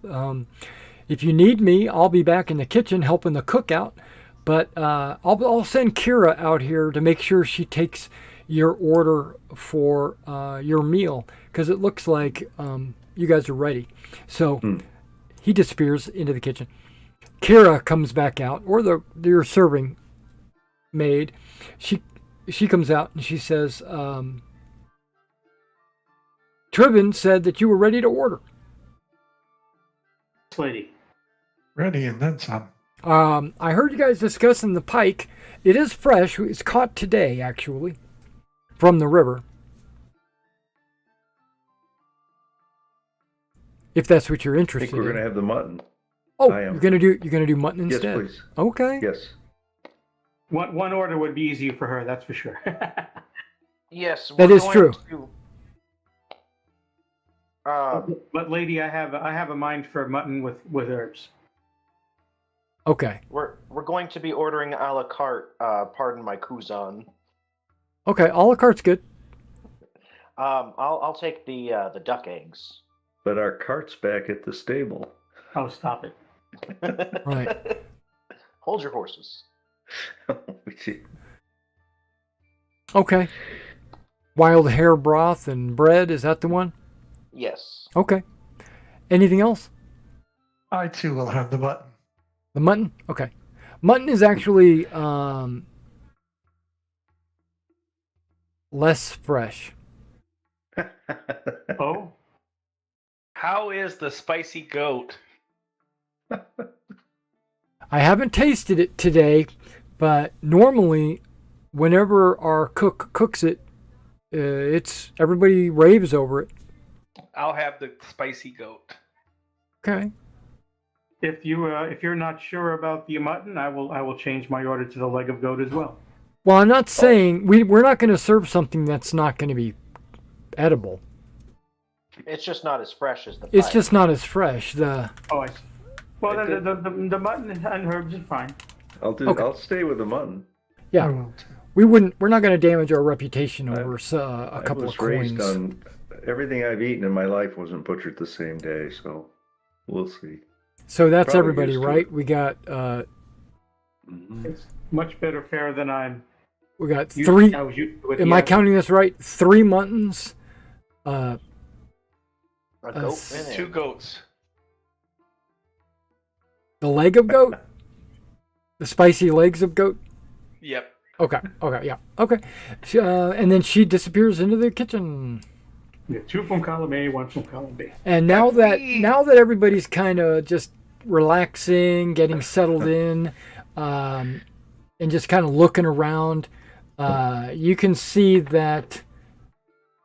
E: If you need me, I'll be back in the kitchen helping the cook out. But I'll send Kira out here to make sure she takes your order for your meal, because it looks like you guys are ready. So he disappears into the kitchen. Kira comes back out, or your serving maid. She comes out and she says, Tribin said that you were ready to order.
A: Lady.
D: Ready and then some.
E: I heard you guys discussing the pike. It is fresh. It's caught today, actually, from the river. If that's what you're
B: I
E: interested
B: think we're
E: in.
B: going to have the mutton.
E: Oh,
B: I am.
E: you're gonna do mutton
B: Yes,
E: instead.
B: please.
E: Okay.
B: Yes.
A: One order would be easy for her, that's for sure.
F: Yes,
E: That
F: we're
E: is
F: going
E: true.
F: To,
A: But lady, I have a mind for mutton with herbs.
E: Okay.
F: we're going to be ordering a la carte. Pardon my Kuzan.
E: Okay. A la carte's good.
F: I'll take the duck eggs.
B: But our cart's back at the stable.
A: Oh, stop it.
E: Right.
F: Hold your horses.
E: Okay. Wild hair broth and bread. Is that the one?
F: Yes.
E: Okay. Anything else?
D: I too will have the button.
E: The mutton? Okay. Mutton is actually less fresh.
A: Oh,
C: How is the spicy goat?
E: I haven't tasted it today, but normally, whenever our cook cooks it, it's everybody raves over it.
C: I'll have the spicy goat.
E: Okay.
A: if you're not sure about the mutton, I will change my order to the leg of goat as well.
E: Well, I'm not saying we're not going to serve something that's not going to be edible.
F: It's just not as fresh as the
E: It's
F: pie.
E: just not as fresh.
A: Oh, I see. Well, then the mutton and herbs is fine.
B: I'll stay with the mutton.
E: Yeah.
D: I will too.
E: We're not going to damage our reputation over a couple
B: I
E: of
B: was raised
E: coins.
B: on everything I've eaten in my life wasn't butchered the same day, so we'll see.
E: So that's
B: Probably
E: everybody,
B: used to
E: right?
B: it.
E: We got
A: It's much better fare than I'm.
E: three.
A: I was used to it,
E: Am
A: yeah.
E: I counting this right? 3 muttons,
F: A goat and
C: 2
F: egg.
C: goats.
E: the leg of goat, the spicy legs of goat.
C: Yep.
E: Okay. Yeah. Okay. And then she disappears into the kitchen.
A: Yeah, 2 from column A, 1 from column B.
E: And now that everybody's kind of just relaxing, getting settled in, and just kind of looking around, you can see that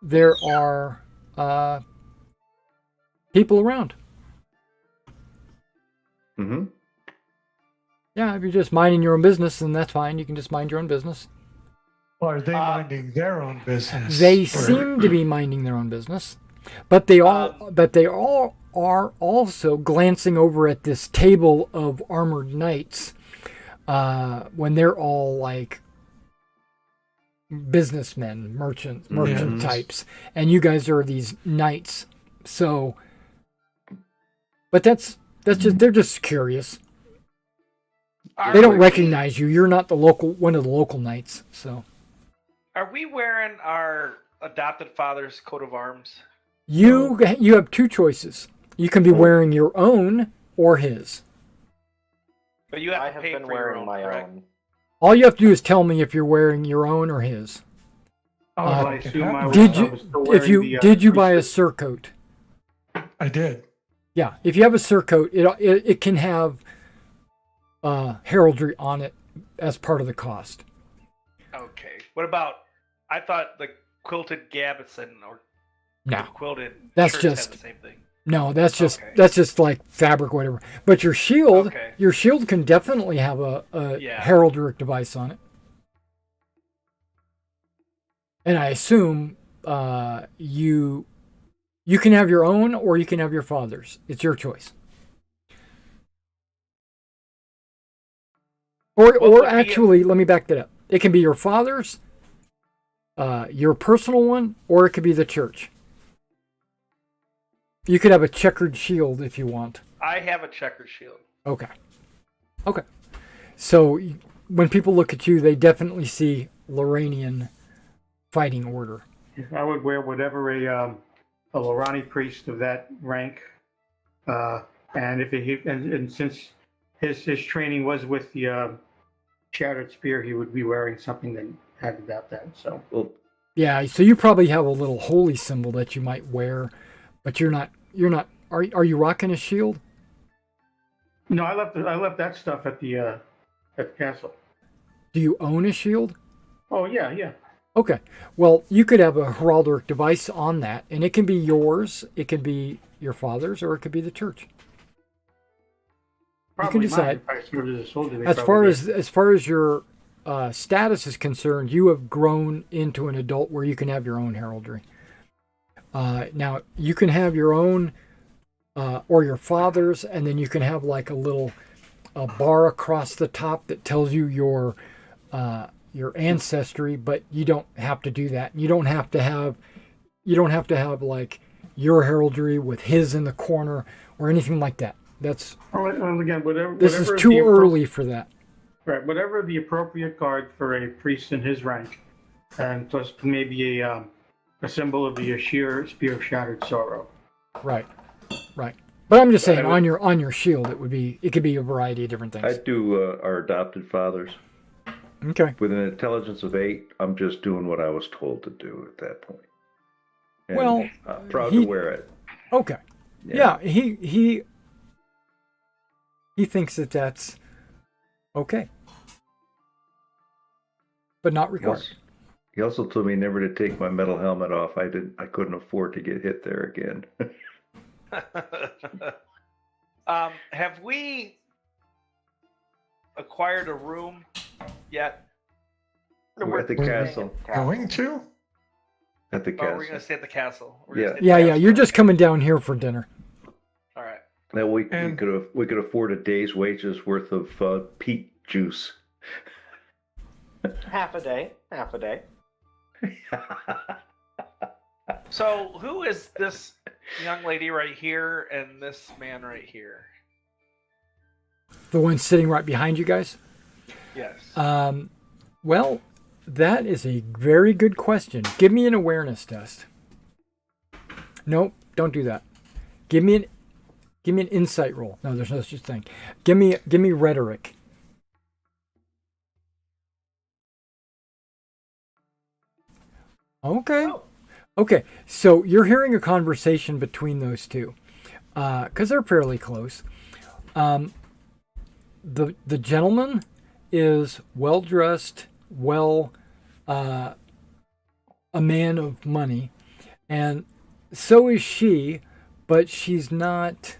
E: there are people around.
B: Mm-hmm.
E: Yeah, if you're just minding your own business, then that's fine. You can just mind your own business.
D: Or are they minding their own business?
E: They
D: Or-
E: seem to be minding their own business, but they all are also glancing over at this table of armored knights when they're all like businessmen, merchant
D: Yes.
E: types, and you guys are these knights. So, but that's just they're just curious. They don't recognize you. You're not one of the local knights. So
C: Are we wearing our adopted father's coat of arms?
E: you have 2 choices. You can be wearing your own or his.
C: But you have
F: I
C: to
F: have
C: pay
F: been
C: for your
F: wearing
C: own,
F: my
C: correct?
F: own.
E: All you have to do is tell me if you're wearing your own or his.
D: Oh,
A: Well, I
D: okay.
A: assume I was,
E: Did
A: I
E: you
A: was still
E: if you
A: wearing the,
E: did you buy a
A: priesthood.
E: surcoat?
D: I did.
E: Yeah, if you have a surcoat, it can have heraldry on it as part of the cost.
C: Okay. What about? I thought the quilted gabardine or
E: No,
C: quilted
E: that's
C: shirts
E: just
C: had the same thing.
E: no. That's
C: Okay.
E: just like fabric, whatever. But your shield,
C: Okay.
E: your shield can definitely have a
C: Yeah.
E: heraldric device on it. And I assume you can have your own or you can have your father's. It's your choice. Or actually, let me back that up. It can be your father's, your personal one, or it could be the church. You could have a checkered shield if you want.
C: I have a checkered shield.
E: Okay. So when people look at you, they definitely see Loranian fighting order.
A: I would wear whatever a Lorani priest of that rank, and if and since his training was with the shattered spear, he would be wearing something that had about that. So
B: Well,
E: Yeah, so you probably have a little holy symbol that you might wear, but you're not. Are you rocking a shield?
A: no, I left that stuff at the castle.
E: Do you own a shield?
A: Oh yeah.
E: Okay. Well, you could have a heraldic device on that, and it can be yours, it can be your father's, or it could be the church.
A: Probably
E: you can decide.
A: Mine, if I served as a soldier, they
E: As
A: probably
E: far as your status is concerned, you have grown into an adult where you can have your own heraldry. Now you can have your own or your father's, and then you can have like a little bar across the top that tells you your ancestry, but you don't have to do that. You don't have to have like your heraldry with his in the corner or anything like that. That's
A: Well, again, whatever.
E: this is
A: whatever
E: too
A: the
E: early for that.
A: Right, whatever the appropriate card for a priest in his rank, and plus maybe a symbol of the spear of shattered sorrow.
E: Right. But I'm just saying,
B: I would-
E: on your shield, it could be a variety of different things.
B: I do our adopted fathers.
E: Okay.
B: With an intelligence of 8, I'm just doing what I was told to do at that point. And
E: Well,
B: I'm proud
E: he-
B: to wear it.
E: Okay. Yeah. He thinks that that's okay, but not required.
B: He also told me never to take my metal helmet off. I couldn't afford to get hit there again.
C: Have we acquired a room yet?
B: We're at the castle.
D: Going to?
B: At the
C: Oh,
B: castle.
C: we're gonna stay at the castle. We're
B: Yeah.
C: gonna stay at the
E: Yeah.
C: castle?
E: You're just coming down here for dinner.
C: All right.
B: Now we
D: And-
B: could afford a day's wages worth of peat juice.
F: Half a day.
C: So who is this young lady right here and this man right here?
E: The one sitting right behind you guys.
C: Yes.
E: Well, that is a very good question. Give me an awareness test. Nope, don't do that. Give me an insight roll. No, there's no such thing. Give me rhetoric. Okay.
F: Oh.
E: Okay. So you're hearing a conversation between those two, because they're fairly close. The gentleman is well dressed, a man of money, and so is she, but she's not.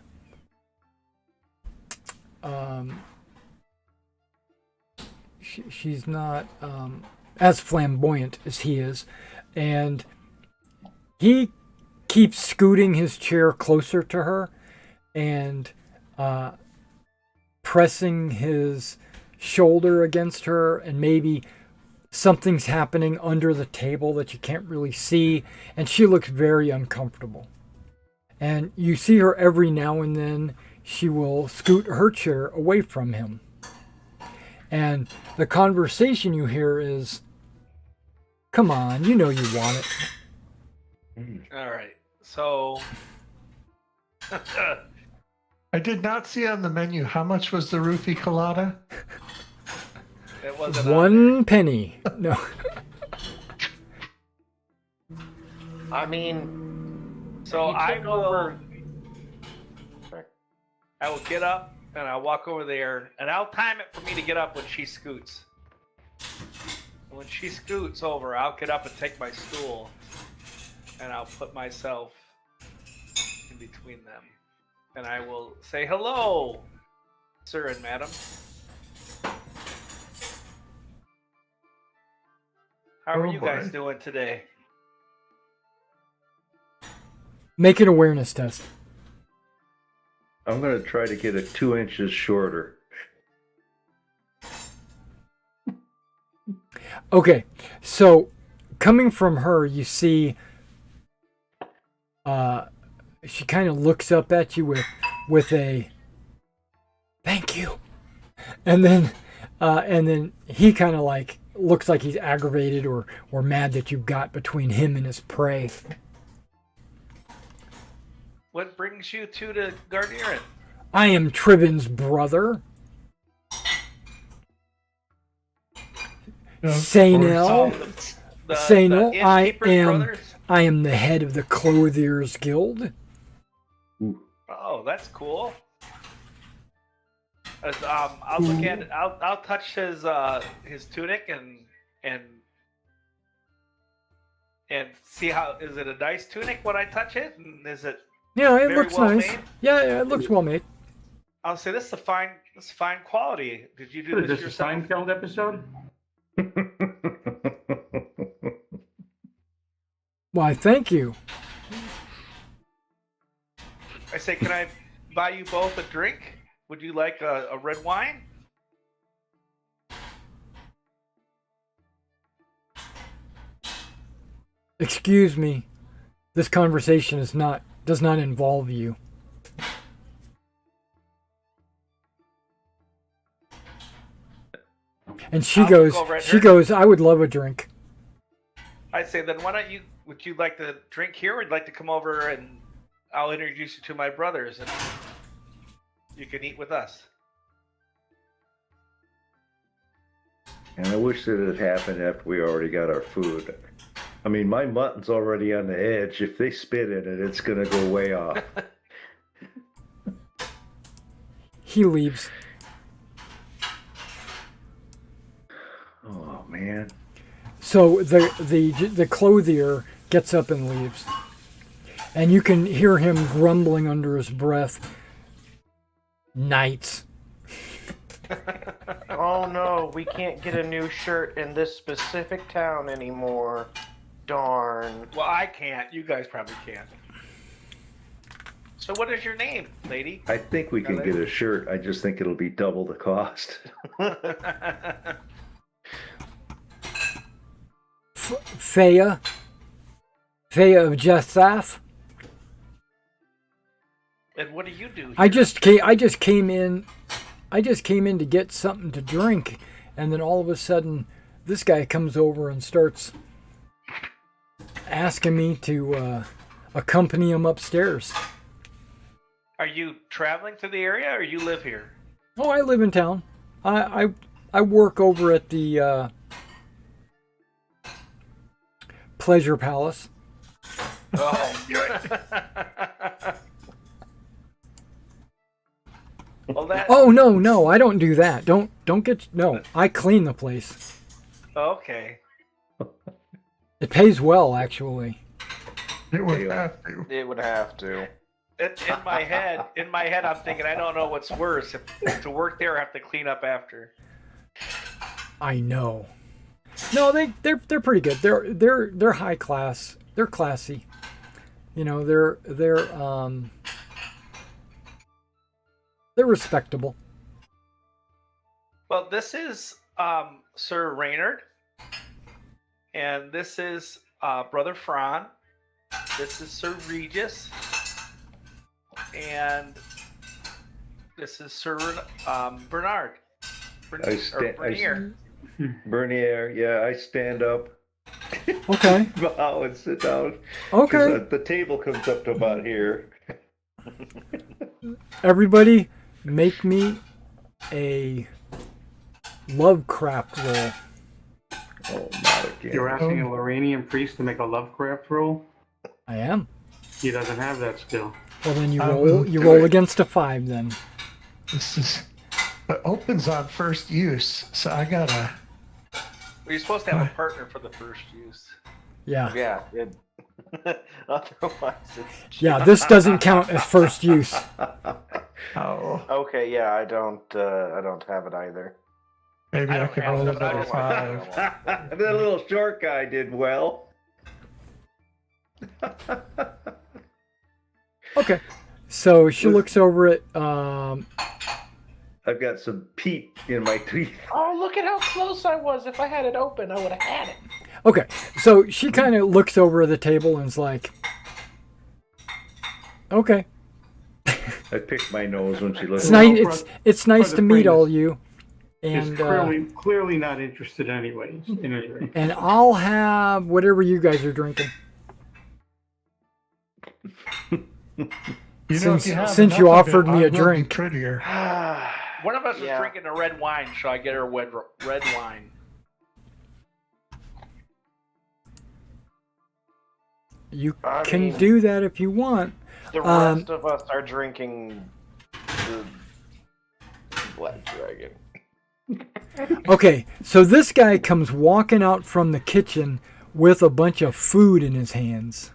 E: She's not as flamboyant as he is, and he keeps scooting his chair closer to her, and pressing his shoulder against her, and maybe something's happening under the table that you can't really see, and she looks very uncomfortable. And you see her every now and then, she will scoot her chair away from him. And the conversation you hear is, come on, you know you want it.
C: All right. So
D: I did not see on the menu how much was the roofie colada.
C: it wasn't on
E: One penny. No.
F: I mean,
C: there. So
F: He
C: I
F: took
C: will.
F: over-
C: I will get up and I'll walk over there, and I'll time it for me to get up when she scoots. When she scoots over, I'll get up and take my stool, and I'll put myself in between them. And I will say, hello, sir and madam. How are you guys doing today?
E: Make an awareness test.
B: I'm going to try to get it 2 inches shorter.
E: Okay, so coming from her, you see she kind of looks up at you with a thank you, and then he kind of like looks like he's aggravated or mad that you got between him and his prey.
C: What brings you to the Garderin?
E: I am Tribben's brother. Say no. Say no. I am the head of the Clothiers Guild.
C: Oh, that's cool. I'll look at it. I'll touch his tunic and see how is it a nice tunic when I touch it, and is it?
E: Yeah, it
C: very
E: looks
C: well
E: nice.
C: made?
E: Yeah, it looks well made.
C: I'll say this is fine quality. Did you do this yourself?
A: Is this a Seinfeld episode?
E: Why, thank you.
C: I say, can I buy you both a drink? Would you like a red wine?
E: Excuse me. This conversation does not involve you. And she goes, I would love a drink.
C: I'd say, then why don't would you like to drink here, or would you like to come over and I'll introduce you to my brothers and you can eat with us?
B: And I wish that it had happened after we already got our food. I mean, my mutton's already on the edge. If they spit in it, it's going to go way off.
E: He leaves.
B: Oh, man.
E: So the clothier gets up and leaves. And you can hear him grumbling under his breath. Knights.
F: Oh no, we can't get a new shirt in this specific town anymore. Darn.
C: Well, I can't. You guys probably can. So what is your name, lady?
B: I think we can get a shirt. I just think it'll be double the cost.
E: Faya of Jethaf.
C: And what do you do here?
E: I just came in to get something to drink, and then all of a sudden this guy comes over and starts asking me to accompany him upstairs.
C: Are you traveling to the area, or you live here?
E: Oh, I live in town. I work over at the Pleasure Palace.
C: Oh. Well,
E: Oh no, I don't do that. Don't get I clean the place.
C: Okay.
E: It pays well, actually.
D: It would have to.
F: It would have to.
C: In my head, I'm thinking I don't know what's worse: if to work there or have to clean up after.
E: I know. No, they're pretty good. They're high class. They're classy. You know, they're respectable.
C: Well, this is Sir Reynard, and this is Brother Fran. This is Sir Regis, and this is Sir Bernard. Bernier.
B: Bernier, yeah, I stand up.
E: Okay.
B: Bow and sit down.
E: Okay.
B: The table comes up to about here.
E: Everybody, make me a Lovecraft roll.
B: Oh, not again.
A: You're asking a Loranian priest to make a Lovecraft roll?
E: I am.
A: He doesn't have that skill.
E: Well, then you roll against a 5 then.
D: This is it opens on first use, so I gotta.
C: Well, you're supposed to have a partner for the first use.
E: Yeah.
F: Yeah. Otherwise, it's.
E: Yeah, this doesn't count as first use.
D: Oh,
F: Okay. Yeah, I don't have it either.
D: maybe I can roll another
C: it.
D: 5.
B: That little short guy did well.
E: Okay. So she looks over it.
B: I've got some peat in my teeth.
F: Oh, look at how close I was. If I had it open, I would have had it.
E: Okay. So she kind of looks over the table and is like, okay.
B: I picked my nose when she looked.
E: It's nice. It's nice
A: the
E: to meet
A: friend
E: all
A: is-
E: you.
A: Is
E: And
A: clearly not interested anyways. In any rate.
E: and I'll have whatever you guys are drinking. Since you
D: enough
E: offered
D: of it,
E: me
D: I
E: a
D: will be
E: drink.
D: prettier.
C: One of us is
F: Yeah.
C: drinking a red wine, so I get her red wine.
E: You
F: I
E: can
F: mean-
E: do that if you want.
F: The rest of us are drinking the Black Dragon.
E: Okay, so this guy comes walking out from the kitchen with a bunch of food in his hands.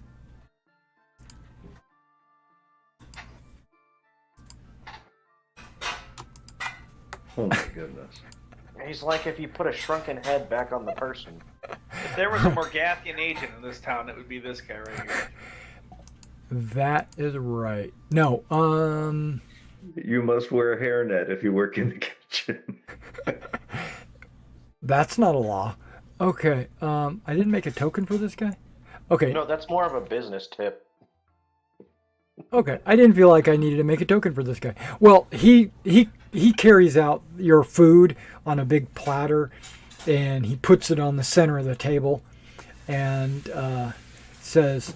B: Oh my goodness.
F: He's like if you put a shrunken head back on the person.
C: If there was a Morgathian agent in this town, it would be this guy right here.
E: That is right. No,
B: You must wear a hairnet if you work in the kitchen.
E: that's not a law. Okay, I didn't make a token for this guy. Okay,
F: No, that's more of a business tip.
E: okay. I didn't feel like I needed to make a token for this guy. Well, he carries out your food on a big platter, and he puts it on the center of the table, and says,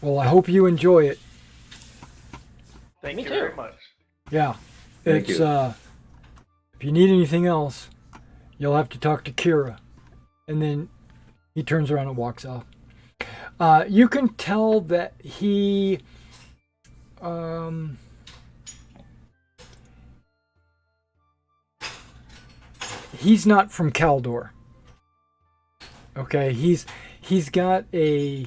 E: "Well, I hope you enjoy it."
C: Thank
F: Me
C: you
F: too.
C: very much.
E: Yeah,
B: Thank
E: it's
B: you.
E: if you need anything else, you'll have to talk to Kira. And then he turns around and walks off. You can tell that he's not from Caldor. Okay, he's got a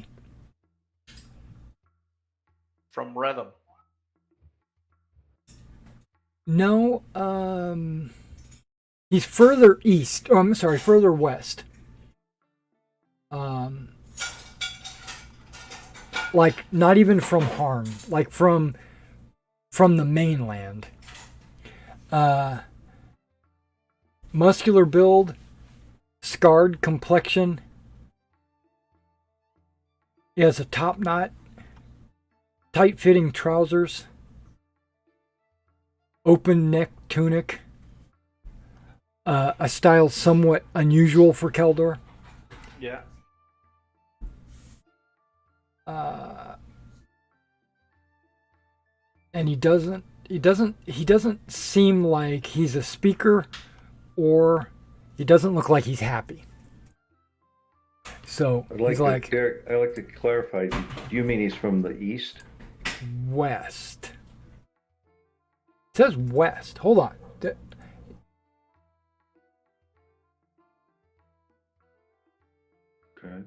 C: From Rhythm.
E: no. He's further east. Oh, I'm sorry, further west. Like not even from Harn, like from the mainland. Muscular build, scarred complexion. He has a top knot, tight-fitting trousers, open neck tunic. A style somewhat unusual for Keldor.
C: Yeah.
E: And he doesn't seem like he's a speaker, or he doesn't look like he's happy. So he's like
B: Derek, I'd like to clarify. Do you mean he's from the east?
E: west. It says west. Hold on.
B: Okay.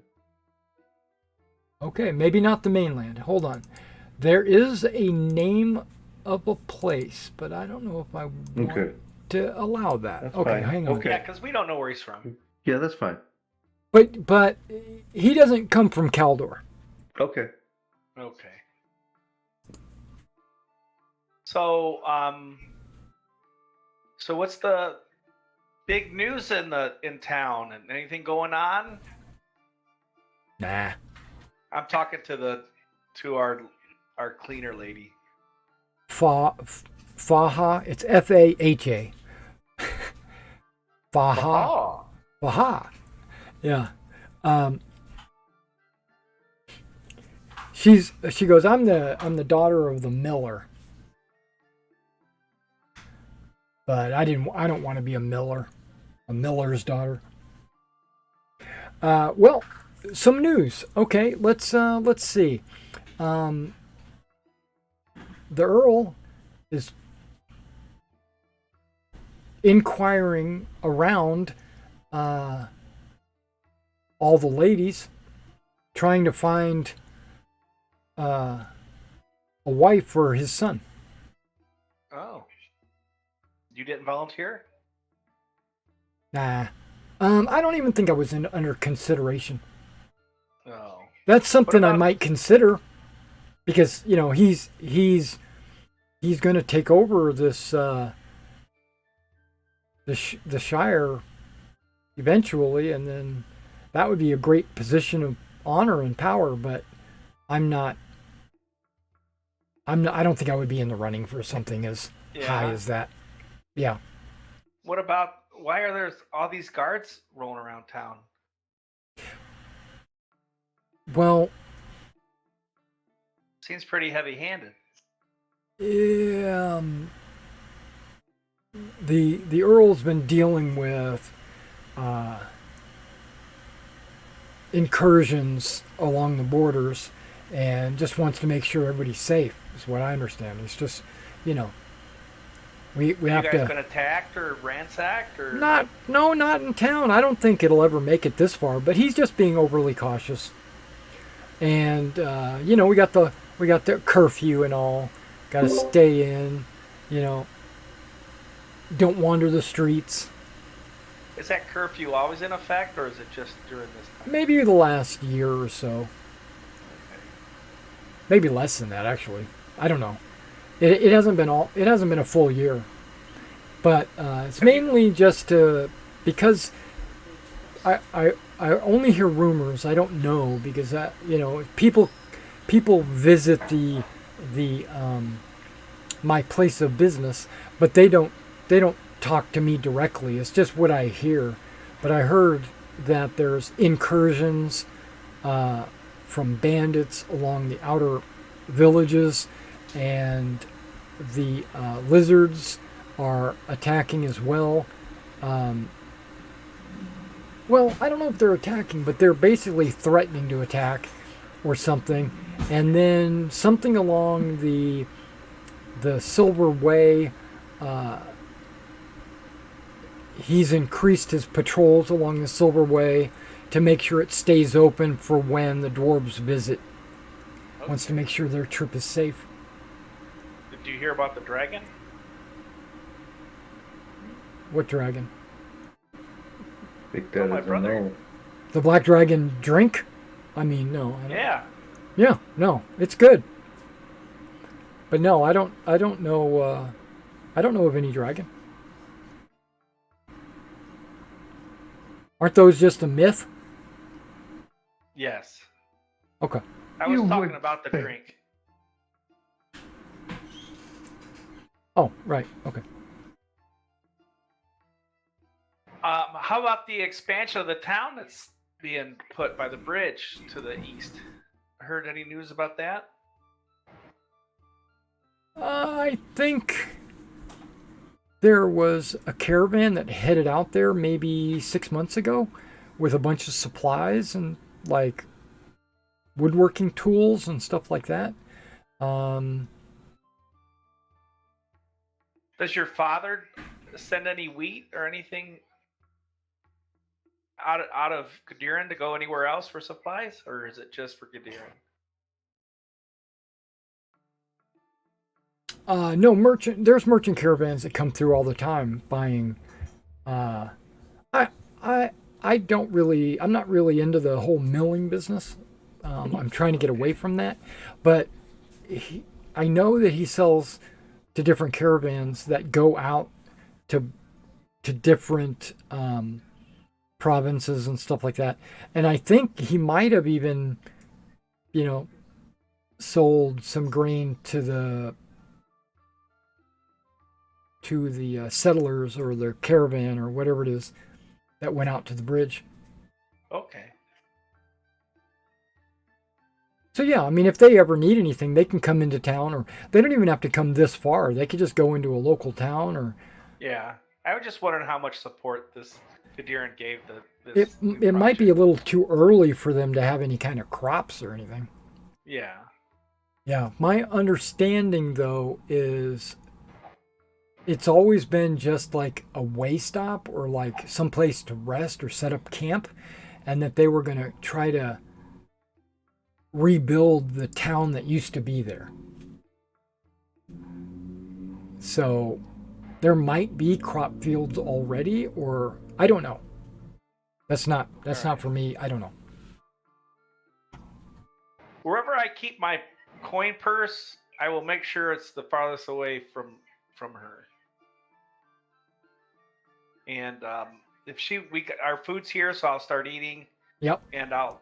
E: Okay, maybe not the mainland. Hold on. There is a name of a place, but I don't know if I want
B: Okay.
E: to allow that.
B: That's
E: Okay,
B: fine.
E: hang on.
B: Okay.
C: Yeah, because we don't know where he's from.
B: Yeah, that's fine.
E: But he doesn't come from Caldor.
B: Okay.
C: Okay. So, so what's the big news in town? And anything going on?
E: Nah.
C: I'm talking to our cleaner lady.
E: Faha. It's Faha. Faha.
F: Oh,
E: Faha. Yeah. She goes, I'm the daughter of the miller. But I don't want to be a miller. A miller's daughter. Well, some news. Okay, let's see. the Earl is inquiring around all the ladies, trying to find a wife for his son.
C: Oh. You didn't volunteer?
E: Nah. I don't even think I was under consideration.
C: Oh.
E: That's something
C: What
E: I
C: about-
E: might consider, because he's going to take over this the Shire eventually, and then that would be a great position of honor and power. But I don't think I would be in the running for something as high as that. Yeah.
C: What about, why are there all these guards rolling around town?
E: Well,
C: Seems pretty heavy-handed.
E: the Earl's been dealing with incursions along the borders, and just wants to make sure everybody's safe, is what I understand. It's just, we
C: You
E: have
C: guys
E: to.
C: been attacked or ransacked or?
E: Not in town. I don't think it'll ever make it this far, but he's just being overly cautious. And we got the curfew and all. Got to stay in. Don't wander the streets.
C: Is that curfew always in effect, or is it just during this time?
E: Maybe the last year or so. Maybe less than that, actually. I don't know. It hasn't been a full year, but it's mainly just because I only hear rumors. I don't know, because people visit the my place of business, but they don't talk to me directly. It's just what I hear. But I heard that there's incursions from bandits along the outer villages, and the lizards are attacking as well. Well, I don't know if they're attacking, but they're basically threatening to attack or something. And then something along the Silver Way, he's increased his patrols along the Silver Way to make sure it stays open for when the dwarves visit.
C: Okay.
E: Wants to make sure their trip is safe.
C: Did you hear about the dragon?
E: What dragon?
B: I think that
C: my
B: is a
C: brother.
B: no.
E: The Black Dragon drink? I mean, no. I don't,
C: Yeah.
E: Yeah, no, it's good. But no, I don't know. I don't know of any dragon. Aren't those just a myth?
C: Yes.
E: Okay.
C: I was
D: You
C: talking
D: would
C: about the
D: think.
C: drink.
E: Oh, right. Okay.
C: How about the expansion of the town that's being put by the bridge to the east? Heard any news about that?
E: I think there was a caravan that headed out there maybe 6 months ago with a bunch of supplies and like woodworking tools and stuff like that.
C: Does your father send any wheat or anything out of Gadiran to go anywhere else for supplies, or is it just for Gadiran?
E: No, there's merchant caravans that come through all the time buying. I don't really. I'm not really into the whole milling business. I'm trying to get away from that, but I know that he sells to different caravans that go out to different provinces and stuff like that. And I think he might have even, sold some grain to the settlers or the caravan or whatever it is that went out to the bridge.
C: Okay.
E: So yeah, I mean, if they ever need anything, they can come into town, or they don't even have to come this far. They could just go into a local town, or
C: Yeah. I was just wondering how much support this Gadiran gave this
E: it might be a little too early for them to have any kind of crops or anything.
C: Yeah.
E: Yeah, my understanding though is it's always been just like a way stop or like someplace to rest or set up camp, and that they were going to try to rebuild the town that used to be there. So there might be crop fields already, or I don't know. That's not for me. I don't know.
C: Wherever I keep my coin purse, I will make sure it's the farthest away from her. And if our food's here, so I'll start eating.
E: Yep.
C: And I'll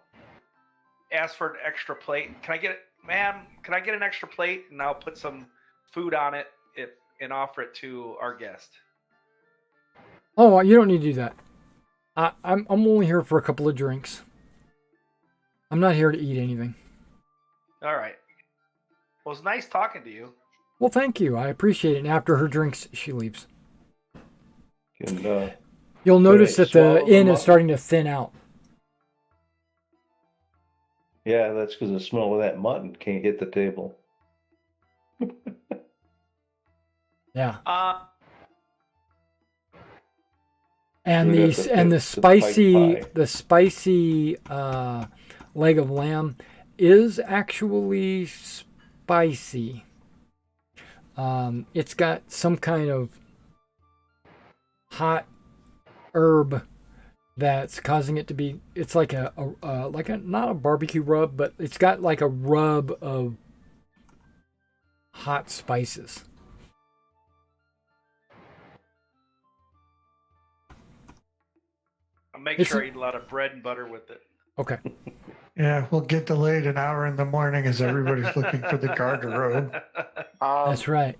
C: ask for an extra plate. Can I get it, ma'am? Can I get an extra plate? And I'll put some food on it and offer it to our guest.
E: Oh, you don't need to do that. I'm only here for a couple of drinks. I'm not here to eat anything.
C: All right. Well, it's nice talking to you.
E: Well, thank you. I appreciate it. And after her drinks, she leaves. You'll notice that the inn is starting to thin out.
B: Yeah, that's because the smell of that mutton can't hit the table.
E: Yeah.
B: We
E: And
B: got
E: the spicy leg of lamb is actually spicy. It's got some kind of hot herb that's causing it to be. It's like a not a barbecue rub, but it's got like a rub of hot spices.
C: I'll make sure I eat a lot of bread and butter with it.
E: Okay.
D: Yeah, we'll get delayed an hour in the morning as everybody's looking for the garderobe.
E: That's right.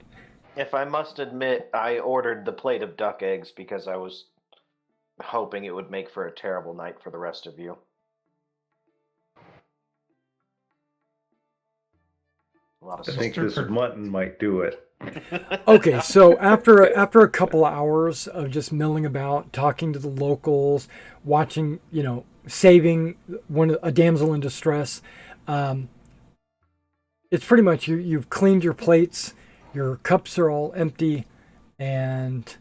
F: If I must admit, I ordered the plate of duck eggs because I was hoping it would make for a terrible night for the rest of you. A lot of
B: I think this mutton might do it.
E: Okay, so after a couple of hours of just milling about, talking to the locals, watching, saving a damsel in distress, it's pretty much you've cleaned your plates, your cups are all empty, and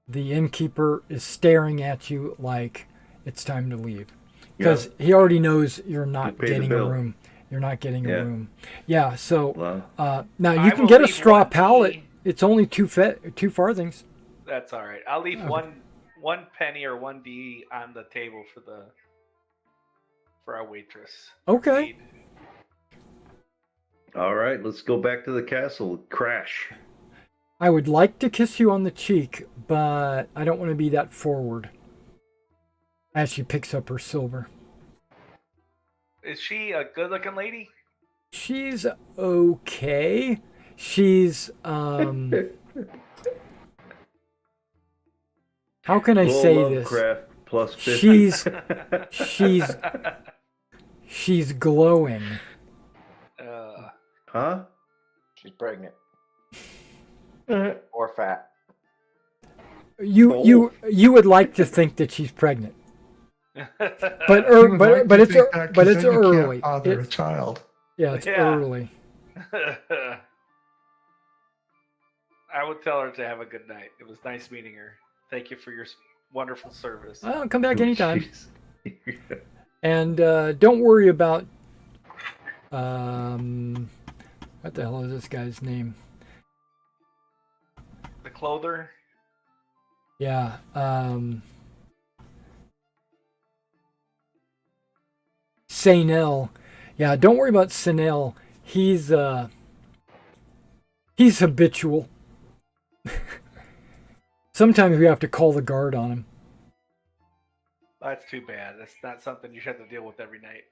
E: the innkeeper is staring at you like it's time to leave because he already knows you're not getting a room. You're not getting a room. Yeah, so now you can get a straw pallet. It's only two farthings.
C: That's all right. I'll leave one penny or 1D on the table for our waitress.
E: Okay.
B: All right, let's go back to the castle. Crash.
E: I would like to kiss you on the cheek, but I don't want to be that forward. As she picks up her silver.
C: Is she a good-looking lady?
E: She's okay. She's how can I say this?
B: Plus 50.
E: She's glowing.
B: Huh?
F: She's pregnant. Or fat.
E: You would like to think that she's pregnant. But it's early.
D: Father a child.
E: Yeah, it's early.
C: I would tell her to have a good night. It was nice meeting her. Thank you for your wonderful service.
E: Well, come back anytime. And don't worry about what the hell is this guy's name?
C: The clother?
E: Yeah. Sainel. Yeah, don't worry about Sainel. He's habitual. Sometimes we have to call the guard on him.
C: That's too bad. That's not something you should have to deal with every night.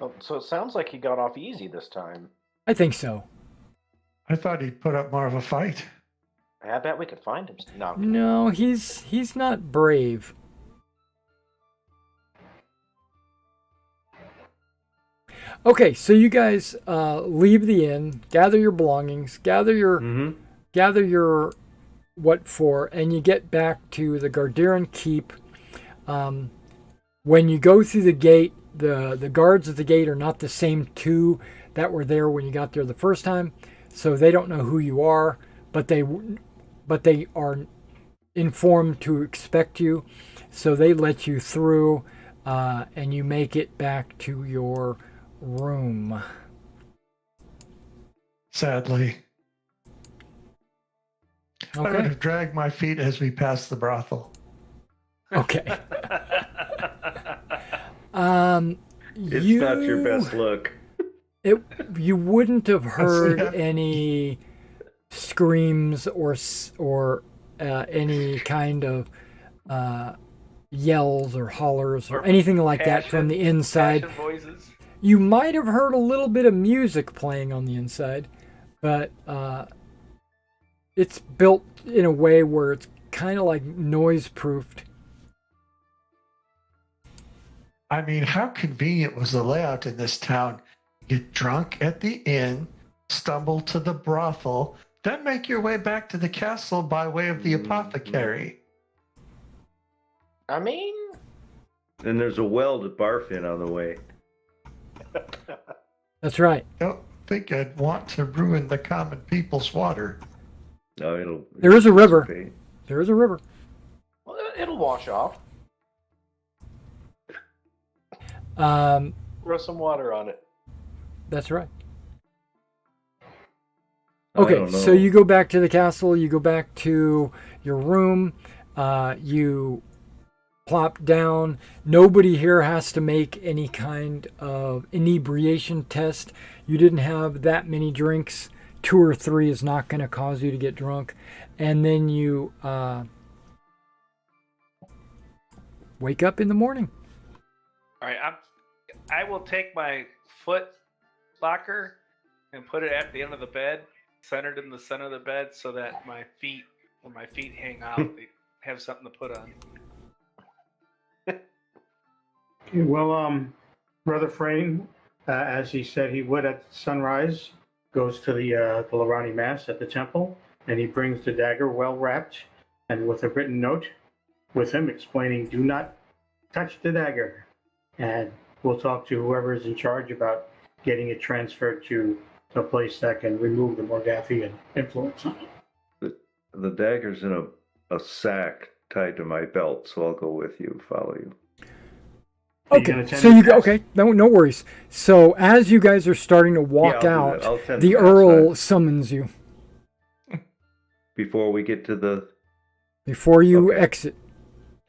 F: Oh, so it sounds like he got off easy this time.
E: I think so.
D: I thought he'd put up more of a fight.
F: I bet we could find him.
E: No, he's not brave. Okay, so you guys leave the inn, gather your belongings, gather your what for, and you get back to the Garderin Keep. When you go through the gate, the guards at the gate are not the same two that were there when you got there the first time, so they don't know who you are, but they are informed to expect you, so they let you through, and you make it back to your room.
D: Sadly. I would
E: Okay.
D: have dragged my feet as we passed the brothel.
E: Okay.
B: It's not your best look.
E: You wouldn't have heard any screams or any kind of yells or hollers or anything like that from the inside.
C: Passion voices.
E: You might have heard a little bit of music playing on the inside, but it's built in a way where it's kind of like noise-proofed.
D: I mean, how convenient was the layout in this town? Get drunk at the inn, stumble to the brothel, then make your way back to the castle by way of the apothecary.
F: I mean,
B: And there's a well to barf in on the way.
E: That's right.
D: Don't think I'd want to ruin the common people's water.
B: No,
E: There is a river.
B: dissipate.
E: There is a river.
F: well, it'll wash off. Throw some water on it.
E: That's right.
B: I
E: Okay,
B: don't know.
E: so you go back to the castle, you go back to your room, you plop down. Nobody here has to make any kind of inebriation test. You didn't have that many drinks. 2 or 3 is not going to cause you to get drunk. And then you wake up in the morning.
C: All right, I will take my foot locker and put it at the end of the bed, centered in the center of the bed, so that my feet, when my feet hang out, they have something to put on.
A: Okay, well, Brother Frame, as he said he would at sunrise, goes to the Lorani Mass at the temple, and he brings the dagger well wrapped and with a written note with him explaining, do not touch the dagger. And we'll talk to whoever is in charge about getting it transferred to a place that can remove the Morgathian influence on it.
B: The dagger's in a sack tied to my belt, so I'll go with you, follow you.
A: Are you
E: Okay,
A: gonna attend
E: so
A: the
E: you go.
A: mass?
E: Okay, no worries. So as you guys are starting to walk
B: Yeah, I'll do
E: out,
B: that. I'll attend
E: the
B: mass
E: Earl summons you
B: before we get to the.
E: before you
B: Okay.
E: exit.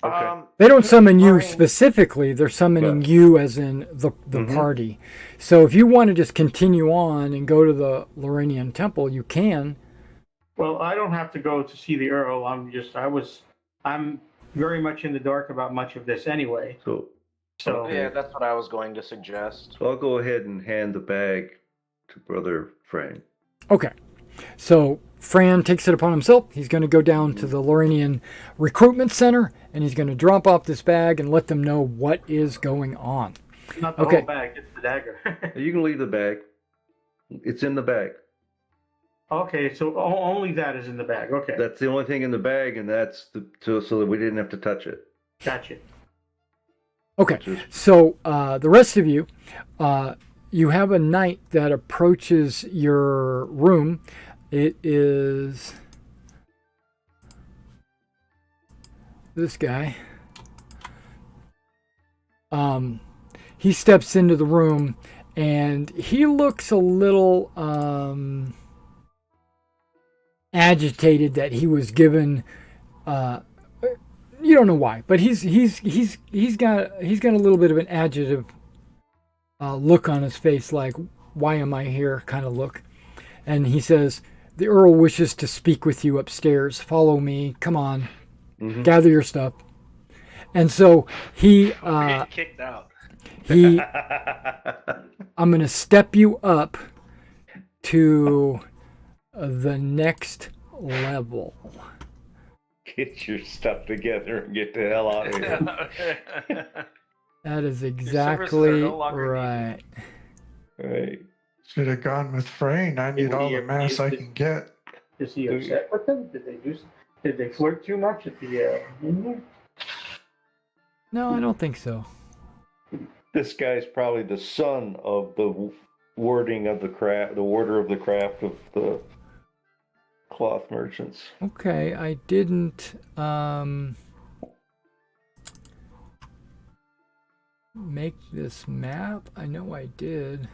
B: Okay.
E: They don't summon you
F: Fine.
E: specifically; they're summoning
B: Yeah.
E: you as in the
B: Mhm.
E: party. So if you want to just continue on and go to the Loranian temple, you can.
A: Well, I don't have to go to see the Earl. I'm very much in the dark about much of this anyway.
B: So
A: So
F: Yeah, that's what I was going to suggest.
B: I'll go ahead and hand the bag to Brother Frame.
E: Okay. So Fran takes it upon himself. He's going to go down to the Loranian Recruitment Center, and he's going to drop off this bag and let them know what is going on.
A: not the
E: Okay.
A: whole bag, just the dagger.
B: You can leave the bag. It's in the bag.
A: Okay, so only that is in the bag. Okay,
B: That's the only thing in the bag, and that's so that we didn't have to touch it.
A: gotcha.
E: Okay.
B: Just-
E: So the rest of you, you have a knight that approaches your room. It is this guy. He steps into the room, and he looks a little agitated that he was given. You don't know why, but he's got a little bit of an adjective look on his face, like "Why am I here?" kind of look. And he says, "The Earl wishes to speak with you upstairs. Follow me. Come on, gather your stuff." And so he
C: We're getting kicked out.
E: I'm going to step you up to the next level.
B: Get your stuff together and get the hell out of here.
E: That is
C: services are
E: exactly
C: no longer
E: right.
B: Right.
D: Should have gone with Frayne. I need all the mass I can get.
A: Is he upset with them? Did they flirt too much at the?
E: No, I don't think so.
B: This guy's probably the son of the warding of the craft, the warder of the craft of the cloth merchants.
E: Okay, I didn't make this map. I know I did.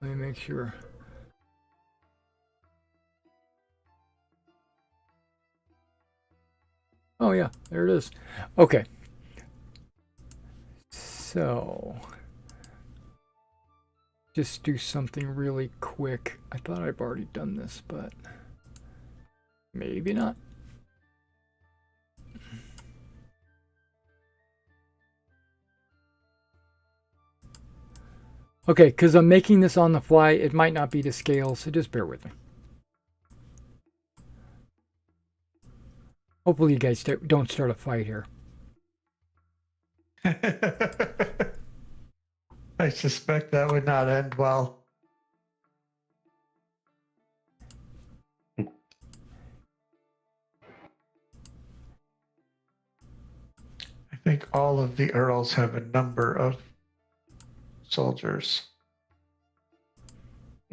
E: Let me make sure. Oh yeah, there it is. Okay. So just do something really quick. I thought I've already done this, but maybe not. Okay, because I'm making this on the fly, it might not be to scale, so just bear with me. Hopefully you guys don't start a fight here.
D: I suspect that would not end well. I think all of the earls have a number of soldiers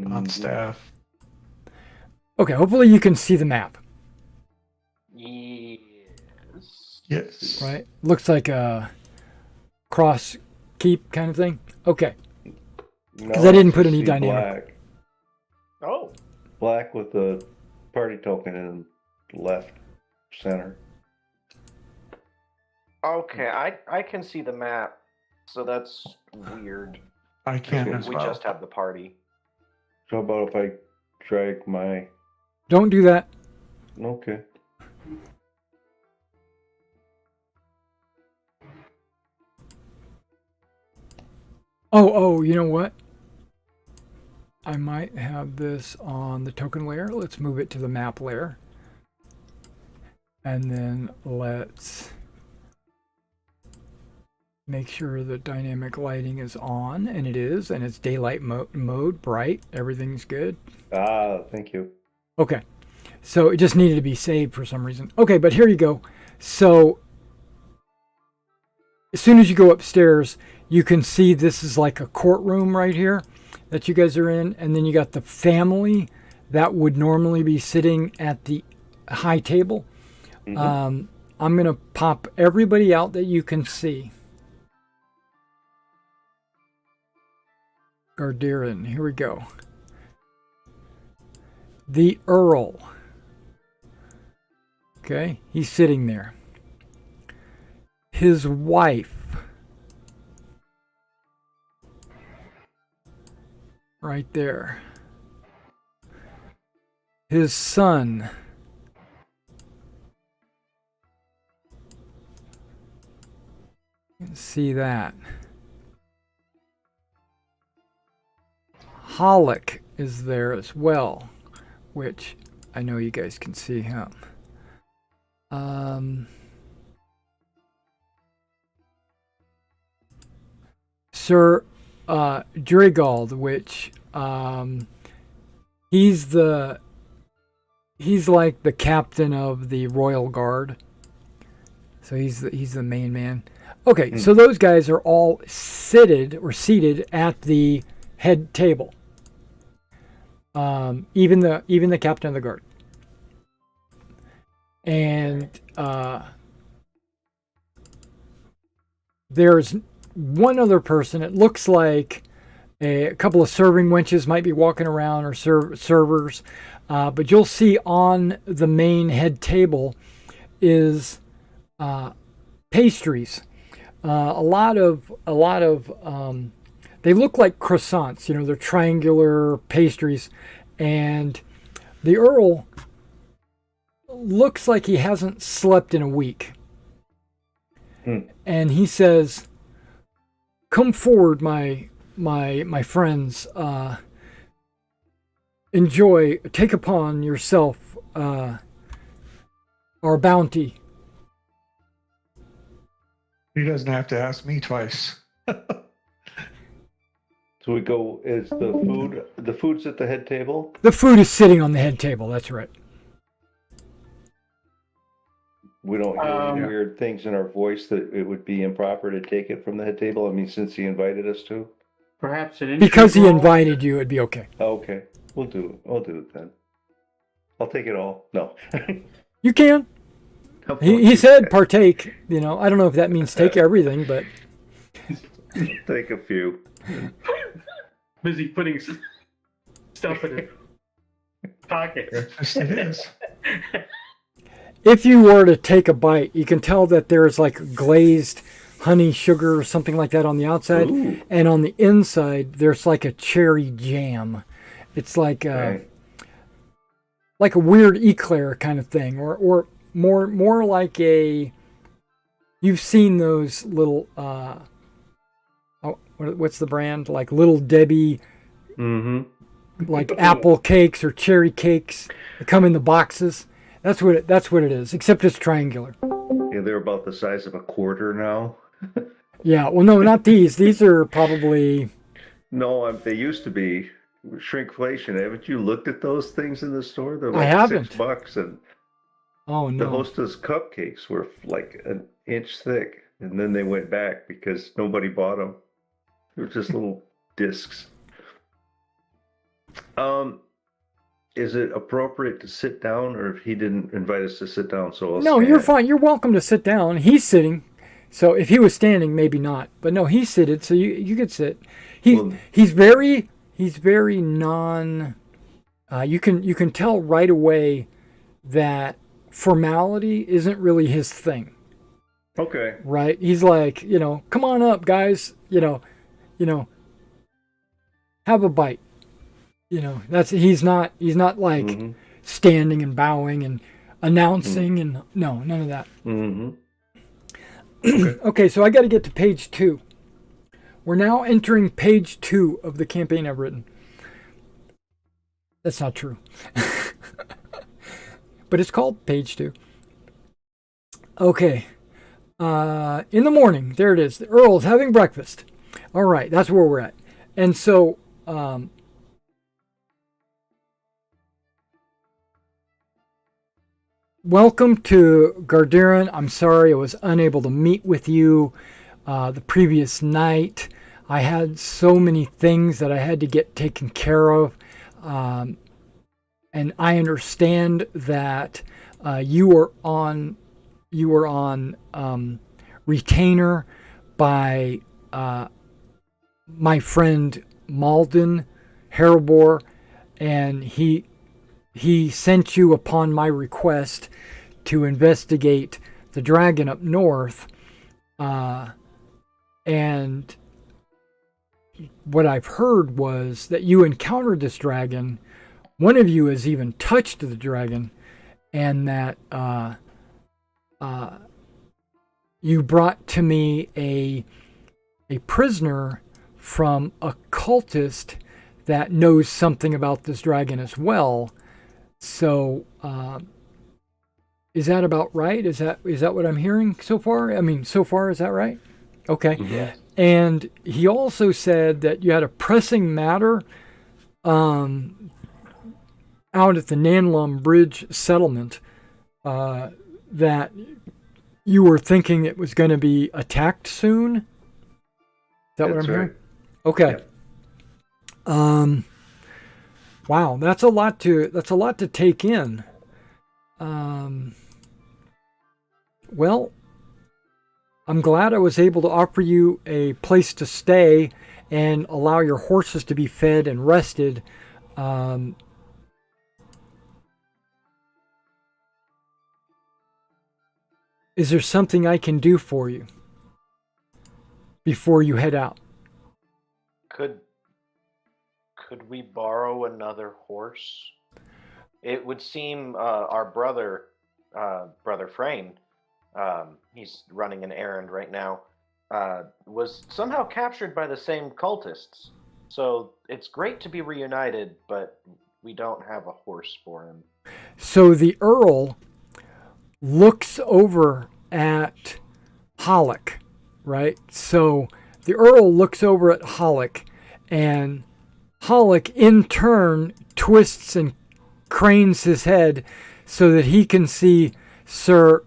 D: on staff.
E: Okay, hopefully you can see the map.
D: Yes.
E: Right? Looks like a cross keep kind of thing. Okay. Because I didn't put any dynamic.
B: Black.
C: Oh,
B: Black with the party token in left center.
F: Okay, I can see the map, so that's weird.
D: I can as
F: We
D: well.
F: just have the party.
B: So how about if I drag my...
E: Don't do that.
B: Okay.
E: Oh, you know what? I might have this on the token layer. Let's move it to the map layer. And then let's make sure the dynamic lighting is on, and it is, and it's daylight mode, bright, everything's good.
B: Ah, thank you.
E: Okay, so it just needed to be saved for some reason. Okay, but here you go. So as soon as you go upstairs, you can see this is like a courtroom right here that you guys are in, and then you got the family that would normally be sitting at the high table. I'm going to pop everybody out that you can see. Garderin, here we go. The Earl. Okay, he's sitting there. His wife. Right there. His son. You can see that. Hollick is there as well, which I know you guys can see him. Sir Drigald, which he's like the captain of the Royal Guard. So he's the main man. Okay, so those guys are all seated at the head table. Even the captain of the guard. And there's one other person. It looks like a couple of serving wenches might be walking around, or servers. But you'll see on the main head table is pastries. A lot of they look like croissants. You know, they're triangular pastries, and the Earl looks like he hasn't slept in a week. And he says, "Come forward, my friends. Enjoy, take upon yourself our bounty."
D: He doesn't have to ask me twice.
B: So we go, is the food's at the head table?
E: The food is sitting on the head table. That's right.
B: We don't hear any weird things in our voice that it would be improper to take it from the head table? I mean, since he invited us to?
A: Perhaps an
E: Because he
A: intrigue roll?
E: invited you, it'd be okay.
B: Okay, we'll do it. I'll do it then. I'll take it all. No.
E: You can. He said partake. You know, I don't know if that means take everything, but
B: Take a few.
A: Busy putting stuff in his pocket.
D: Yes, it is.
E: if you were to take a bite, you can tell that there's like glazed honey sugar or something like that on the outside,
B: Ooh.
E: and on the inside there's like a cherry jam. It's like like a weird eclair kind of thing, or more like a. You've seen those little what's the brand, like Little Debbie, like apple cakes or cherry cakes that come in the boxes. That's what it is, except it's triangular.
B: Yeah, they're about the size of a quarter now.
E: Yeah, well, no, not these. These are probably.
B: No, they used to be shrinkflation. Haven't you looked at those things in the store? They're
E: I
B: like
E: haven't.
B: $6, and
E: Oh
B: the
E: no!
B: Hostess cupcakes were like an inch thick, and then they went back because nobody bought them. They were just little discs. Is it appropriate to sit down, or if he didn't invite us to sit down? So
E: No, you're fine. You're welcome to sit down. He's sitting. So if he was standing, maybe not. But no, he's seated, so you could sit. He's very non. You can tell right away that formality isn't really his thing.
B: Okay.
E: Right? He's like, come on up, guys. Have a bite. He's not like standing and bowing and announcing and no, none of that. Okay, so I got to get to page 2. We're now entering page 2 of the campaign I've written. That's not true. But it's called page 2. Okay. In the morning, there it is. The Earl's having breakfast. All right, that's where we're at. And so, welcome to Garderin. I'm sorry I was unable to meet with you the previous night. I had so many things that I had to get taken care of. And I understand that you were on retainer by my friend Malden Harabor, and he sent you upon my request to investigate the dragon up north. And what I've heard was that you encountered this dragon. One of you has even touched the dragon, and that you brought to me a prisoner from a cultist that knows something about this dragon as well. So, is that about right? Is that what I'm hearing so far? I mean, so far, is that right? Okay.
F: Yeah.
E: And he also said that you had a pressing matter out at the Nanlum Bridge settlement that you were thinking it was going to be attacked soon. Is that what I'm hearing? Okay. Yeah. Wow, that's a lot to take in. Well, I'm glad I was able to offer you a place to stay and allow your horses to be fed and rested. Is there something I can do for you before you head out?
F: Could we borrow another horse? It would seem our brother Frayne, he's running an errand right now, was somehow captured by the same cultists. So it's great to be reunited, but we don't have a horse for him.
E: So the Earl looks over at Hollick right? So the Earl looks over at Hollick, and Hollick in turn twists and cranes his head so that he can see Sir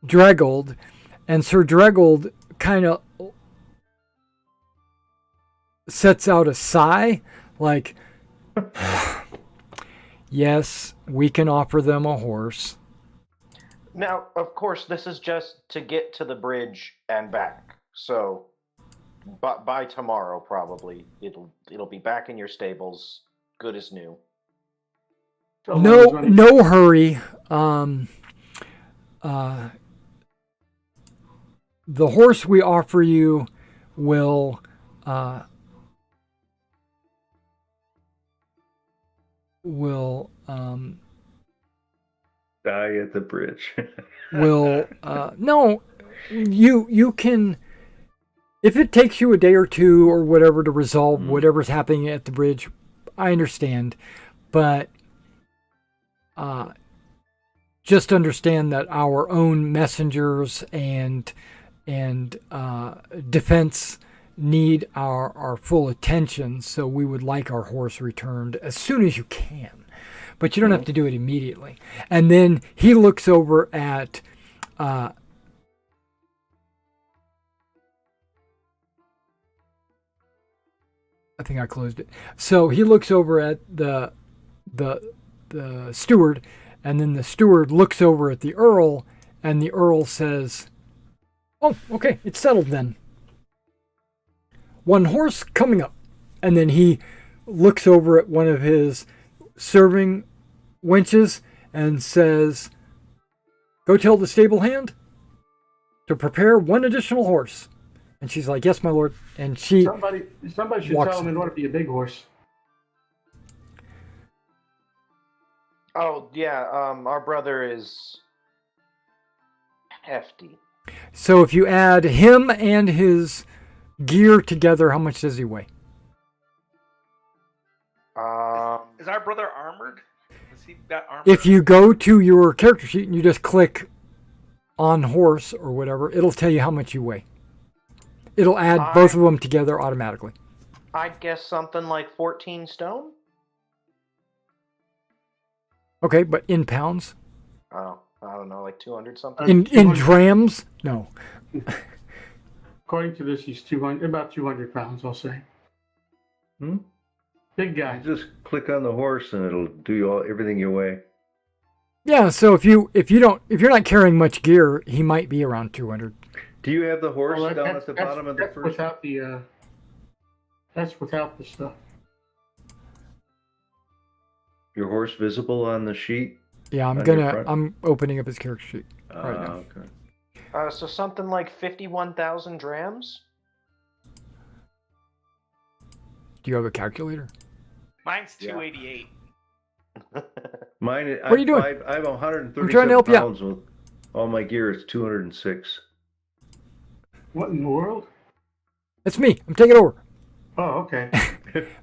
E: Dregold, and Sir Dregold kind of sets out a sigh like, yes, we can offer them a horse.
F: Now, of course, this is just to get to the bridge and back. So, by tomorrow, probably it'll be back in your stables, good as new.
E: No hurry. The horse we offer you will
B: Die at the bridge.
E: no, you can, if it takes you a day or two or whatever to resolve whatever's happening at the bridge, I understand, but just understand that our own messengers and defense need our full attention, so we would like our horse returned as soon as you can. But you don't have to do it immediately. And then he looks over at I think I closed it. So he looks over at the steward, and then the steward looks over at the Earl, and the Earl says, "Oh, okay, it's settled then. One horse coming up." And then he looks over at one of his serving wenches and says, "Go tell the stable hand to prepare one additional horse." And she's like, "Yes, my lord." And
A: somebody should tell him it ought to be a big horse.
F: Oh yeah, our brother is hefty.
E: So if you add him and his gear together, how much does he weigh?
C: Is our brother armored? Has he got armor?
E: If you go to your character sheet and you just click on horse or whatever, it'll tell you how much you weigh. It'll add both of them together automatically.
F: I'd guess something like 14 stone?
E: Okay, but in pounds?
F: Oh, I don't know, like 200 something?
E: In drams? No.
A: According to this, he's about 200 pounds, I'll say. Big guy.
B: You just click on the horse and it'll do everything your way.
E: Yeah, so if you're not carrying much gear, he might be around 200.
B: Do you have the horse down at the bottom of the first?
A: That's without the stuff.
B: Your horse visible on the sheet?
E: Yeah, I'm opening up his character sheet right now.
B: Okay.
F: So something like 51,000 drams?
E: Do you have a calculator?
C: Mine's 288.
B: Mine.
E: What are you doing?
B: I have 137
E: I'm trying to help you out.
B: with all my gear. It's 206.
A: What in the world?
E: That's me. I'm taking over.
A: Oh, okay.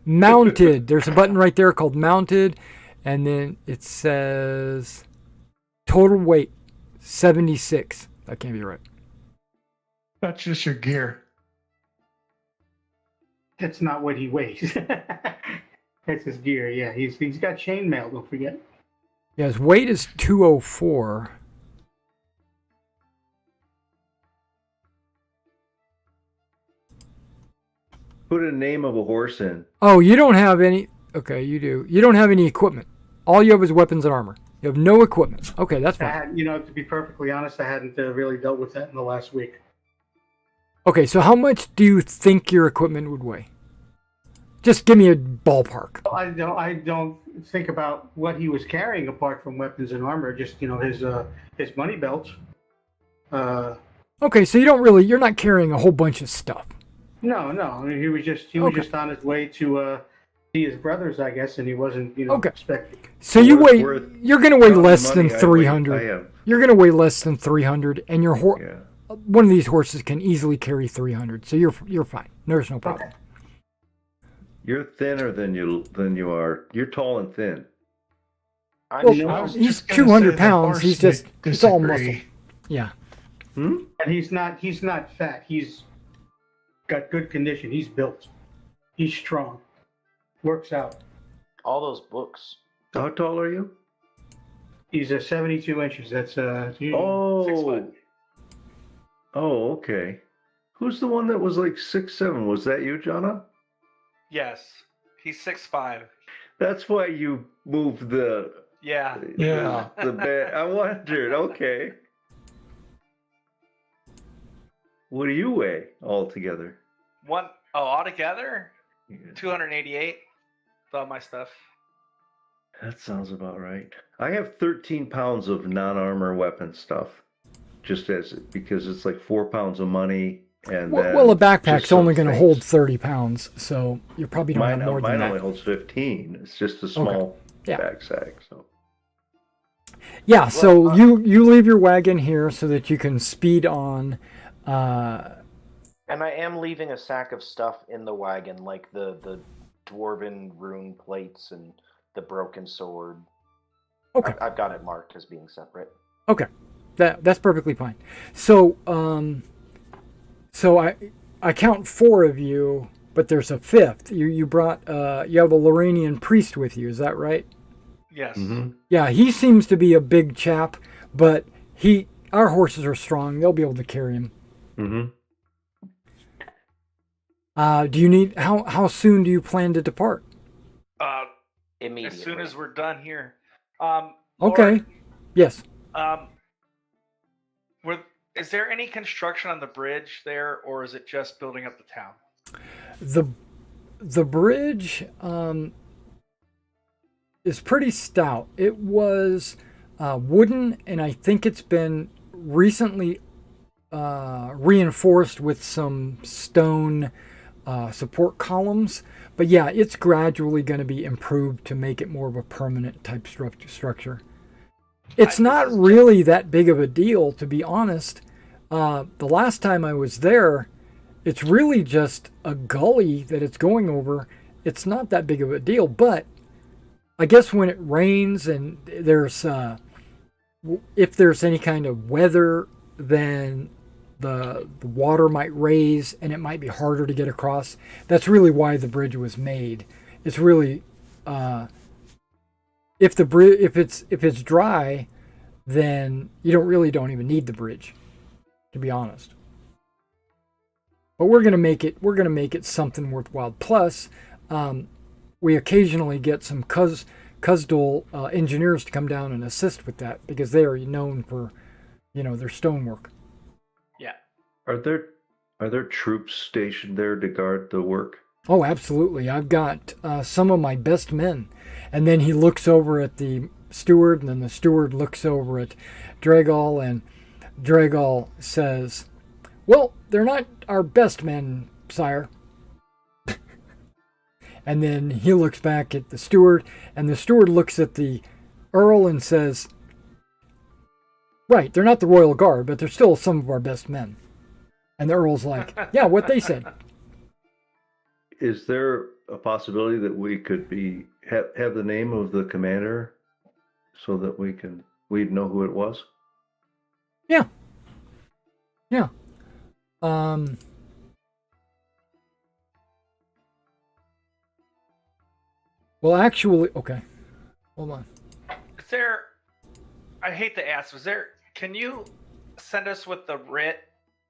E: Mounted. There's a button right there called mounted, and then it says total weight 76. That can't be right.
D: That's just your gear.
A: That's not what he weighs. That's his gear. Yeah, he's got chainmail. Don't forget.
E: Yeah, his weight is 204.
B: Put a name of a horse in.
E: Oh, you don't have any. Okay, you do. You don't have any equipment. All you have is weapons and armor. You have no equipment. Okay, that's fine.
A: To be perfectly honest, I hadn't really dealt with that in the last week.
E: Okay, so how much do you think your equipment would weigh? Just give me a ballpark.
A: I don't think about what he was carrying apart from weapons and armor. Just his money belt.
E: Okay, so you're not carrying a whole bunch of stuff.
A: No. I mean, he was just on his way to see his brothers, I guess, and he wasn't expecting.
E: So you're going to weigh less than 300. You're going to weigh less than 300, and your one of these horses can easily carry 300. So you're fine. There's no problem.
A: Okay.
B: You're thinner than you are. You're tall and thin.
E: Well, he's 200 pounds. He's just it's all muscle. Yeah.
B: Hmm?
A: And he's not fat. He's got good condition. He's built. He's strong. Works out.
F: All those books.
B: How tall are you?
A: He's a 72 inches. That's
C: 6
B: Oh.
C: foot.
B: Oh, okay. Who's the one that was like 6'7"? Was that you, Jonna?
C: Yes, he's 6'5".
B: That's why you moved the
C: Yeah.
D: Yeah.
B: the bed. I wondered. Okay. What do you weigh altogether?
C: Altogether, 288. With all my stuff.
B: That sounds about right. I have 13 pounds of non-armor weapon stuff, just because it's like 4 pounds of money, and
E: Well, a
B: just
E: backpack's
B: some
E: only going to
B: things.
E: hold 30 pounds, so you probably don't
B: Mine,
E: have more than
B: mine
E: that.
B: only holds 15. It's just a small
E: Yeah.
B: backpack. So
E: Yeah, so you leave your wagon here so that you can speed on.
F: And I am leaving a sack of stuff in the wagon, like the dwarven rune plates and the broken sword.
E: Okay.
F: I've got it marked as being separate.
E: Okay, that's perfectly fine. So so I count 4 of you, but there's a 5th. You brought you have a Loranian priest with you. Is that right?
C: Yes.
B: mhm.
E: Yeah, he seems to be a big chap, but our horses are strong. They'll be able to carry him.
B: Mhm.
E: Do you need how soon do you plan to depart?
F: Immediately.
C: As soon as we're done here.
E: Okay.
C: Lord,
E: Yes.
C: is there any construction on the bridge there, or is it just building up the town?
E: The bridge is pretty stout. It was wooden, and I think it's been recently reinforced with some stone support columns. But yeah, it's gradually going to be improved to make it more of a permanent type structure. It's not really that big of a deal, to be honest. The last time I was there, it's really just a gully that it's going over. It's not that big of a deal, but I guess when it rains and there's if there's any kind of weather, then the water might raise and it might be harder to get across. That's really why the bridge was made. It's really if it's dry, then you don't even need the bridge, to be honest. But we're gonna make it something worthwhile. Plus, we occasionally get some Kuzdal engineers to come down and assist with that because they are known for, their stonework.
C: Yeah.
B: Are there troops stationed there to guard the work?
E: Oh, absolutely. I've got some of my best men. And then he looks over at the steward, and then the steward looks over at Dragal, and Dragal says, "Well, they're not our best men, sire." And then he looks back at the steward, and the steward looks at the Earl and says, "Right, they're not the royal guard, but they're still some of our best men." And the Earl's like, "Yeah, what they said."
B: Is there a possibility that we could have the name of the commander so that we'd know who it was?
E: Yeah. Well, actually, okay. Hold on.
C: Is there? I hate to ask. Can you send us with the writ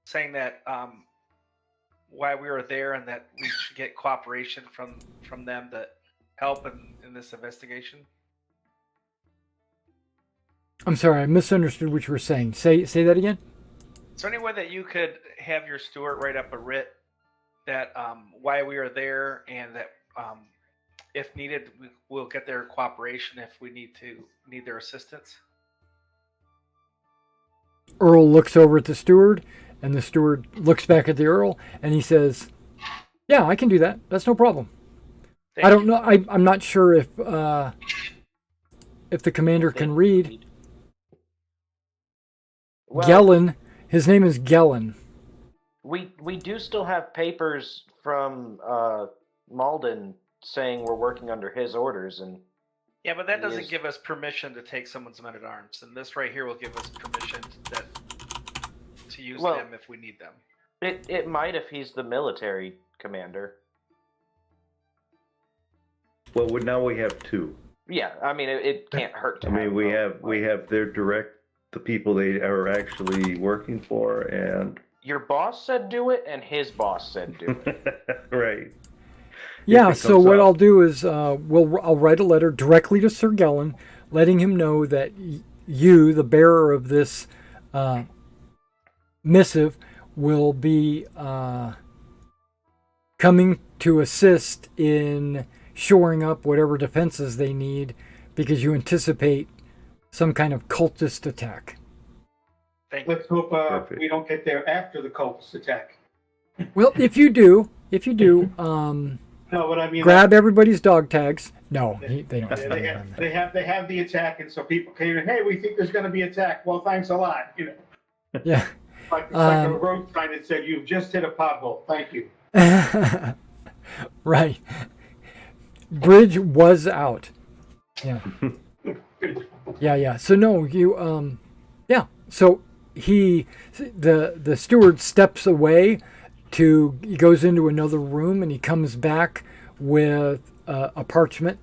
C: saying that why we were there and that we should get cooperation from them to help in this investigation?
E: I'm sorry, I misunderstood what you were saying. Say that again.
C: Is there any way that you could have your steward write up a writ that why we are there and that if needed we'll get their cooperation if we need their assistance?
E: Earl looks over at the steward, and the steward looks back at the Earl, and he says, "Yeah, I can do that. That's no problem." I don't know. I'm not sure if the commander can read.
F: Well,
E: Gellin. His name is Gellin.
F: we do still have papers from Malden saying we're working under his orders, and
C: Yeah, but that
F: He
C: doesn't
F: is-
C: give us permission to take someone's men at arms, and this right here will give us permission that to use
F: Well-
C: them if we need them.
F: It might if he's the military commander.
B: Well, now we have two.
F: Yeah, I mean it can't hurt to
B: I mean,
F: have
B: we
F: both.
B: have their direct, the people they are actually working for, and
F: Your boss said do it, and his boss said do it.
B: right.
E: Yeah,
B: it
E: so
B: comes
E: what
B: up.
E: I'll do is I'll write a letter directly to Sir Gellin, letting him know that you, the bearer of this missive, will be coming to assist in shoring up whatever defenses they need because you anticipate some kind of cultist attack.
C: Thank you.
A: Let's hope
B: Perfect.
A: we don't get there after the cultist attack.
E: Well, if you do,
A: No, but I mean,
E: grab everybody's dog tags. No, they don't.
A: yeah, they have the attack, and so people came in. Hey, we think there's going to be attack. Well, thanks a lot. You know,
E: Yeah.
A: like a road sign that said, "You've just hit a pothole. Thank you."
E: Right. Bridge was out. Yeah. Yeah. So no, you yeah. So the steward steps away he goes into another room and he comes back with a parchment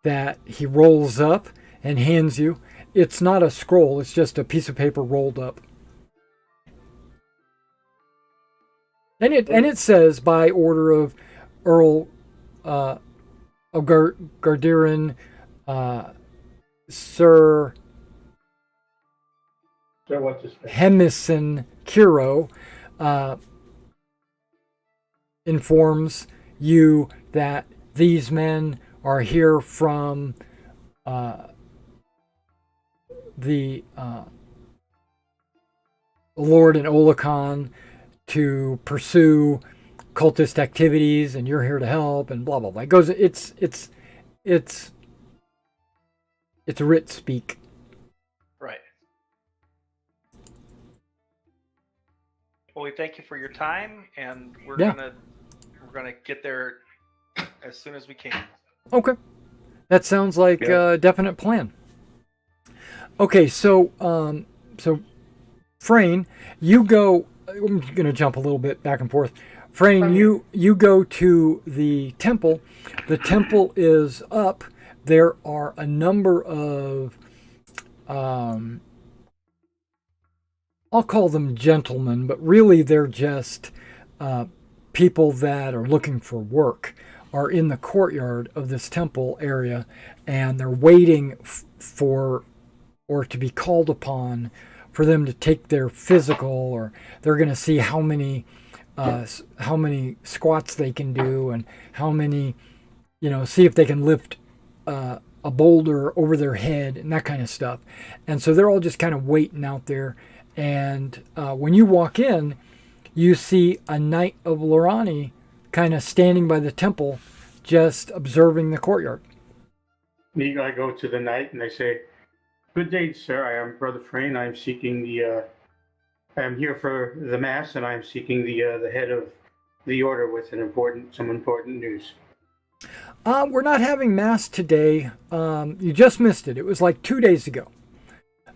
E: that he rolls up and hands you. It's not a scroll, it's just a piece of paper rolled up. And it says by order of Earl of Gardiran, Sir
A: So what's his face?
E: Hemison Kiro informs you that these men are here from the Lord and Olakan to pursue cultist activities, and you're here to help, and blah blah blah. It goes. It's writ speak.
C: Right. Well, we thank you for your time, and we're gonna get there as soon as we can.
E: Okay, that sounds like a definite plan. Okay, so Frayne, you go. I'm going to jump a little bit back and forth. Frayne, you go to the temple. The temple is up. There are a number of, I'll call them gentlemen, but really they're just people that are looking for work, are in the courtyard of this temple area, and they're waiting for or to be called upon for them to take their physical, or they're going to see how many squats they can do, and how many, see if they can lift a boulder over their head and that kind of stuff. And so they're all just kind of waiting out there. And when you walk in, you see a knight of Lorani kind of standing by the temple, just observing the courtyard.
A: I go to the knight and I say, "Good day, sir. I am Brother Frayne. I am seeking I am here for the mass, and I am seeking the head of the order with some important news."
E: We're not having mass today. You just missed it. It was like 2 days ago.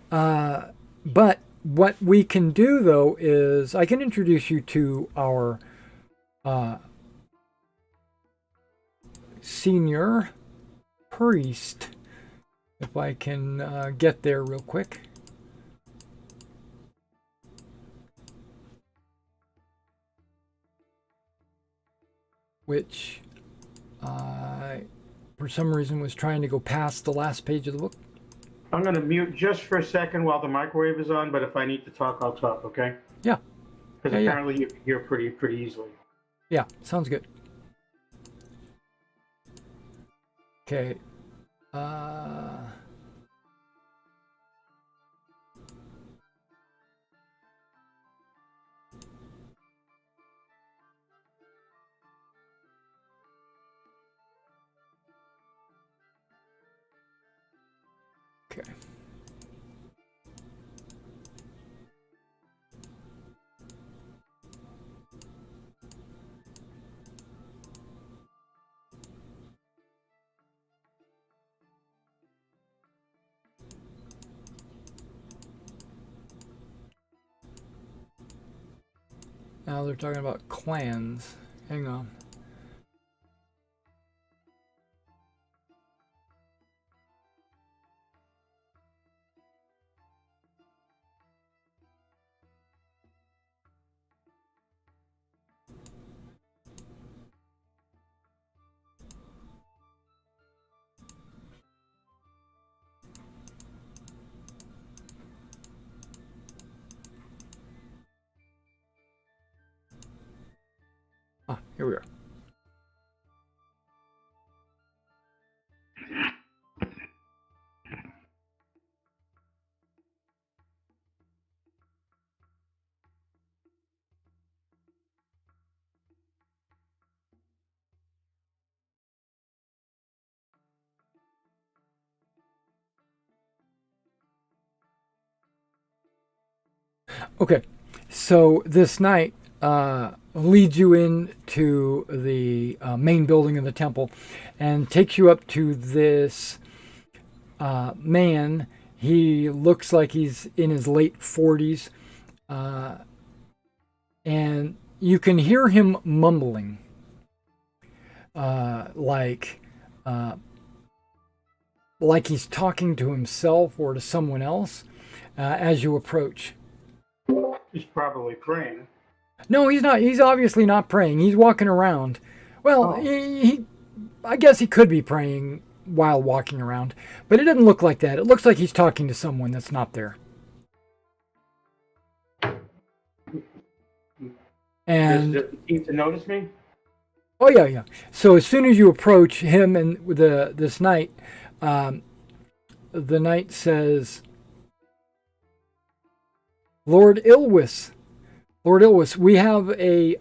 E: But what we can do, though, is I can introduce you to our senior priest, if I can get there real quick. Which I, for some reason, was trying to go past the last page of the book.
A: I'm going to mute just for a second while the microwave is on, but if I need to talk, I'll talk, okay?
E: Yeah.
A: Because apparently you can hear pretty easily.
E: Yeah, sounds good. Okay. Okay. Now they're talking about clans. Hang on. Ah, here we are. Okay, so this knight leads you into the main building of the temple and takes you up to this man. He looks like he's in his late 40s, and you can hear him mumbling, like he's talking to himself or to someone else as you approach.
A: He's probably praying.
E: No, he's not. He's obviously not praying. He's walking around. Well, I guess he could be praying while walking around, but it doesn't look like that. It looks like he's talking to someone that's not there. And
A: does he seem to notice me?
E: Oh yeah. So as soon as you approach him and this knight, the knight says, Lord Ilwis, we have a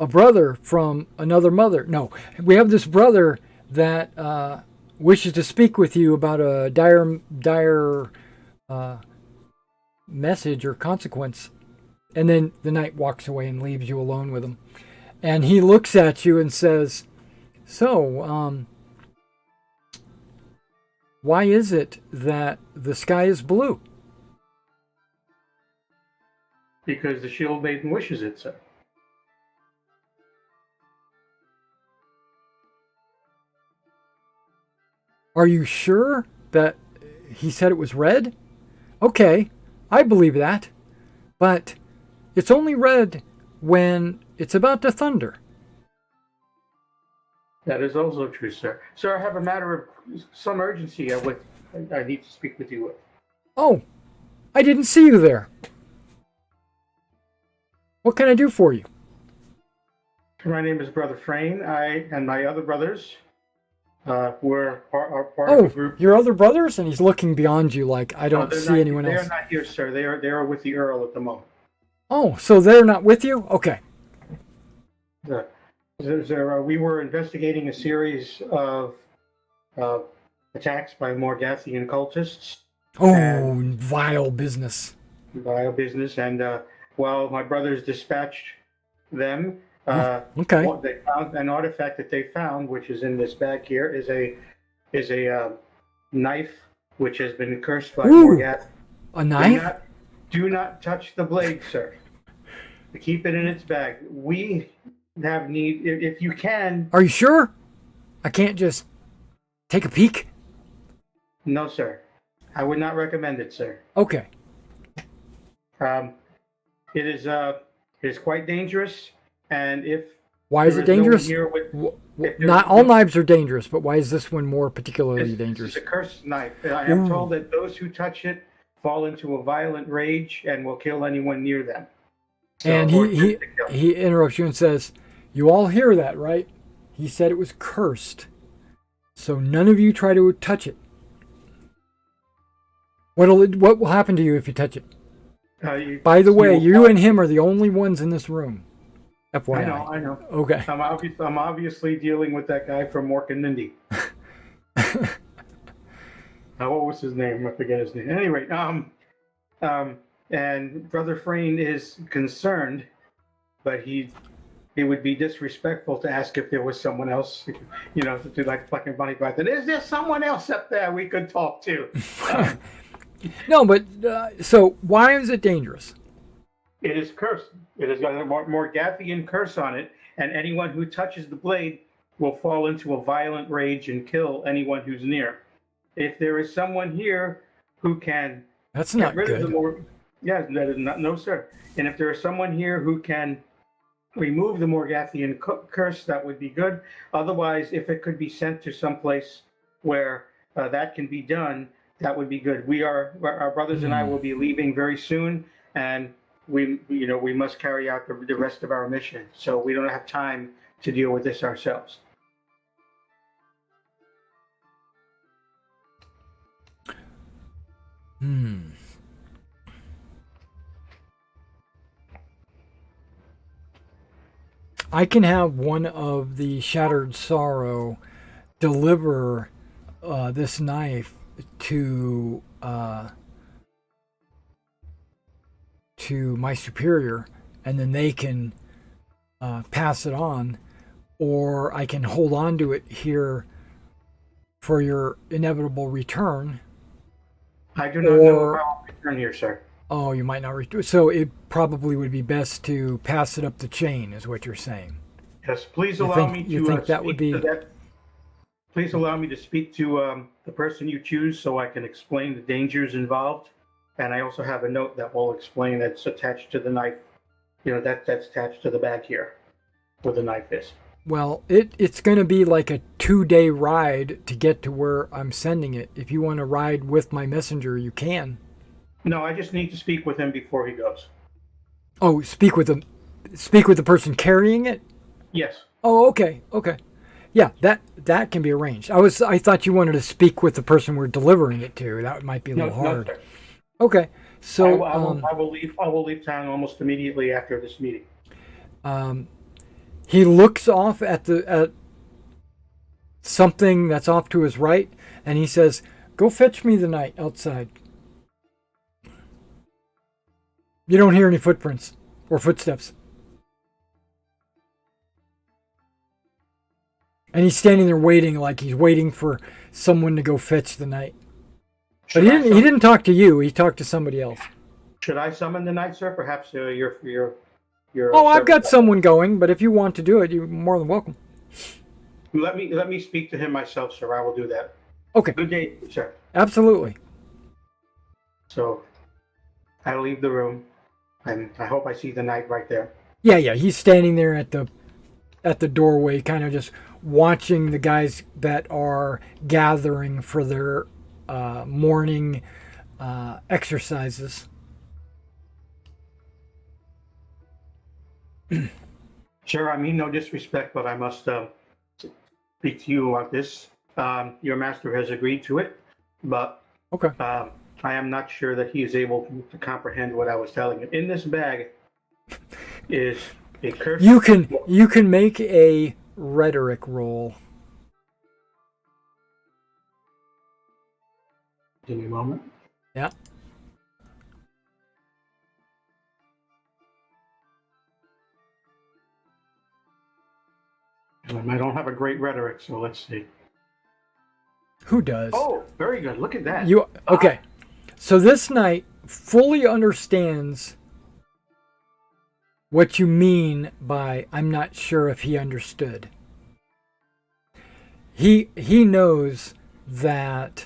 E: brother from another mother. No, we have this brother that wishes to speak with you about a dire message or consequence. And then the knight walks away and leaves you alone with him. And he looks at you and says, so, why is it that the sky is blue?
A: Because the Shield Maiden wishes it, sir.
E: Are you sure that he said it was red? Okay, I believe that. But it's only red when it's about to thunder.
A: That is also true, sir. Sir, I have a matter of some urgency I need to speak with you with.
E: Oh, I didn't see you there. What can I do for you?
A: My name is Brother Frayne. I and my other brothers are part of the group.
E: Your other brothers? And he's looking beyond you like, I don't see anyone else.
A: They're not here, sir. They are with the Earl at the moment.
E: Oh, so they're not with you? Okay.
A: We were investigating a series of attacks by Morgathian cultists.
E: Oh, vile business.
A: Vile business. And while my brothers dispatched them,
E: okay.
A: They found an artifact that they found, which is in this bag here, is a knife which has been cursed by Morgath.
E: A knife?
A: Do not touch the blade, sir. Keep it in its bag. We have need, if you can.
E: Are you sure? I can't just take a peek?
A: No, sir. I would not recommend it, sir.
E: Okay.
A: It is quite dangerous, and if
E: why is it dangerous? Not all knives are dangerous, but why is this one more particularly dangerous?
A: It's a cursed knife. I am told that those who touch it fall into a violent rage and will kill anyone near them. So,
E: and he interrupts you and says, "You all hear that, right? He said it was cursed. So none of you try to touch it. What will happen to you if you touch it? By the way, you and him are the only ones in this room. FYI.
A: I know.
E: Okay.
A: I'm obviously dealing with that guy from Mork and Mindy. What was his name? I forget his name. Anyway, and Brother Frayne is concerned, but it would be disrespectful to ask if there was someone else, to like plucking bunny by that. Is there someone else up there we could talk to?
E: No, but so why is it dangerous?
A: It is cursed. It has got a Morgathian curse on it, and anyone who touches the blade will fall into a violent rage and kill anyone who's near. If there is someone here who can
E: That's
A: get
E: not
A: rid of the
E: good.
A: yeah, that is not, no, sir. And if there is someone here who can remove the Morgathian curse, that would be good. Otherwise, if it could be sent to some place where that can be done, that would be good. Our brothers and I will be leaving very soon, and we must carry out the rest of our mission. So we don't have time to deal with this ourselves.
E: I can have one of the Shattered Sorrow deliver this knife to my superior, and then they can pass it on, or I can hold on to it here for your inevitable return.
A: I do not know if I'll return here, sir.
E: Oh, you might not return. So it probably would be best to pass it up the chain, is what you're saying.
A: Yes, please
E: You
A: allow
E: think-
A: me to
E: you think that
A: speak
E: would be-
A: to that. Please allow me to speak to the person you choose so I can explain the dangers involved. And I also have a note that will explain that's attached to the knife. That's attached to the bag here where the knife is.
E: Well, it's going to be like a 2-day ride to get to where I'm sending it. If you want to ride with my messenger, you can.
A: No, I just need to speak with him before he goes.
E: Oh, speak with the person carrying it?
A: Yes.
E: Oh, okay. Yeah, that can be arranged. I thought you wanted to speak with the person we're delivering it to. That might be a little hard.
A: No, sir.
E: Okay. So
A: I will leave town almost immediately after this meeting.
E: he looks off at something that's off to his right, and he says, "Go fetch me the knight outside." You don't hear any footprints or footsteps. And he's standing there waiting, like he's waiting for someone to go fetch the knight. But he didn't talk to you. He talked to somebody else.
A: Should I summon the knight, sir? Perhaps your.
E: Oh, I've got someone going, but if you want to do it, you're more than welcome.
A: Let me speak to him myself, sir. I will do that.
E: Okay.
A: Good day, sir.
E: Absolutely.
A: So, I leave the room, and I hope I see the knight right there.
E: Yeah. He's standing there at the doorway, kind of just watching the guys that are gathering for their morning exercises.
A: Sir, I mean no disrespect, but I must speak to you about this. Your master has agreed to it, but
E: Okay.
A: I am not sure that he is able to comprehend what I was telling him. In this bag is a curse.
E: You can make a rhetoric roll.
A: Give me a moment.
E: Yeah.
A: I don't have a great rhetoric, so let's see.
E: Who does?
A: Oh, very good. Look at that.
E: Okay. So this knight fully understands what you mean by "I'm not sure if he understood." He knows that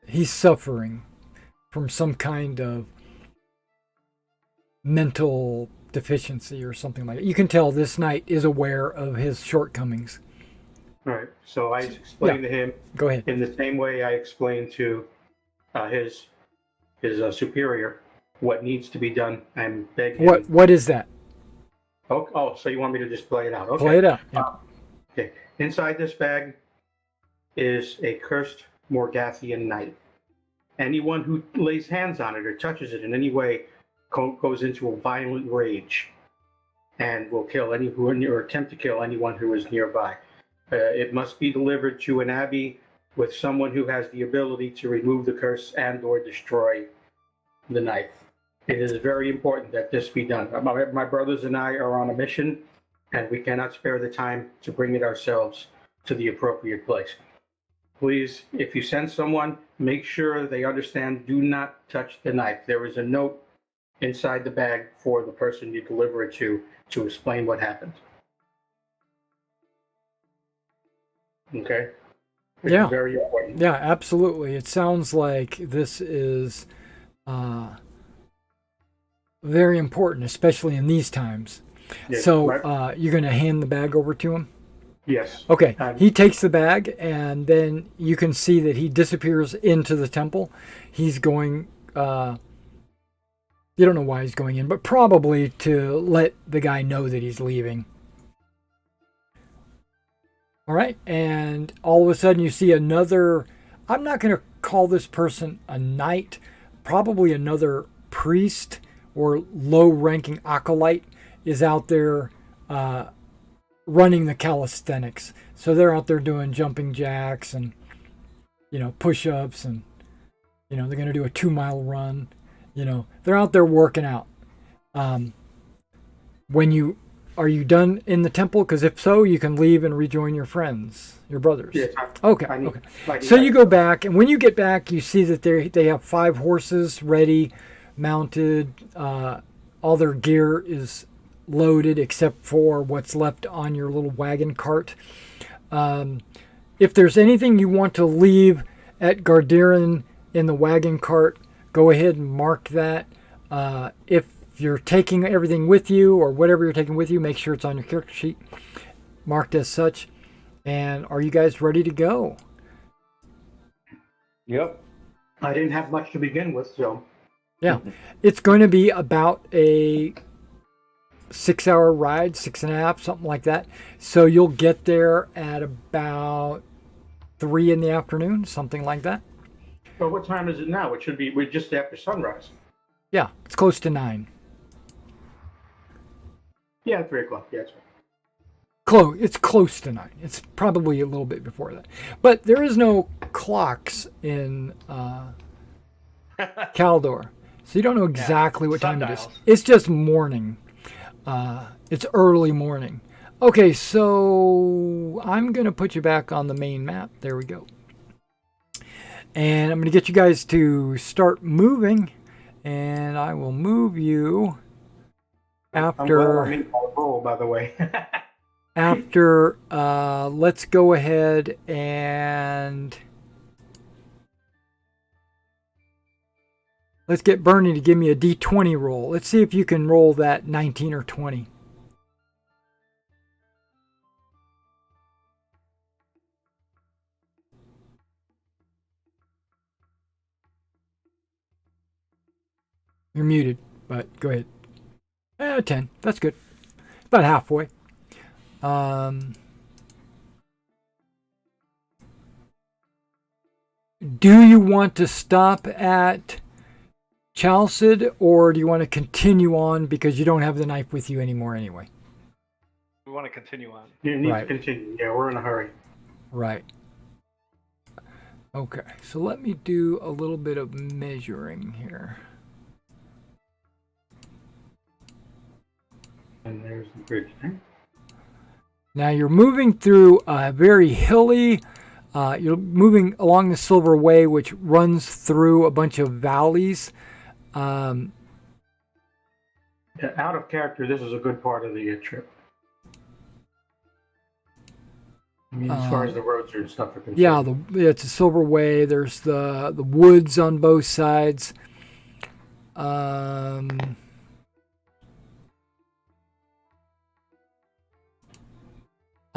E: he's suffering from some kind of mental deficiency or something like that. You can tell this knight is aware of his shortcomings.
A: Right. So I explained to him.
E: Go ahead.
A: In the same way I explained to his superior what needs to be done and beg him.
E: What is that?
A: Oh, so you want me to just play it out? Okay.
E: Play it out. Yeah.
A: Okay. Inside this bag is a cursed Morgathian knife. Anyone who lays hands on it or touches it in any way goes into a violent rage and will kill anyone or attempt to kill anyone who is nearby. It must be delivered to an abbey with someone who has the ability to remove the curse and or destroy the knife. It is very important that this be done. My brothers and I are on a mission, and we cannot spare the time to bring it ourselves to the appropriate place. Please, if you send someone, make sure they understand, do not touch the knife. There is a note inside the bag for the person you deliver it to explain what happened. Okay? It's
E: Yeah.
A: very important.
E: Yeah, absolutely. It sounds like this is very important, especially in these times.
A: Yes,
E: So
A: right.
E: you're going to hand the bag over to him?
A: Yes.
E: Okay. He takes the bag, and then you can see that he disappears into the temple. He's going, you don't know why he's going in, but probably to let the guy know that he's leaving. All right. And all of a sudden you see another, I'm not going to call this person a knight, probably another priest or low-ranking acolyte is out there running the calisthenics. So they're out there doing jumping jacks and, push-ups, and, they're going to do a 2-mile run. They're out there working out. Are you done in the temple? Because if so, you can leave and rejoin your friends, your brothers.
A: Yes.
E: Okay. So you go back, and when you get back, you see that they have 5 horses ready, mounted. All their gear is loaded except for what's left on your little wagon cart. If there's anything you want to leave at Garderin in the wagon cart, go ahead and mark that. If you're taking everything with you, or whatever you're taking with you, make sure it's on your character sheet, marked as such. And are you guys ready to go?
B: Yep.
A: I didn't have much to begin with, so.
E: Yeah. It's going to be about a 6-hour ride, 6.5, something like that. So you'll get there at about 3 in the afternoon, something like that.
A: Well, what time is it now? We're just after sunrise.
E: Yeah, it's close to 9.
A: Yeah, 3 o'clock. Yeah, that's right.
E: It's close to 9. It's probably a little bit before that. But there is no clocks in Caldor. So you don't know exactly what time it is. It's just morning. It's early morning. Okay, so I'm going to put you back on the main map. There we go. And I'm going to get you guys to start moving. And I will move you after...
A: I'm in my roll, by the way.
E: After, let's go ahead and... Let's get Bernie to give me a D20 roll. Let's see if you can roll that 19 or 20. You're muted, but go ahead. 10. That's good. About halfway. Do you want to stop at Chalcid, or do you want to continue on because you don't have the knife with you anymore anyway?
C: We want to continue on.
A: You need to continue. Yeah, we're in a hurry.
E: Right. Okay, so let me do a little bit of measuring here.
A: And there's the bridge there.
E: Now you're moving through a very hilly, you're moving along the Silver Way, which runs through a bunch of valleys.
A: Out of character, this is a good part of the trip. I mean, as far as the roads and stuff are concerned.
E: Yeah, it's a Silver Way. There's the woods on both sides.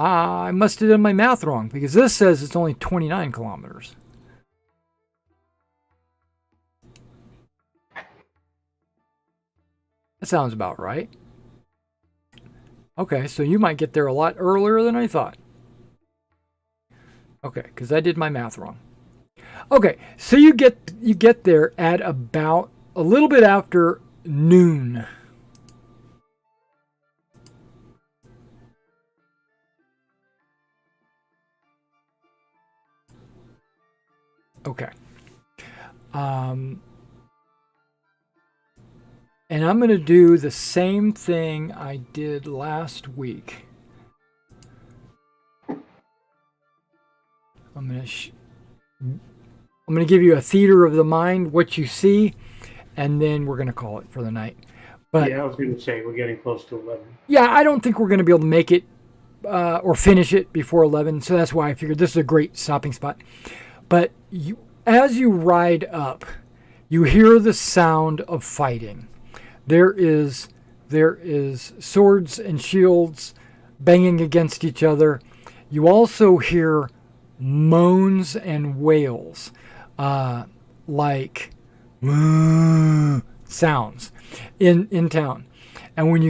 E: I must have done my math wrong, because this says it's only 29 kilometers. That sounds about right. Okay, so you might get there a lot earlier than I thought. Okay, because I did my math wrong. Okay, so you get there at about a little bit after noon. Okay. And I'm going to do the same thing I did last week. I'm going to I'm going to give you a theater of the mind, what you see, and then we're going to call it for the night. But
A: Yeah, I was going to say we're getting close to 11.
E: yeah, I don't think we're going to be able to make it or finish it before 11. So that's why I figured this is a great stopping spot. But as you ride up, you hear the sound of fighting. There is swords and shields banging against each other. You also hear moans and wails, like sounds in town. And when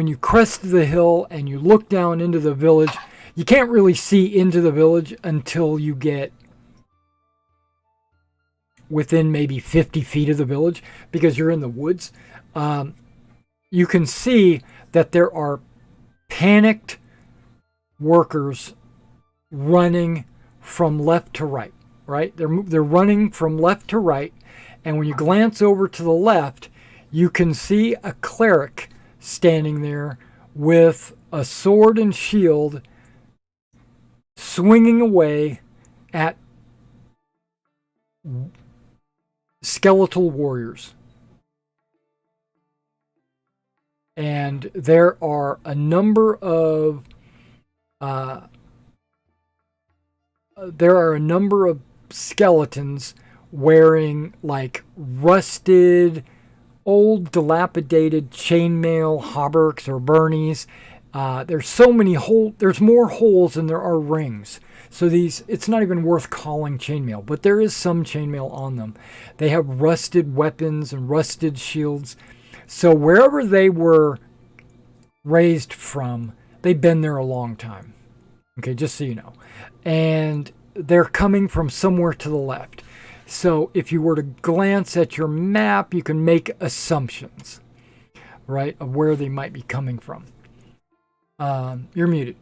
E: you crest the hill and you look down into the village, you can't really see into the village until you get within maybe 50 feet of the village because you're in the woods. You can see that there are panicked workers running from left to right, right? They're running from left to right. And when you glance over to the left, you can see a cleric standing there with a sword and shield swinging away at skeletal warriors. And there are a number of skeletons wearing like rusted, old, dilapidated chainmail hauberks or burnies. There's so many holes. There's more holes than there are rings. So it's not even worth calling chainmail, but there is some chainmail on them. They have rusted weapons and rusted shields. So wherever they were raised from, they've been there a long time. Okay, just so you know. And they're coming from somewhere to the left. So if you were to glance at your map, you can make assumptions, right, of where they might be coming from. You're muted.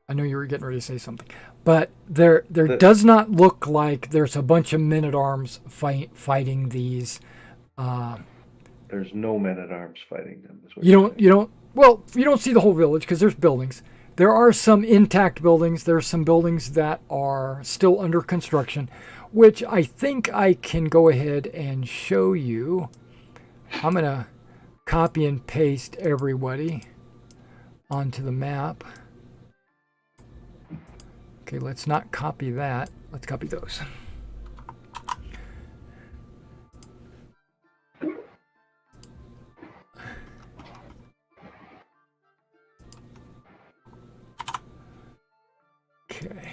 E: I know you were getting ready to say something. But there does not look like there's a bunch of men-at-arms fighting these.
B: There's no men-at-arms fighting them.
E: You don't see the whole village because there's buildings. There are some intact buildings. There are some buildings that are still under construction, which I think I can go ahead and show you. I'm going to copy and paste everybody onto the map. Okay, let's not copy that. Let's copy those. Okay.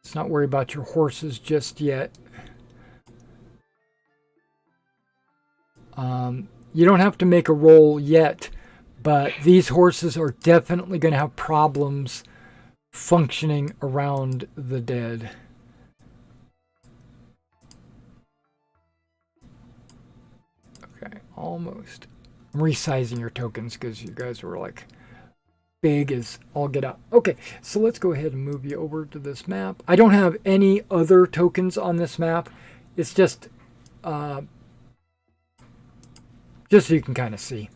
E: Let's not worry about your horses just yet. You don't have to make a roll yet, but these horses are definitely going to have problems functioning around the dead. Okay, almost. I'm resizing your tokens because you guys were like big as all get out. Okay, so let's go ahead and move you over to this map. I don't have any other tokens on this map. It's just so you can kind of see.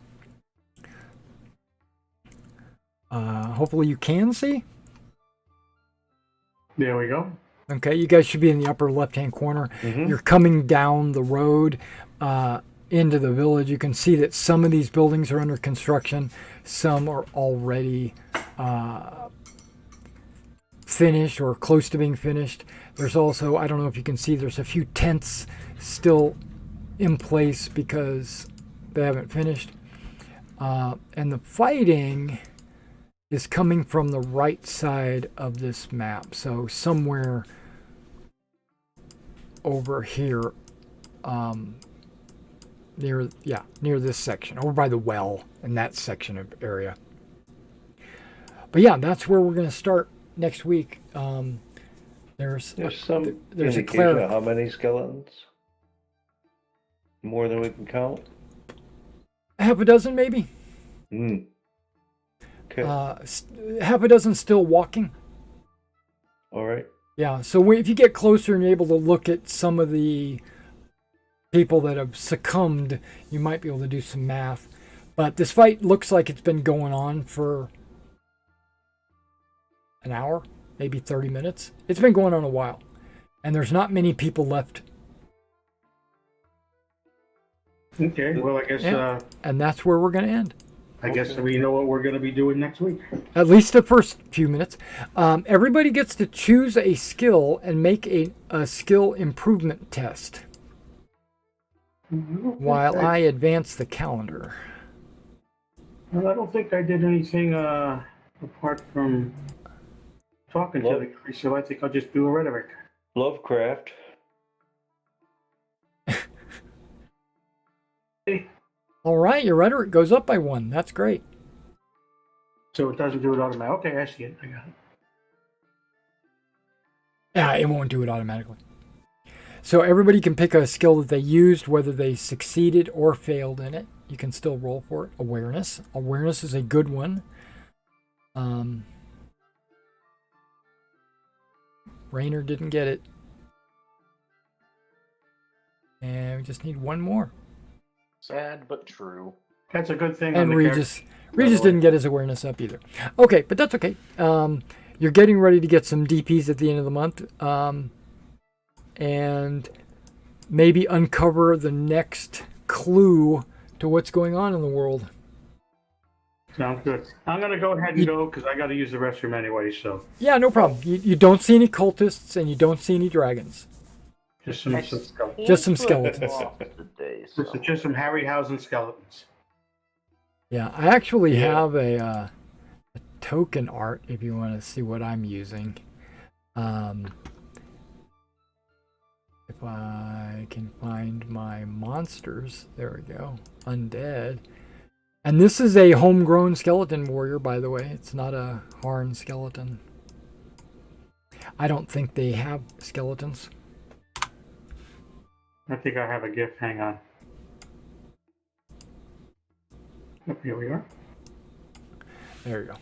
E: Hopefully you can see.
A: There we go.
E: Okay, you guys should be in the upper left-hand corner. Mm-hmm. You're coming down the road into the village. You can see that some of these buildings are under construction. Some are already finished or close to being finished. There's also, I don't know if you can see, there's a few tents still in place because they haven't finished. And the fighting is coming from the right side of this map. So somewhere over here, near this section, over by the well in that section of area. But yeah, that's where we're going to start next week. There's
B: some
E: there's a
B: indication of how many skeletons? More than we can count?
E: Half a dozen, maybe.
B: Okay.
E: Half a dozen still walking.
B: All right.
E: Yeah, so if you get closer and you're able to look at some of the people that have succumbed, you might be able to do some math. But this fight looks like it's been going on for an hour, maybe 30 minutes. It's been going on a while. And there's not many people left.
A: Okay, well, I guess
E: And that's where we're going to end.
A: I guess we know what we're going to be doing next week.
E: At least the first few minutes. Everybody gets to choose a skill and make a skill improvement test while I advance the calendar.
A: Well, I don't think I did anything apart from talking to the crew, so I think I'll just do a rhetoric.
B: Lovecraft.
E: All right, your rhetoric goes up by 1. That's great.
A: So it doesn't do it automatically. Okay, I see it. I got it.
E: Yeah, it won't do it automatically. So everybody can pick a skill that they used, whether they succeeded or failed in it. You can still roll for it. Awareness. Awareness is a good one. Rainer didn't get it. And we just need one more.
F: Sad but true.
A: That's a good thing.
E: And Regis didn't get his awareness up either. Okay, but that's okay. You're getting ready to get some DPs at the end of the month. And maybe uncover the next clue to what's going on in the world.
A: Sounds good. I'm going to go ahead and go because I got to use the restroom anyway, so.
E: Yeah, no problem. You don't see any cultists and you don't see any dragons.
A: Just some skeletons.
E: Just some skeletons.
A: Just some Harryhausen skeletons.
E: Yeah, I actually have a token art if you want to see what I'm using. If I can find my monsters. There we go. Undead. And this is a homegrown skeleton warrior, by the way. It's not a Harn skeleton. I don't think they have skeletons.
A: I think I have a gift. Hang on. Yep, here we are.
E: There you go.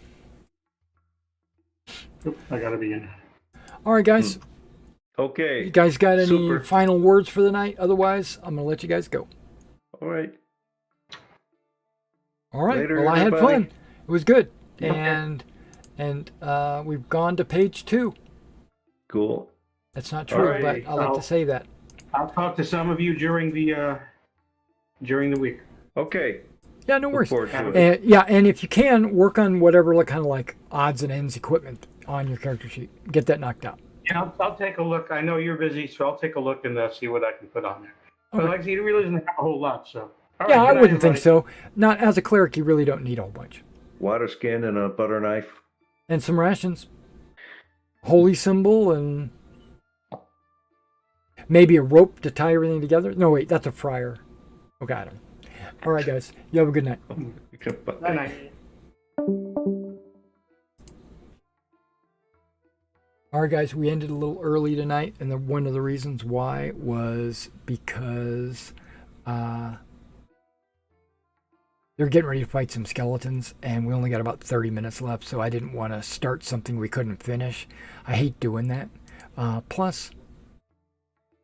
A: Oop, I gotta be in.
E: All right, guys.
B: Okay.
E: You guys got any
B: Super.
E: final words for the night? Otherwise, I'm going to let you guys go.
B: All right.
E: All right.
B: Later,
E: well, I had
B: everybody.
E: fun. It was good.
A: Okay.
E: And we've gone to page 2.
B: Cool.
E: That's not true,
A: All right.
E: but I like to say that.
A: I'll talk to some of you during the week.
B: Okay.
E: Yeah, no
B: Look
E: worries.
B: forward to it.
E: And if you can, work on whatever kind of like odds and ends equipment on your character sheet. Get that knocked out.
A: Yeah, I'll take a look. I know you're busy, so I'll take a look and see what I can put on there. But
E: Okay.
A: like, he really doesn't have a whole lot, so. All
E: Yeah,
A: right,
E: I
A: good
E: wouldn't
A: night,
E: think so. Not as a cleric, you really don't need a whole bunch.
B: Water skin and a butter knife.
E: And some rations. Holy symbol and maybe a rope to tie everything together. No, wait, that's a friar. Okay, I don't know. All right, guys. You have a good night.
A: Good night.
E: All right, guys, we ended a little early tonight, and one of the reasons why was because they're getting ready to fight some skeletons, and we only got about 30 minutes left, so I didn't want to start something we couldn't finish. I hate doing that. Plus,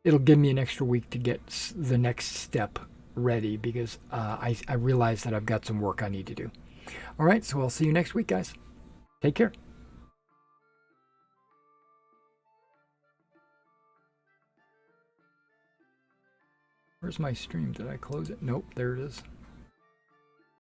E: it'll give me an extra week to get the next step ready because I realize that I've got some work I need to do. All right, so I'll see you next week, guys. Take care. Where's my stream? Did I close it? Nope, there it is.